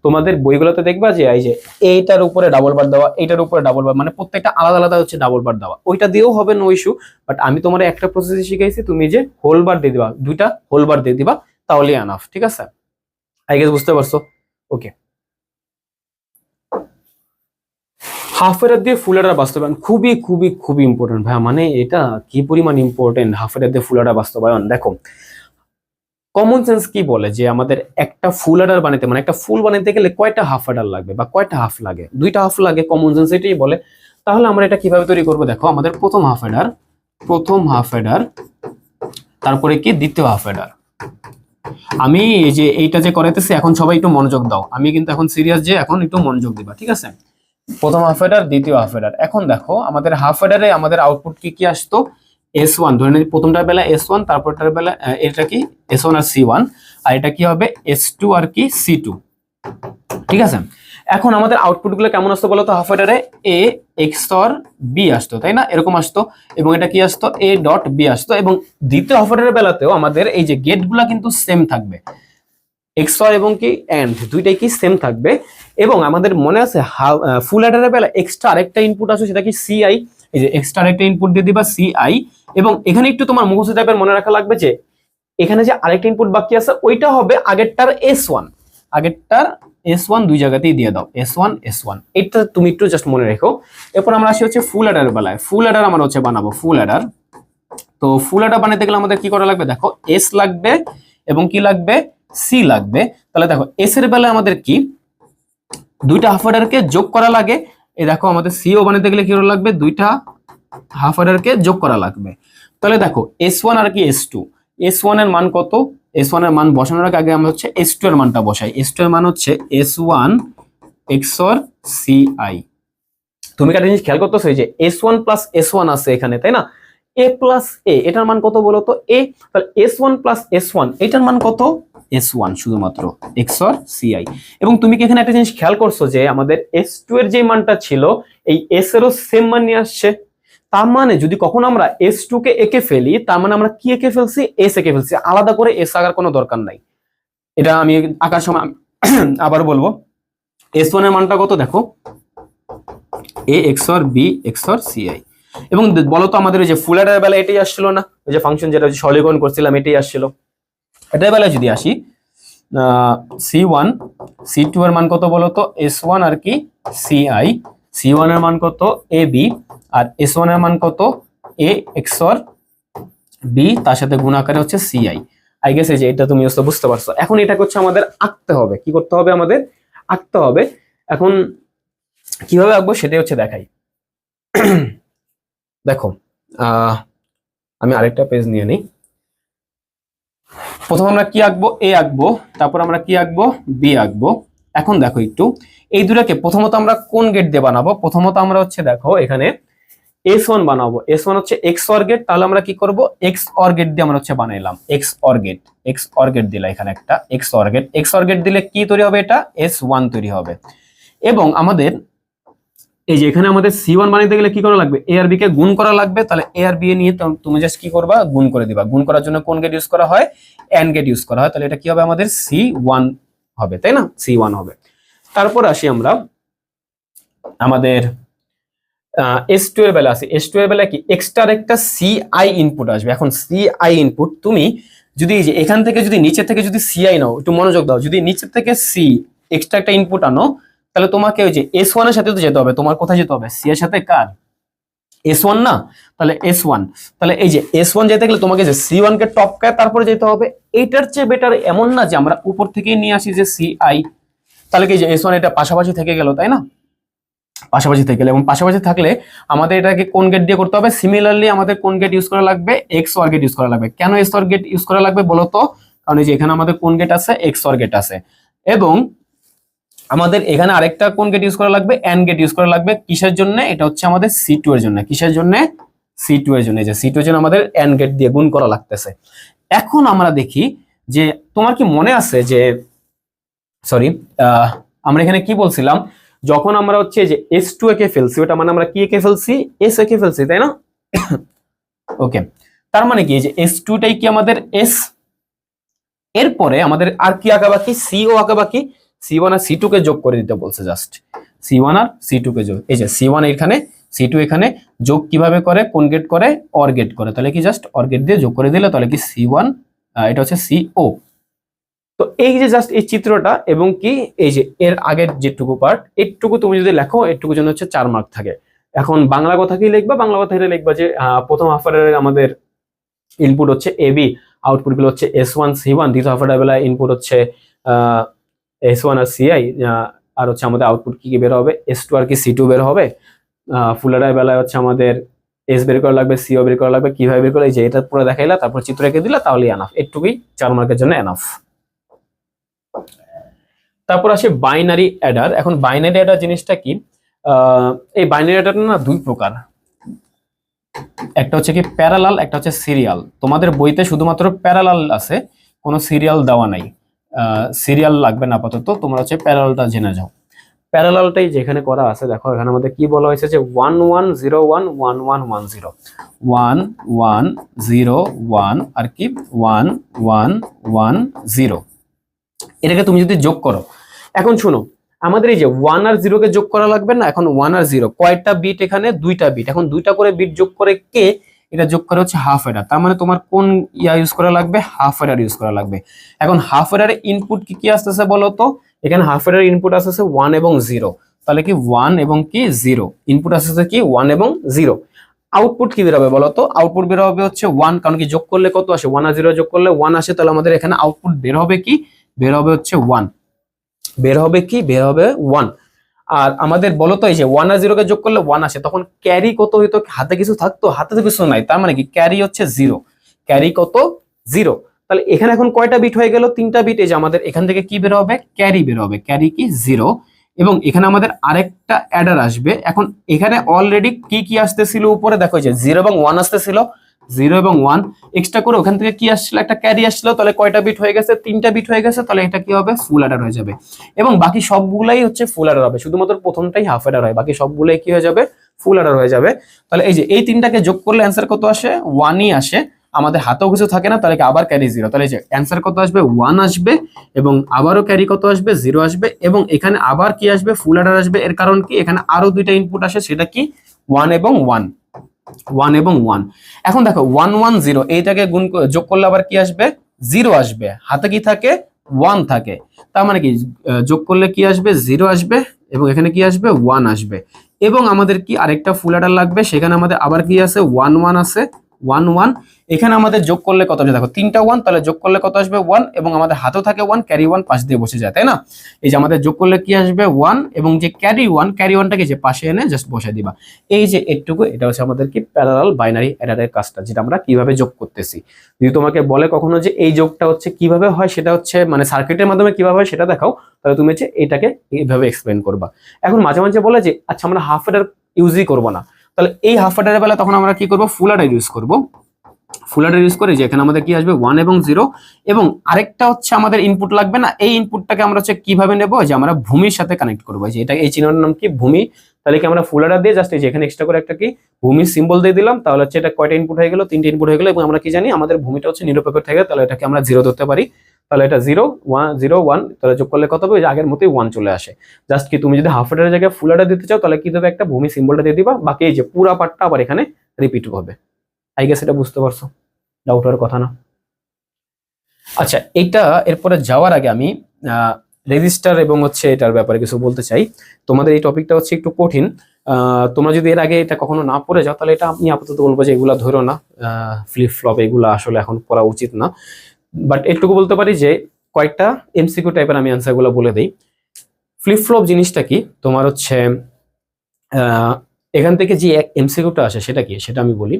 তোমাদের বইগুলোতে দেখবা যে এই যে এইটার উপরে ডাবল বার দেওয়া এইটার উপরে ডাবল বার মানে প্রত্যেকটা আলাদা আলাদা হচ্ছে ডাবল বার দেওয়া ওইটা দিয়েও হবে নো ইস্যু। বাট আমি তোমার একটা প্রসেস শিখাইছি তুমি যে হোল বার দিয়ে দিবা দুইটা হোল বার দিয়ে দিবা তাহলে এনাফ ঠিক আছে আই গেস বুঝতে পারছো। ওকে হাফ এরার দিয়ে ফুল এরার বাস্তবায়ন খুবই খুবই খুবই ইম্পর্টেন্ট ভাইয়া মানে এটা কি পরিমাণ ইম্পর্টেন্ট হাফ এরার দিয়ে ফুল এরার বাস্তবায়ন। দেখো কমন সেন্স কি বলে যে আমাদের একটা ফুল এরার বানাতে মানে একটা ফুল বানাতে গেলে কয়টা হাফ এরার লাগবে বা কয়টা হাফ লাগে দুইটা হাফ লাগে কমন সেন্স এটাই বলে। তাহলে আমরা এটা কিভাবে তৈরি করবো দেখো আমাদের প্রথম হাফ এরার তারপরে কি দ্বিতীয় হাফ এরার। আমি এই যে এইটা যে করাইতেছি এখন সবাই একটু মনোযোগ দাও আমি কিন্তু এখন সিরিয়াস যে এখন একটু মনোযোগ দিবা ঠিক আছে। প্রথম হাফ এডার দ্বিতীয় হাফ এডার এখন দেখো আমাদের হাফ এডারে আমাদের আউটপুট কি আসতো S1 ধরে নিই প্রথমটার বেলা S1 তারপরটার বেলা এটা কি S1 আর C1 আর এটা কি হবে S2 আর কি C2 ঠিক আছে। এখন আমাদের আউটপুট গুলো কেমন আসতো বলতো হাফ এডারে A XOR B আসতো তাই না এরকম আসতো এবং এটা কি আসতো A ডট B আসতো এবং দ্বিতীয় হাফ এডারের বেলাতেও আমাদের এই যে গেট গুলা কিন্তু সেম থাকবে XOR এবং কি এন্ড দুইটাই কি সেম থাকবে। এবং আমাদের মনে আছে ফুল অ্যাডারের বেলা এক্সট্রা আরেকটা ইনপুট আছে সেটা কি CI এই যে এক্সট্রা আরেকটা ইনপুট দিয়ে দিবা CI এবং এখানে একটু তোমার মুখস্থ টাইপের মনে রাখা লাগবে যে এখানে যে আরেকটা ইনপুট বাকি আছে ওইটা হবে আগেরটার S1 আগেরটার S1 দুই জায়গাতেই দিয়ে দাও, S1 এটা তুমি একটু জাস্ট মনে রেখো। এরপর আমরা আসি হচ্ছে ফুল অ্যাডার বেলায়। ফুল অ্যাডার আমরা হচ্ছে বানাবো ফুল অ্যাডার। তো ফুল অ্যাডার বানাতে গেলে আমাদের কি করা লাগবে, দেখো S লাগবে এবং কি লাগবে, C লাগবে। তাহলে দেখো S এর বেলায় আমাদের কি দুইটা হাফ অ্যাডারকে যোগ করা লাগে। এই দেখো আমাদের সিও বানাতে গেলে কি করা লাগবে, দুইটা হাফ অ্যাডারকে যোগ করা লাগবে। তাহলে দেখো S1 আর কি S2, S1 এর মান কত, S1 এর মান বসানোর আগে আমরা হচ্ছে S2 এর মানটা বসাই। S2 এর মান হচ্ছে S1 XOR CI। তুমি একটা জিনিস খেয়াল করতেছো, এই যে S1 প্লাস S1 আছে এখানে, তাই না, A প্লাস A এটার মান কত বলো তো, A। তাহলে S1 প্লাস S1 এটার মান কত, S1 শুধুমাত্র XOR CI। এবং তুমি কি এখানে একটা জিনিস খেয়াল করছো যে আমাদের S2 এর যে মানটা ছিল এই S এরও সেম মান নিয়ে আসছে। তার মানে যদি কখনো আমরা S2 কে একে ফেলি, তার মানে আমরা কি একে ফেলছি, S একে ফেলছি, আলাদা করে S আঁকার কোনো দরকার নাই। এটা আমি আঁকার সময় আবার বলবো। S1 এর মানটা কত দেখো, A XOR B XOR CI। এবং বলো তো আমাদের ওই যে ফুল অ্যাডার বেলা এটাই আসছিল না, ওই যে ফাংশন যেটা সরলীকরণ করছিলাম এটাই আসছিল। এটার বেলায় যদি আসি C1 C2 এর মান কত বলো তো, S1 আর কি CI, C1 এর মান কত AB, আর S1 এর মান কত A XOR B, তার সাথে গুণ আকারে হচ্ছে CI। আই গেস এই যে এটা তুমি বুঝতে পারছো। এখন এটাকে হচ্ছে আমাদের আঁকতে হবে, কি করতে হবে, আমাদের আঁকতে হবে। এখন কিভাবে আঁকবো সেটাই হচ্ছে দেখাই। দেখো আমি আরেকটা পেজ নিয়ে নিই। প্রথম আমরা কি আঁকবো, এ আঁকবো, তারপর আমরা কি আঁকবো, বি আঁকবো। এখন দেখো একটু এই দুটাকে প্রথমত আমরা কোন গেট দিয়ে বানাবো, প্রথমত আমরা হচ্ছে দেখো এখানে S1 বানাবো। S1 হচ্ছে XOR গেট, তাহলে আমরা কি করব, XOR গেট দিয়ে আমরা হচ্ছে বানাইলাম XOR গেট দিলা এখানে একটা XOR গেট দিলে কি তৈরি হবে, এটা S1 তৈরি হবে। এবং আমাদের এই যে এখানে আমাদের C1 বানাইতে গেলে কি করা লাগবে, A আর B কে গুণ করা লাগবে। তাহলে A আর B নিয়ে তুমি জাস্ট কি করবা, গুণ করে দিবা। গুণ করার জন্য কোন গেট ইউজ করা হয়, AND গেট ইউজ করা হয়। তাহলে এটা কি হবে, আমাদের C1 হবে, তাই না, C1 হবে। তারপর আসি আমরা আমাদের S2 এর বেলা আছে। S2 এর বেলা কি এক্সট্রা একটা CI ইনপুট আসবে। এখন CI ইনপুট তুমি যদি এই যে এখান থেকে যদি নিচে থেকে যদি CI নাও, একটু মনোযোগ দাও, যদি নিচে থেকে C এক্সট্রা একটা ইনপুট আনো, তাহলে তোমাকে ওই যে S1 এর সাথে তো যেতে হবে। তোমার কোথায় যেতে হবে, C এর সাথে, কার, S1 না, তাহলে S1। তাহলে এই যে S1 যেতে গেলে তোমাকে যে C1 কে টপকায় তারপরে যেতে হবে। এইটার চেয়ে বেটার এমন না যে আমরা উপর থেকেই নিয়ে আসি যে CI। তাহলে কি যে S1 এটা পাশাপাশি থেকে গেল, তাই না, পাশাপাশি থেকে গেলে, এবং পাশাপাশি থাকলে আমাদের এটাকে কোন গেট দিয়ে করতে হবে, সিমিলারলি আমাদের কোন গেট ইউজ করা লাগবে, XOR গেট ইউজ করা লাগবে। কেন XOR গেট ইউজ করা লাগবে বলো তো, কারণ এই যে এখানে আমাদের কোন গেট আছে, XOR গেট আছে। এবং আমাদের এখানে আরেকটা কোন গেট ইউজ করা লাগবে, AND গেট ইউজ করা লাগবে। কিসের জন্য, এটা হচ্ছে আমাদের C2 এর জন্য। কিসের জন্য, C2 এর জন্য। যে C2 এর জন্য আমাদের AND গেট দিয়ে গুণ করা লাগতেছে। এখন আমরা দেখি যে তোমার কি মনে আছে যে সরি আমরা এখানে কি বলছিলাম, যখন আমরা হচ্ছে যে S2 একে ফেলছি, ওটা মানে আমরা কি একে ফেলছি, S একে ফেলছি, তাই না। ওকে, তার মানে কি যে S2 টাই কি আমাদের S। এরপরে আমাদের আর কি আঁকা বাকি, CO আঁকা বাকি। C1 আর C2 কে যোগ করে দিতে বলছে, জাস্ট C1 আর C2 কে যোগ। এই যে C1 এখানে, C2 এখানে, যোগ কিভাবে করে, কোন গেট করে, OR গেট করে। তাহলে কি জাস্ট OR গেট দিয়ে যোগ করে দিলে তাহলে কি C1, এটা হচ্ছে CO। তো এই যে জাস্ট এই চিত্রটা, এবং কি এই যে এর আগের যেটুকু পার্ট, এইটুকু তুমি যদি লেখো, এইটুকু জন্য হচ্ছে 4 মার্ক থাকে। এখন বাংলা কথা কি লিখবা, বাংলা কথা এটা লিখবা যে প্রথম হাফারের আমাদের ইনপুট হচ্ছে AB, আউটপুট গুলো হচ্ছে S1 C1, দ্বিতীয় হাফারের বেলা ইনপুট হচ্ছে S1 আর CI, আর হচ্ছে আমাদের আউটপুট কি কি বের হবে, S2 আর কি C2 বের হবে। ফুলারের বেলায় হচ্ছে আমাদের S বের করা লাগবে, CO বের করা লাগবে। কিভাবে বের করে, এই যে এটা পুরো দেখাইলা, তারপর চিত্র এঁকে দিলা, তাহলেই এনাফ। এটুকুই 4 মার্কের জন্য এনাফ। তারপর আসে বাইনারি অ্যাডার। এখন বাইনারি অ্যাডার জিনিসটা কি, এই বাইনারি অ্যাডার না দুই প্রকার, একটা হচ্ছে কি প্যারালাল, একটা হচ্ছে সিরিয়াল। তোমাদের বইতে শুধুমাত্র প্যারালাল আছে, কোনো সিরিয়াল দেওয়া নাই। সিরিয়াল লাগবে না আপাতত, তোমরা হচ্ছে প্যারালালটা জেনে যাও। প্যারালালটাই যেখানে করা আছে, দেখো এখানে আমাদের কি বলা হয়েছে যে 1101 1110, 1101 আর কি 1110। এটাকে তুমি যদি যোগ করো, এখন শুনো, আমাদের এই যে 1 আর 0 কে যোগ করা লাগবে না। এখন 1 আর 0 কয়টা বিট, এখানে দুইটা বিট। এখন দুইটা করে বিট যোগ করে কে, এটা যোগ করা হচ্ছে হাফ অ্যাডার। তার মানে তোমার কোন ইয়া ইউজ করা লাগবে, হাফ অ্যাডার ইউজ করা লাগবে। এখন হাফ অ্যাডারে ইনপুট কি কি আসতেছে বলো তো, এখানে হাফ এডার ইনপুট আসছে 1 এবং 0, তাহলে কি 1 এবং কি 0, ইনপুট আসছে কি 1 এবং 0। আউটপুট কি বের হবে বলো তো? আউটপুট বের হবে হচ্ছে 1, কারণ কি যোগ করলে কত আসে, 1 আর 0 যোগ করলে 1 আসে, তাহলে আমাদের এখানে আউটপুট বের হবে কি, বের হবে হচ্ছে 1, বের হবে কি, বের হবে 1। আর আমাদের বলো তো এই যে 1 আর 0 কে যোগ করলে 1 আসে, তখন ক্যারি কত হইতো, হাতে কিছু থাকতো, হাতে তো কিছু নাই, তার মানে কি ক্যারি হচ্ছে 0, ক্যারি কত 0। তাহলে এখানে এখন কয়টা বিট হয়ে গেল, 3টা বিট। এই যে আমাদের এখান থেকে কি বের হবে, ক্যারি বের হবে, ক্যারি কি 0। এবং এখানে আমাদের আরেকটা অ্যাডার আসবে। এখন এখানে অলরেডি কি কি আসতেছিল উপরে দেখো, এই যে 0 এবং 1 আসতেছিল, 0 এবং 1 এক্সট্রা করে ওখান থেকে কি আসছিল, একটা ক্যারি আসছিল, তাহলে কয়টা বিট হয়ে গেছে, 3টা বিট হয়ে গেছে, তাহলে এটা কি হবে, ফুল অ্যাডার হয়ে যাবে। এবং বাকি সবগুলাই হচ্ছে ফুল অ্যাডার হবে, শুধুমাত্র প্রথমটাই হাফ অ্যাডার হয়, বাকি সবগুলাই কি হয়ে যাবে, ফুল অ্যাডার হয়ে যাবে। তাহলে এই যে এই তিনটাকে যোগ করলে অ্যান্সার কত আসে, 1ই আসে। আমাদের হাতেও কিছু থাকে না, তাহলে কি আবার ক্যারি 0, তাহলে এই যে অ্যান্সার কত আসবে, 1 আসবে, এবং আবারও ক্যারি কত আসবে, 0 আসবে, এবং এখানে আবার কি আসবে, ফুল অ্যাডার আসবে। এর কারণ কি, এখানে আরো দুইটা ইনপুট আসে, সেটা কি 1 এবং 1, 1 এবং 1। এখন দেখো 1 1 0, এইটাকে যোগ করলে আবার কি আসবে, 0 আসবে, হাতে কি থাকে, 1 থাকে, তার মানে কি যোগ করলে কি আসবে, 0 আসবে, এবং এখানে কি আসবে, 1 আসবে। এবং আমাদের কি আরেকটা ফুল অ্যাডার লাগবে, সেখানে আমাদের আবার কি আছে, 1 1 আছে, 1 1। এখানে আমাদের যোগ করলে কত আসবে, দেখো 3টা 1, তাহলে যোগ করলে কত আসবে, 1, এবং আমাদের হাতেও থাকে 1, ক্যারি 1 পাশ দিয়ে বসে যায়, তাই না? এই যে আমাদের যোগ করলে কি আসবে, 1, এবং যে ক্যারি 1, ক্যারি 1টাকে যে পাশে এনে জাস্ট বসে দিবা। এই যে এটুকু, এটা হচ্ছে আমাদের কি প্যারালাল বাইনারি অ্যাডারের কাজটা, যেটা আমরা কিভাবে যোগ করতেছি। যদি তোমাকে বলে কখনো যে এই যোগটা হচ্ছে কিভাবে হয়, সেটা হচ্ছে মানে সার্কিটের মাধ্যমে কিভাবে হয় সেটা দেখাও, তাহলে তুমি হচ্ছে এটাকে এইভাবে এক্সপ্লেন করবা। এখন মাঝে মাঝে বলে যে আচ্ছা আমরা হাফ অ্যাডার ইউজই করবো না, তাহলে এই হাফ অ্যাডারের বেলা তখন আমরা কি করবো, ফুল অ্যাডার ইউজ করবো। ফুল অ্যাডার ইউজ করে যে এখানে আমাদের কি আসবে, 1 এবং 0। এবং আরেকটা হচ্ছে আমাদের ইনপুট লাগবে না, এই ইনপুটটাকে আমরা হচ্ছে কিভাবে নেবো, যে আমরা ভূমির সাথে কানেক্ট করবো, যে এটা এই চিহ্নটার নাম কি, ভূমি। তাহলে কি আমরা ফুল অ্যাডার দিয়ে জাস্ট এই যে এখানে এক্সট্রা করে একটা কি ভূমির সিম্বল দিয়ে দিলাম, তাহলে হচ্ছে এটা কয়টা ইনপুট হয়ে গেল, 3টে ইনপুট হয়ে গেল। এবং আমরা কি জানি, আমাদের ভূমিটা হচ্ছে নিরপেক্ষ থাকে, তাহলে এটাকে আমরা 0 ধরতে পারি। তাহলে এটা 0 1 0 1, তাহলে যোগ করলে কত হবে, ওই যে আগের মতোই 1 চলে আসে। জাস্ট কি তুমি যদি হাফ অ্যাডারের জায়গায় ফুল অ্যাডার দিতে চাও, তাহলে কি দেবে, একটা ভূমি সিম্বলটা দিয়ে দিবা, বাকি এই যে পুরা পার্টটা আবার এখানে রিপিট হবে। আই গেস এটা বুঝতে পারছো, ডাউট হওয়ার কথা না। আচ্ছা, এইটা এরপরে যাওয়ার আগে আমি রেজিস্টার এবং হচ্ছে এটার ব্যাপারে কিছু বলতে চাই। তোমাদের এই টপিকটা হচ্ছে একটু কঠিন, তোমরা যদি এর আগে এটা কখনো না পড়ে যাও, তাহলে এটা আমি আপাতত বলবো যে এগুলা ধরো না, ফ্লিপ ফ্লপ এগুলা আসলে এখন পড়া উচিত না। বাট এটুকু বলতে পারি যে কয়েকটা এমসিকিউ টাইপের আমি অ্যান্সারগুলো বলে দিই। ফ্লিপ ফ্লপ জিনিসটা কি, তোমার হচ্ছে এখান থেকে যে এমসিকিউটা আসে সেটা কি, সেটা আমি বলি।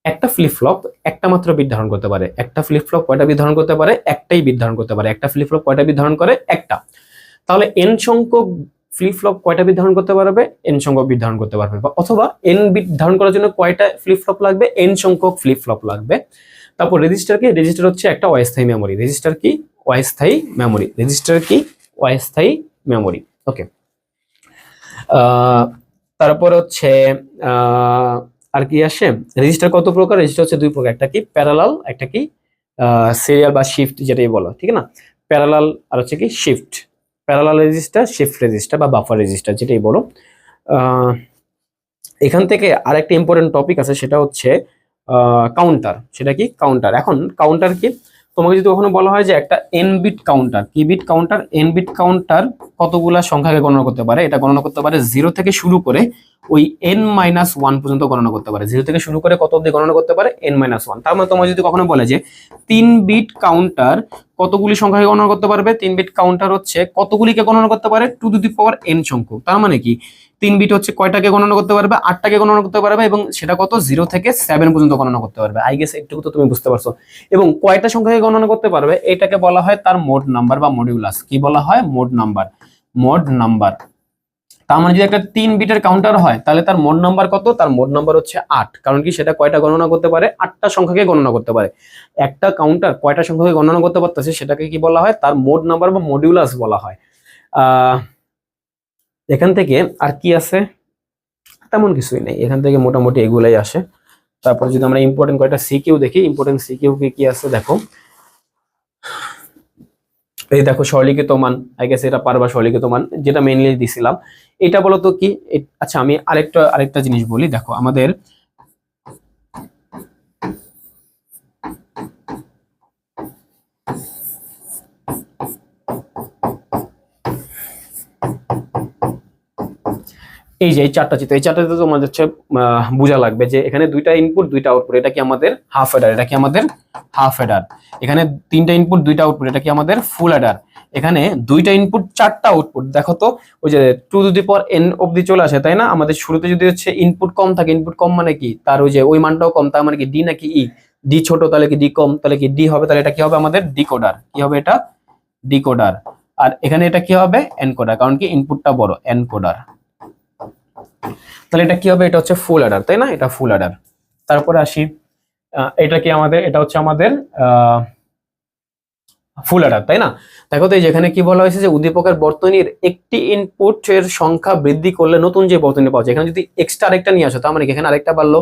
একটা ফ্লিপ ফ্লপ একটা মাত্র বিট ধারণ করতে পারে। একটা ফ্লিপ ফ্লপ কয়টা বিট ধারণ করতে পারে, একটাই বিট ধারণ করতে পারে। একটা ফ্লিপ ফ্লপ কয়টা বিট ধারণ করে, একটা। তাহলে এন সংখ্যক ফ্লিপ ফ্লপ কয়টা বিট ধারণ করতে পারবে, এন সংখ্যক বিট ধারণ করতে পারবে, অথবা এন বিট ধারণ করার জন্য কয়টা ফ্লিপ ফ্লপ লাগবে, এন সংখ্যক ফ্লিপ ফ্লপ লাগবে। তারপর রেজিস্টার কি, রেজিস্টার হচ্ছে একটা অস্থায়ী মেমোরি। রেজিস্টার কি, অস্থায়ী মেমোরি। রেজিস্টার কি, অস্থায়ী মেমোরি। ওকে, তারপর হচ্ছে আর কি আসে, রেজিস্টার কত প্রকার, রেজিস্টার হচ্ছে দুই প্রকার, একটা কি প্যারালাল, একটা কি সিরিয়াল বা শিফট যেটাই বলো, ঠিক না? প্যারালাল আর হচ্ছে কি shift. Parallel register, shift register বা বাফার রেজিস্টার যেটাই বলো। এখান থেকে আরেকটা ইম্পর্টেন্ট টপিক আছে, সেটা হচ্ছে কাউন্টার। সেটা কি, কাউন্টার। এখন কাউন্টার কি, তোমাকে যদি কখনো বলা হয় যে একটা এন বিট কাউন্টার, কি bit counter, N bit counter কতগুলা সংখ্যাকে গণনা করতে পারে, এটা গণনা করতে পারে 0 থেকে শুরু করে ওই n-1 পর্যন্ত গণনা করতে পারে। 0 থেকে শুরু করে কত অবধি গণনা করতে পারে, n-1। তার মানে তোমাকে যদি কখনো বলে যে 3 বিট কাউন্টার কতগুলি সংখ্যাকে গণনা করতে পারবে, 3 বিট কাউন্টার হচ্ছে কতগুলিকে গণনা করতে পারে, two to the power n সংখ্যক। তার মানে কি 3 বিট হচ্ছে কয়টাকে গণনা করতে পারবে, 8টাকে গণনা করতে পারবে, এবং সেটা কত, 0 থেকে 7 পর্যন্ত গণনা করতে পারবে। আই গেস একটু তো তুমি বুঝতে পারছো। এবং কয়টা সংখ্যাকে গণনা করতে পারবে, এটাকে বলা হয় তার মোড নাম্বার বা মডিউলাস। কি বলা হয়, মোড নাম্বার, মোড নাম্বার। তার মানে যদি একটা 3 বিটের কাউন্টার হয়, তাহলে তার মোড নাম্বার কত, তার মোড নাম্বার হচ্ছে 8। কারণ কি, সেটা কয়টা গণনা করতে পারে, 8টা সংখ্যাকে গণনা করতে পারে। একটা কাউন্টার কয়টা সংখ্যাকে গণনা করতে পারতেছে, সেটাকে কি বলা হয়, তার মোড নাম্বার বা মডিউলাস বলা হয়। এখান থেকে আর কি আছে, তেমন কিছুই নেই, এখান থেকে মোটামুটি এগুলাই আসে। তারপর যদি আমরা ইম্পর্টেন্ট কয়েকটা সিকিউ দেখি, ইম্পর্টেন্ট সিকিউ কি আছে দেখো। এই দেখো সরলীকৃত মান, আই গেস এটা পারবা, সরলীকৃত মান যেটা মেইনলি দিছিলাম। এটা বলতো কি, আচ্ছা আমি আরেকটা জিনিস বলি। দেখো আমাদের এই যে এই চারটা চিত্র, এই চারটা চিত্র তোমাদের হচ্ছে বোঝা লাগবে যে এখানে দুইটা ইনপুট দুইটা আউটপুট, এটা কি আমাদের হাফ অ্যাডার, এটা কি আমাদের হাফ অ্যাডার। এখানে তিনটা ইনপুট দুইটা আউটপুট, এটা কি আমাদের ফুল অ্যাডার। এখানে দুইটা ইনপুট চারটা আউটপুট, দেখো তো ওই যে 2n অব্দি চলে আসে তাই না। আমাদের শুরুতে যদি হচ্ছে ইনপুট কম থাকে, ইনপুট কম মানে কি তার ওই যে ওই মানটাও কম, তার মানে কি ডি নাকি ই, ডি ছোট তাহলে কি ডি কম, তাহলে কি ডি হবে, তাহলে এটা কি হবে আমাদের ডিকোডার, কি হবে এটা ডিকোডার। আর এখানে এটা কি হবে এনকোডার, কারণ কি ইনপুটটা বড়, এনকোডার। তাহলে এটা কি হবে, এটা হচ্ছে ফুল অ্যাডার তাই না, এটা ফুল অ্যাডার। তারপরে আসি এটা কি আমাদের, এটা হচ্ছে আমাদের ফুল অ্যাডার তাই না। দেখো তো এই যেখানে কি বলা হয়েছে যে উদ্দীপকের বর্তনীর একটি ইনপুটের সংখ্যা বৃদ্ধি করলে নতুন যে বর্তনী পাওয়া যায়, এখানে যদি এক্সট্রা আরেকটা নিয়ে আসো তার মানে কি এখানে আরেকটা বাড়লো,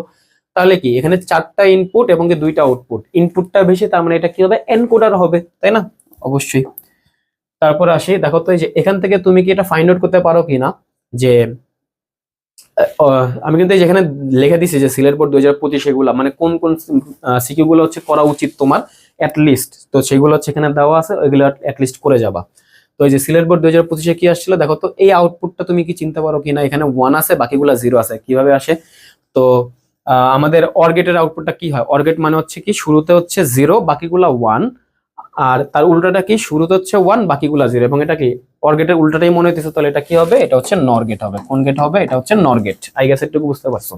তাহলে কি এখানে চারটা ইনপুট এবং কি দুইটা আউটপুট, ইনপুটটা বেশি তার মানে এটা কি হবে এনকোডার হবে তাই না, অবশ্যই। তারপর আসি, দেখো তো এই যে এখান থেকে তুমি কি এটা ফাইন্ড আউট করতে পারো কিনা যে আমি কিন্তু যেখানে লিখে দিছি যে সিলেট বোর্ড 2025 এগুলা মানে কোন কোন সিকিউ গুলো হচ্ছে করা উচিত তোমার লিস্ট, তো সেগুলো হচ্ছে এখানে দেওয়া আছে, ওইগুলো লিস্ট করে যাবা। তো এই যে সিলেট বোর্ড 2025 কি আসছিল, দেখো তো এই আউটপুটটা তুমি কি চিনতে পারো কিনা, এখানে 1 আছে বাকিগুলা 0 আছে, কিভাবে আসে। তো আমাদের অর গেটের আউটপুটটা কি হয়, অর গেট মানে হচ্ছে কি শুরুতে হচ্ছে 0 বাকিগুলা 1, আর তার উল্টাটা কি শুরুতে হচ্ছে 1 বাকিগুলা 0, এবং এটা কি অর গেটের উল্টাটাই মনে হইতেছে, তাহলে এটা কি হবে, এটা হচ্ছে নর গেট হবে। কোন গেট হবে, এটা হচ্ছে নর গেট। আই গেস এটুকু বুঝতে পারছো।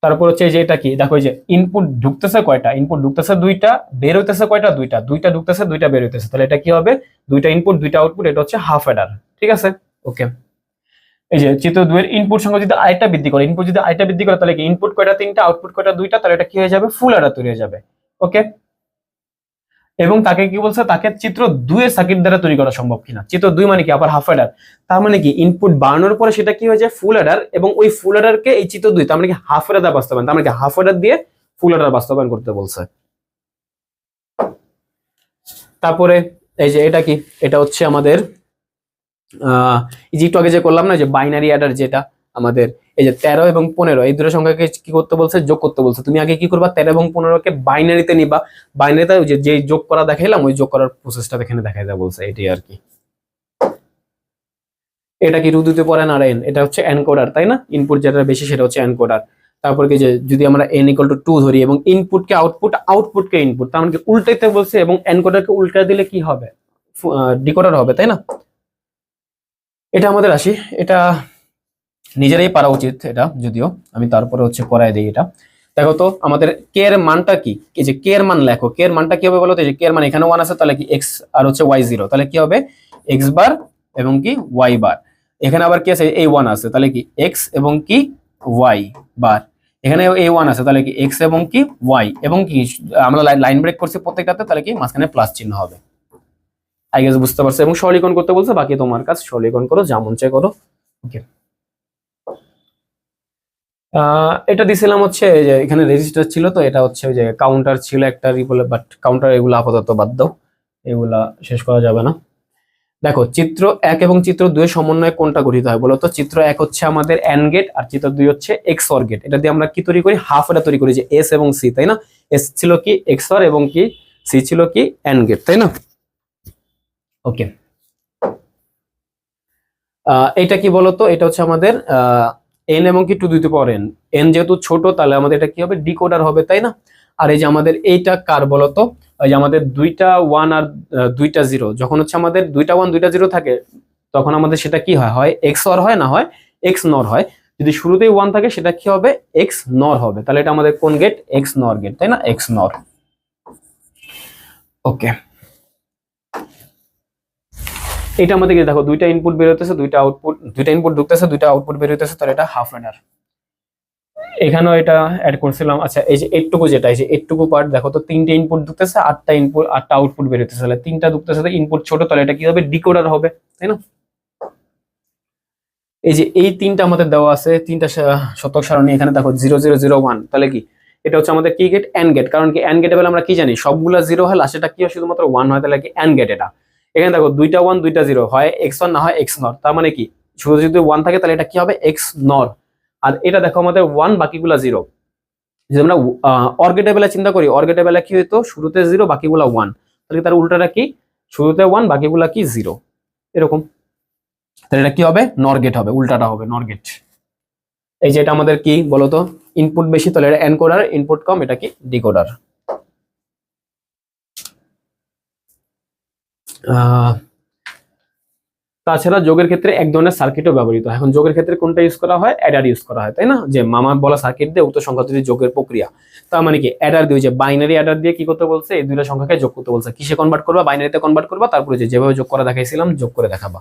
তারপর হচ্ছে এই যে এটা কি, দেখো এই যে ইনপুট ঢুকতেছে কয়টা, ইনপুট ঢুকতেছে দুইটা, বের হইতেছে কয়টা, দুইটা, দুইটা ঢুকতেছে দুইটা বের হইতেছে, তাহলে এটা কি হবে দুইটা ইনপুট দুইটা আউটপুট, এটা হচ্ছে হাফ অ্যাডার, ঠিক আছে ওকে। এই যে চিত্র 2 এর ইনপুট সংখ্যা যদি আরেকটা বৃদ্ধি করে, ইনপুট যদি আরেকটা বৃদ্ধি করে তাহলে কি ইনপুট কয়টা তিনটা আউটপুট কয়টা দুইটা, তাহলে এটা কি হয়ে যাবে ফুল অ্যাডার তৈরি হয়ে যাবে, ওকে। এবং তাকে কি বলছে, তাকে চিত্র 2 এর সার্কিট দ্বারা তৈরি করা সম্ভব কিনা, চিত্র 2 মানে কি আবার হাফ অ্যাডার, তার মানে কি ইনপুট বাড়ানোর পরে সেটা কি হয়ে যায় ফুল অ্যাডার, এবং ওই ফুল অ্যাডারকে এই চিত্র 2 তার মানে কি হাফ অ্যাডার বাস্তবায়ন, তার মানে কি হাফ অ্যাডার দিয়ে ফুল অ্যাডার বাস্তবায়ন করতে বলছে। তারপরে এই যে এটা কি, এটা হচ্ছে আমাদের এই যে একটু আগে যে করলাম না যে বাইনারি অ্যাডার, যেটা আমাদের এই যে 13 এবং 15 এই দুটো সংখ্যাকে কি করতে বলছে, যোগ করতে বলছে। তুমি আগে কি করবা, 13 এবং 15 কে বাইনারিতে নিবা, বাইনারিতে যে যোগ করা দেখাইলাম ওই যোগ করার প্রসেসটা এখানে দেখাই দেওয়া বলছে, এটাই আর কি। এটা কি রুদ্রতে পড়ে না এন, এটা হচ্ছে এনকোডার তাই না, ইনপুট যেটা বেশি সেটা হচ্ছে এনকোডার। তারপর কি যে যদি আমরা n = 2 ধরি এবং ইনপুটকে আউটপুট, আউটপুটকে ইনপুট, তার মানে কি উল্টাইতে বলছে, এবং এনকোডারকে উল্টা দিলে কি হবে ডিকোডার হবে তাই না। এটা আমাদের আসি, এটা নিজেরাই পারা উচিত এটা, যদিও আমি তারপরে হচ্ছে করাই দিই এটা। দেখো তো আমাদের কে এর মানটা কি, এই যে কে এর মান লেখো, কে এর মানটা কি হবে বলো তো, এই যে কে এর মান এখানে 1 আছে, তাহলে কি x আর হচ্ছে y 0, তাহলে কি হবে x বার এবং কি y বার। এখানে আবার কি আছে এই 1 আছে, তাহলে কি x এবং কি y বার। এখানে এই 1 আছে, তাহলে কি x এবং কি y, এবং কি আমরা লাইন ব্রেক করছি প্রত্যেকটাতে, তাহলে কি মাঝখানে প্লাস চিহ্ন হবে। আই গেস বুঝতে পারছো, এবং সরলীকরণ করতে বলছে, বাকি তোমার কাজ, সরলীকরণ করো যা মন চায় করো, ওকে। এটা দিছিলাম হচ্ছে যে এখানে রেজিস্টার ছিল, তো এটা হচ্ছে ওই যে কাউন্টার ছিল একটা বলে, বাট কাউন্টার এগুলো আপাতত বাদ দাও, এগুলা শেষ করা যাবে না। দেখো চিত্র 1 এবং চিত্র 2 এর সমন্বয়ে কোনটা গঠিত হয় বলো তো, চিত্র 1 হচ্ছে আমাদের এন্ড গেট, আর চিত্র 2 হচ্ছে এক্সঅর গেট। এটা দিয়ে আমরা কি তৈরি করি, হাফ এটা তৈরি করি, যে এস এবং সি তাই না, এস ছিল কি এক্সঅর এবং কি সি ছিল কি এন্ড গেট তাই না, ওকে। এটা কি বলতো, এটা হচ্ছে আমাদের এন এবং কি 2n, এন যেহেতু ছোট তাহলে আমাদের এটা কি হবে ডিকোডার হবে তাই না। আর এই যে আমাদের এইটা কার বলতো, ওই যে আমাদের দুইটা 1 আর দুইটা 0, যখন হচ্ছে আমাদের দুইটা 1 দুইটা 0 থাকে তখন আমাদের সেটা কি হয়, হয় এক্স অর হয়, না হয় এক্স নর হয়। যদি শুরুতেই 1 থাকে সেটা কি হবে এক্স নর হবে, তাহলে এটা আমাদের কোন গেট, এক্স নর গেট তাই না, এক্স নর, ওকে। এটা আমাদের দেখো দুইটা ইনপুট বের হইতেছে, দুইটা আউটপুট, দুইটা ইনপুট ঢুকতেছে দুইটা আউটপুট বের হইতেছে, তাহলে এটা হাফ অ্যাডার। এখানেও এটা অ্যাড করছিলাম। আচ্ছা এই যে এইটুকু, যেটা এই যে এইটুকু পার্ট, দেখো তো তিনটে ইনপুট ঢুকতেছে, আটটা ইনপুট, আটটা আউটপুট বের হইতেছে, তাহলে তিনটা ঢুকতেছে, ইনপুট ছোট, তাহলে এটা কি হবে ডিকোডার হবে তাই না। এই যে এই তিনটা আমাদের দেওয়া আছে, তিনটা শতক সারণী, এখানে দেখো 0001, তাহলে কি এটা হচ্ছে আমাদের কি গেট, এন্ড গেট, কারণ কি এন্ড গেটে বলে আমরা কি জানি সবগুলা 0 হয়, লাস্টেটা কি হয় শুধুমাত্র 1 হয়, তাহলে কি এন্ড গেট এটা। এখানে দেখো দুইটা 1 দুইটা 0, হয় এক্স ওয়ান না হয় এক্স নর, তার মানে কি শুধু যদি 1 থাকে তাহলে এটা কি হবে এক্স নর। আর এটা দেখো আমাদের 1 বাকিগুলা 0, যদি আমরা অর গেটের বেলা চিন্তা করি, অর গেটের বেলা কি হইতো শুরুতে 0 বাকিগুলা 1, তাহলে তার উল্টাটা কি শুরুতে 1 বাকিগুলা কি 0, এরকম। তাহলে এটা কি হবে, নর গেট হবে, উল্টাটা হবে নর গেট। এই যে এটা আমাদের কি বলতো, ইনপুট বেশি, তাহলে এটা এনকোডার, ইনপুট কম, এটা কি ডিকোডার। তাছাড়া যোগের ক্ষেত্রে এক ধরনের সার্কিটও ব্যবহৃত হয়। এখন যোগের ক্ষেত্রে কোনটা ইউজ করা হয়, অ্যাডার ইউজ করা হয়, তাই না? যে মামা বলা সার্কিট দিয়ে উক্ত সংখ্যা তৈরি যোগের প্রক্রিয়া। তার মানে কি অ্যাডার দিয়ে, যে বাইনারি অ্যাডার দিয়ে কি করতে বলছে, এই দুইটা সংখ্যাকে যোগ করতে বলছে। কিসে কনভার্ট করবা, বাইনারিতে কনভার্ট করবা, তারপরে যেভাবে যোগ করা দেখাইছিলাম যোগ করে দেখাবা।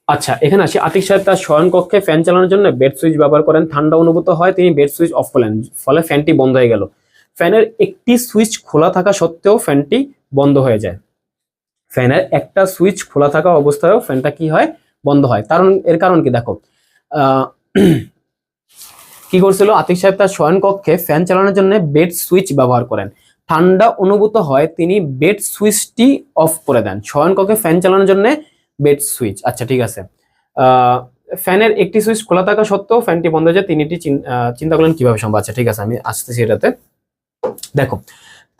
আচ্ছা, এখানে আসি। আতিক সাহেব তার শয়ন কক্ষে ফ্যান চালানোর জন্য বেড সুইচ ব্যবহার করেন, ঠান্ডা অনুভূত হয়, তিনি বেড সুইচ অফ করলেন, ফলে ফ্যানটি বন্ধ হয়ে গেল। ফ্যানের একটি সুইচ খোলা থাকা সত্ত্বেও ফ্যানটি বন্ধ হয়ে যায়। ফ্যানের একটা সুইচ খোলা থাকা অবস্থায়ও ফ্যানটা কি হয়, বন্ধ হয়। এর কারণ কি দেখো, আহ, কি করছিল আতিক সাহেব তার শয়ন কক্ষে ফ্যান চালানোর জন্য বেড সুইচ ব্যবহার করেন, ঠান্ডা অনুভূত হয়, তিনি বেড সুইচটি অফ করে দেন। শয়ন কক্ষে ফ্যান চালানোর জন্য বেড সুইচ, আচ্ছা ঠিক আছে। ফ্যানের একটি সুইচ খোলা থাকা সত্ত্বেও ফ্যানটি বন্ধ হয়ে যায়, তিনি এটি চিন্তা করলেন কিভাবে সম্ভব। আচ্ছা ঠিক আছে, আমি আসতেছি এটাতে। দেখো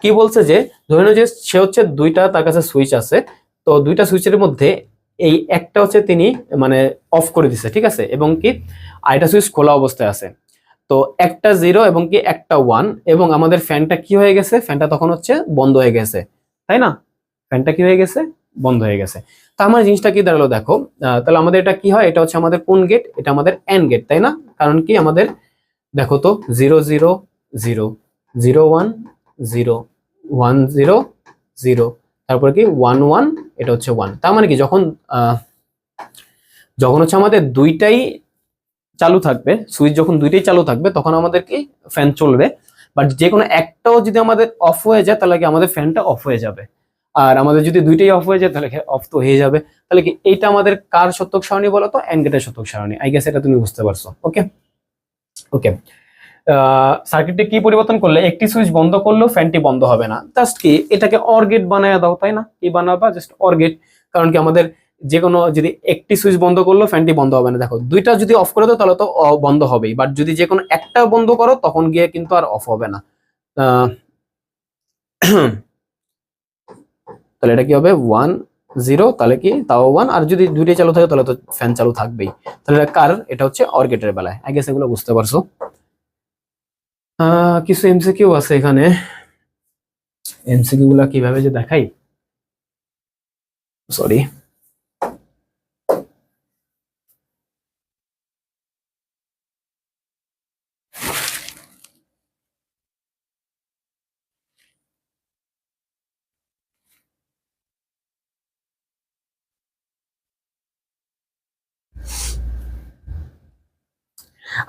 কি বলছে, যে ধরে নাও যে সে হচ্ছে দুইটা তার কাছে সুইচ আছে, তো দুইটা সুইচের মধ্যে এই একটা হচ্ছে তিনি মানে অফ করে দিছে, ঠিক আছে, এবং কি আরেকটা সুইচ খোলা অবস্থায় আছে। তো একটা 0 এবং কি একটা 1, এবং আমাদের ফ্যানটা কি হয়ে গেছে, ফ্যানটা তখন হচ্ছে বন্ধ হয়ে গেছে, তাই না? ফ্যানটা কি হয়ে গেছে, বন্ধ হয়ে গেছে। তা আমার জিনিসটা কি দাঁড়ালো দেখো, তাহলে আমাদের এটা কি হয়, এটা হচ্ছে আমাদের কোন গেট, এটা আমাদের এন্ড গেট, তাই না? কারণ কি আমাদের দেখো তো 0 0 0 0 1 0 1 0 0, তারপরে কি 1 1, এটা হচ্ছে 1। তার মানে কি যখন যখন হচ্ছে আমাদের দুইটাই চালু থাকবে, সুইচ যখন দুইটাই চালু থাকবে, তখন আমাদের কি ফ্যান চলবে। বাট যে কোনো একটাও যদি আমাদের অফ হয়ে যায়, তাহলে কি আমাদের ফ্যানটা অফ হয়ে যাবে। আর আমাদের যদি দুইটাই অফ হয়ে যায়, তাহলে অফ তো হয়ে যাবে। তাহলে কি এইটা আমাদের কার সত্যক সারণী বলো তো, এন্ড গেটের সত্যক সারণী। আই গেস এটা তুমি বুঝতে পারছো। ওকে ওকে। সার্কিটটি কি পরিবর্তন করলে একটি সুইচ বন্ধ করলেও ফ্যানটি বন্ধ হবে না, জাস্ট কি এটাকে অর গেট বানায় দাও, তাই না? কি বানাবা, জাস্ট অর গেট। কারণ কি আমাদের যে কোনো যদি একটি সুইচ বন্ধ করলো ফ্যানটি বন্ধ হবে না, দেখো দুইটা যদি অফ করে দাও তাহলে তো বন্ধ হবেই, বাট যদি যে কোনো একটা বন্ধ করো তখন গিয়ে কিন্তু আর অফ হবে না। তাহলে এটা কি হবে 1 0, তাহলে কি তাও 1, আর যদি দুইটাই চালু থাকে তাহলে তো ফ্যান চালু থাকবেই। তাহলে এটা কার, এটা হচ্ছে অর গেটের বেলায়। আই গেস এগুলো বুঝতে পারছো। কিছু এমসিকিউ আছে এখানে, এমসিকিউ গুলা কিভাবে যে দেখাই, সরি।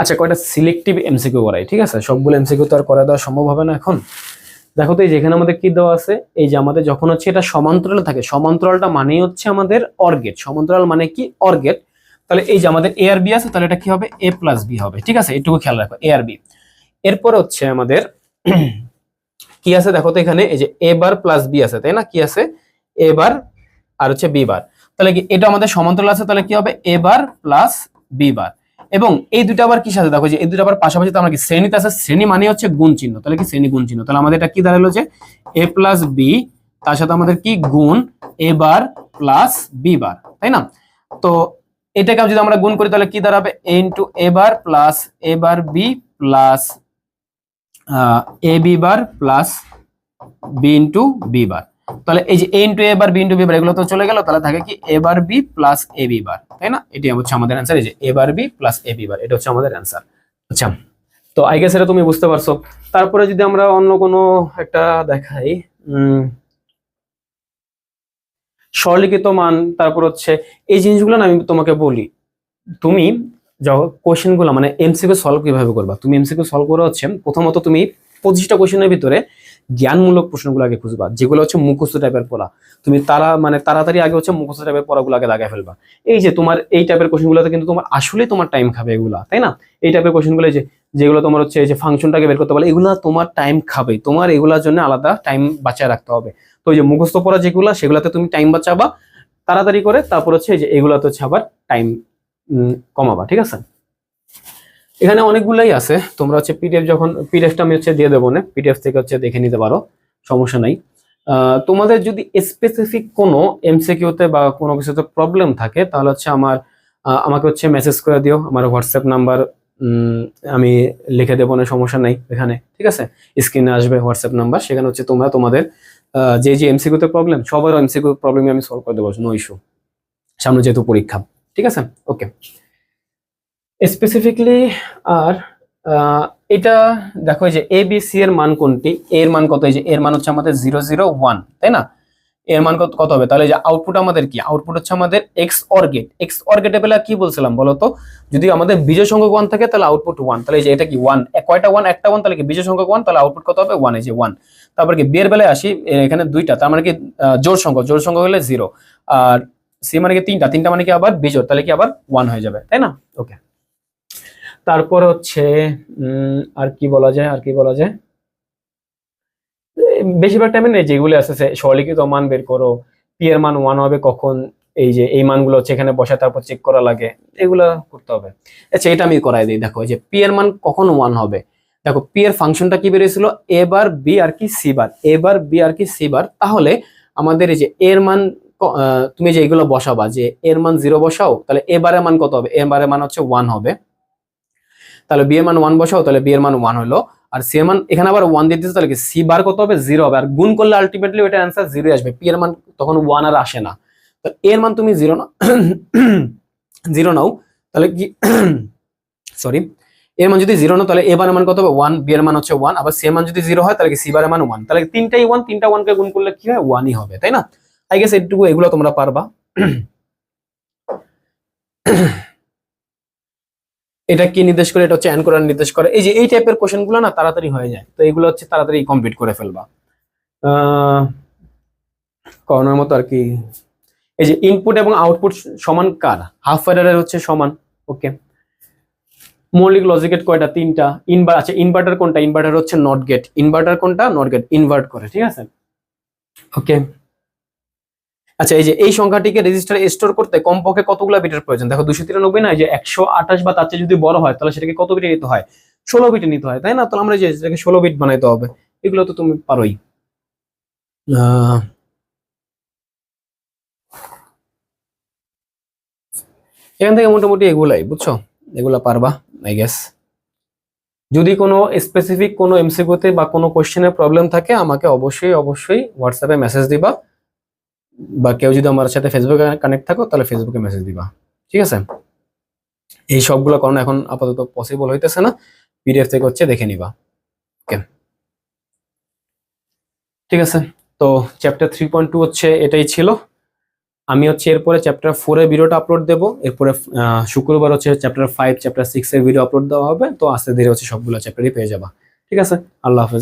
আচ্ছা, কয়টা সিলেক্টিভ এমসিকিউ করাই, ঠিক আছে? সবগুলো এমসিকিউ তো আর করে দেওয়া সম্ভব হবে না এখন। দেখো তো এই যেখানে আমাদের কি দেওয়া আছে, এই যে আমাদের যখন হচ্ছে এটা সমান্তরাল থাকে, সমান্তরালটা মানেই হচ্ছে আমাদের অর গেট। সমান্তরাল মানে কি, অর গেট। তাহলে এই যে আমাদের এ আর বি আছে, তাহলে এটা কি হবে, এ প্লাস বি হবে, ঠিক আছে? এটুকু খেয়াল রাখো, এ আর বি। এরপর হচ্ছে আমাদের কি আছে দেখো তো, এখানে এই যে এ বার প্লাস বি আছে, তাই না? কি আছে, এ বার আর হচ্ছে বি বার। তাহলে কি এটা আমাদের সমান্তরাল আছে, তাহলে কি হবে, এ বার প্লাস বি বার। এবং এই দুটো আবার কি সাথে দেখো, যে এই দুটো আবার পাশাপাশি, তো আমরা কি শ্রেণীতে আছে, শ্রেণী মানে হচ্ছে গুণ চিহ্ন, তাহলে কি শ্রেণী গুণ চিহ্ন। তাহলে আমাদের এটা কি দাঁড়ালো, যে এ প্লাস বি, তার সাথে আমাদের কি গুণ এ বার প্লাস বি বার, তাই না? তো এটাকে যদি আমরা গুণ করি তাহলে কি দাঁড়াবে, A into A bar plus A bar B plus A B bar plus B into B bar. তাহলে এই যে A into A bar B into B bar এগুলো তো চলে গেল, তাহলে থাকে কি A bar B plus A B bar, তাই না? এটি হচ্ছে আমাদের অ্যান্সার, এই যে A bar B plus A B bar, এটা হচ্ছে আমাদের অ্যান্সার। আচ্ছা, তো আই গেস এটা তুমি বুঝতে পারছো। তারপরে যদি আমরা অন্য কোনো একটা দেখাই, সরলিখিত মান, তারপর হচ্ছে এই জিনিসগুলো না আমি তোমাকে বলি, তুমি কোশ্চেন গুলো মানে এমসিকিউ সলভ কিভাবে করবা। তুমি এমসিকিউ সলভ করা হচ্ছে প্রথমত তুমি 25টা কোশ্চেনের ভিতরে জ্ঞানমূলক প্রশ্নগুলো আগে খুঁজবা, যেগুলো হচ্ছে মুখস্থ টাইপের পড়া। তুমি মানে তাড়াতাড়ি আগে হচ্ছে মুখস্থ টাইপের পড়াগুলো আগে দাগায় ফেলবা। এই যে তোমার এই টাইপের কোশ্চেনগুলোতে কিন্তু তোমার আসলে তোমার টাইম খাবে এগুলা, তাই না? এই টাইপের কোশ্চেনগুলো যেগুলো তোমার হচ্ছে এই যে ফাংশনটাকে বের করতে পারলে, এগুলা তোমার টাইম খাবে, তোমার এগুলার জন্য আলাদা টাইম বাঁচায় রাখতে হবে। তো এই যে মুখস্থ পড়া যেগুলো, সেগুলোতে তুমি টাইম বাঁচাবা তাড়াতাড়ি করে, তারপর হচ্ছে এই যে এগুলাতে হচ্ছে আবার টাইম কমাবা, ঠিক আছে? এখানে অনেকগুলাই আছে, তোমরা হচ্ছে পিডিএফ, যখন পিডিএফটা আমি হচ্ছে দিয়ে দেবো না, পিডিএফ থেকে হচ্ছে দেখে নিতে পারো, সমস্যা নাই। তোমাদের যদি স্পেসিফিক কোনো এমসিকিউতে বা কোনো কিছুতে প্রবলেম থাকে তাহলে হচ্ছে আমাকে হচ্ছে মেসেজ করে দিও, আমার হোয়াটসঅ্যাপ নাম্বার আমি লিখে দেবো, না সমস্যা নাই এখানে, ঠিক আছে? স্ক্রিনে আসবে হোয়াটসঅ্যাপ নাম্বার, সেখানে হচ্ছে তোমরা তোমাদের যে যে এমসিকিউতে প্রবলেম, সবার এমসিকিউ প্রবলেম আমি সলভ করে দেবো, নো ইস্যু। সামনে যেহেতু পরীক্ষা, ঠিক আছে? ওকে, স্পেসিফিকলি আর এটা দেখো যে এ বি সি এর মান কোনটি, এর মান কত, এই যে এর মান হচ্ছে আমাদের 001, তাই না? এর মান কত কত হবে? তাহলে যে আউটপুট আমাদের কি, আউটপুট হচ্ছে আমাদের XOR gate. XOR গেটে বেলা কি বলছিলাম বলতো, যদি আমাদের বিজোড় সংখ্যক 1 থাকে তাহলে আউটপুট 1, তাহলে এই যে এটা কি 1, কয়টা 1? একটা 1, তাহলে কি বিজোড় সংখ্যক 1, তাহলে আউটপুট কত হবে? 1, এই যে 1। তারপর কি বিয়ের বেলায় আসি, এখানে দুইটা, তার মানে কি জোড় সংখ্যক, জোড় সংখ্যক হলে 0, আর সি মানে কি তিনটা, তিনটা মানে কি আবার বিজোড়, তাহলে কি আবার 1 হয়ে যাবে, তাই না? ওকে, তারপর হচ্ছে আর কি বলা যায়, আর কি বলা যায়, বেশিরভাগ টাইমে নেই যেগুলো আছে সরলীকৃত মান বের করো, পি এর মান 1 হবে কখন, এই যে এই মানগুলো হচ্ছে এখানে বসে তারপর চেক করা লাগে, এগুলো করতে হবে। আচ্ছা, এটা আমি করাই দিই। দেখো যে পি এর মান কখন 1 হবে, দেখো পি এর ফাংশনটা কি বেরিয়েছিল, এ বার বি আর কি সি বার, এ বার বি আর কি সি বার। তাহলে আমাদের এই যে এর মান তুমি যে এগুলো বসাবা, যে এর মান 0 বসাও, তাহলে এ বারের মান কত হবে, এ বারের মান হচ্ছে 1 হবে। তাহলে বি এর মান 1 বসাও, তাহলে বি এর মান 1 হলো, আর সি এর মান এখানে আবার 1 দিয়ে দিতে, তাহলে কি সি বার কত হবে, 0 হবে, আর গুণ করলে আলটিমেটলি ওটা অ্যান্সার 0 আসবে, পি এর মান তখন 1 আর আসে না। তো এর মান তুমি 0 না 0 নাও, তাহলে কি সরি, এর মান যদি 0 নাও তাহলে এ বারের মান কত হবে 1, বি এর মান হচ্ছে 1, আবার সি এর মান যদি 0 হয় তাহলে কি সি বারের মান 1, তাহলে তিনটাই 1, তিনটা 1 কে গুণ করলে কি হয়, 1 ই হবে, তাই না? আই গেস এইটুকু, এগুলো তোমরা পারবা। এটা কি নির্দেশ করে, এটা হচ্ছে অ্যানকোরার নির্দেশ করে। এই যে এই টাইপের কোশ্চেন গুলো না তাড়াতাড়ি হয়ে যায়, তো এগুলো হচ্ছে তাড়াতাড়ি কমপ্লিট করে ফেলবা করানোর মতো আর কি। এই যে ইনপুট এবং আউটপুট সমান কার, হাফ অ্যাডারের হচ্ছে সমান। ওকে, মৌলিক লজিক গেট কয়টা, তিনটা। আচ্ছা, ইনভার্টার কোনটা, ইনভার্টার হচ্ছে নট গেট, ইনভার্টার কোনটা, নট গেট, ইনভার্ট করে, ঠিক আছে? ওকে, আচ্ছা, এই যে এই সংখ্যাটিকে রেজিস্টারে স্টোর করতে কমপক্ষে কতগুলো বিটের প্রয়োজন, দেখো 293 না, এই যে 128 বা তার চেয়ে যদি বড় হয় তাহলে সেটাকে কত বিটে নিতে হয়, 16 বিটে নিতে হয়, তাই না? তাহলে আমরা যে এটাকে 16 বিট বানাইতে হবে, এগুলো তো তুমি পারোই। এখান থেকে মোটামুটি এগুলাই, বুঝছো, এগুলা পারবা আই গেস। যদি কোনো স্পেসিফিক কোনো এমসিকিউতে বা কোনো কোশ্চেনের প্রবলেম থাকে আমাকে অবশ্যই অবশ্যই হোয়াটসঅ্যাপে মেসেজ দিবা, বা কেউ যদি আমার সাথে ফেসবুকে কানেক্ট থাকো তাহলে ফেসবুকে মেসেজ দিবা, ঠিক আছে? এই সবগুলো কারণ এখন আপাতত পসিবল হইতেছে না, পিডিএফ থেকে হচ্ছে দেখে নিবা। ওকে, ঠিক আছে। তো চ্যাপ্টার 3.2 হচ্ছে এটাই ছিল। আমি হচ্ছে এরপরে চ্যাপ্টার 4 এর ভিডিওটা আপলোড দেবো, এরপরে শুক্রবার হচ্ছে চ্যাপ্টার 5 চ্যাপ্টার 6 এর ভিডিও আপলোড দেওয়া হবে। তো আস্তে ধীরে হচ্ছে সবগুলো চ্যাপ্টারই পেয়ে যাবা, ঠিক আছে? আল্লাহ হাফেজ।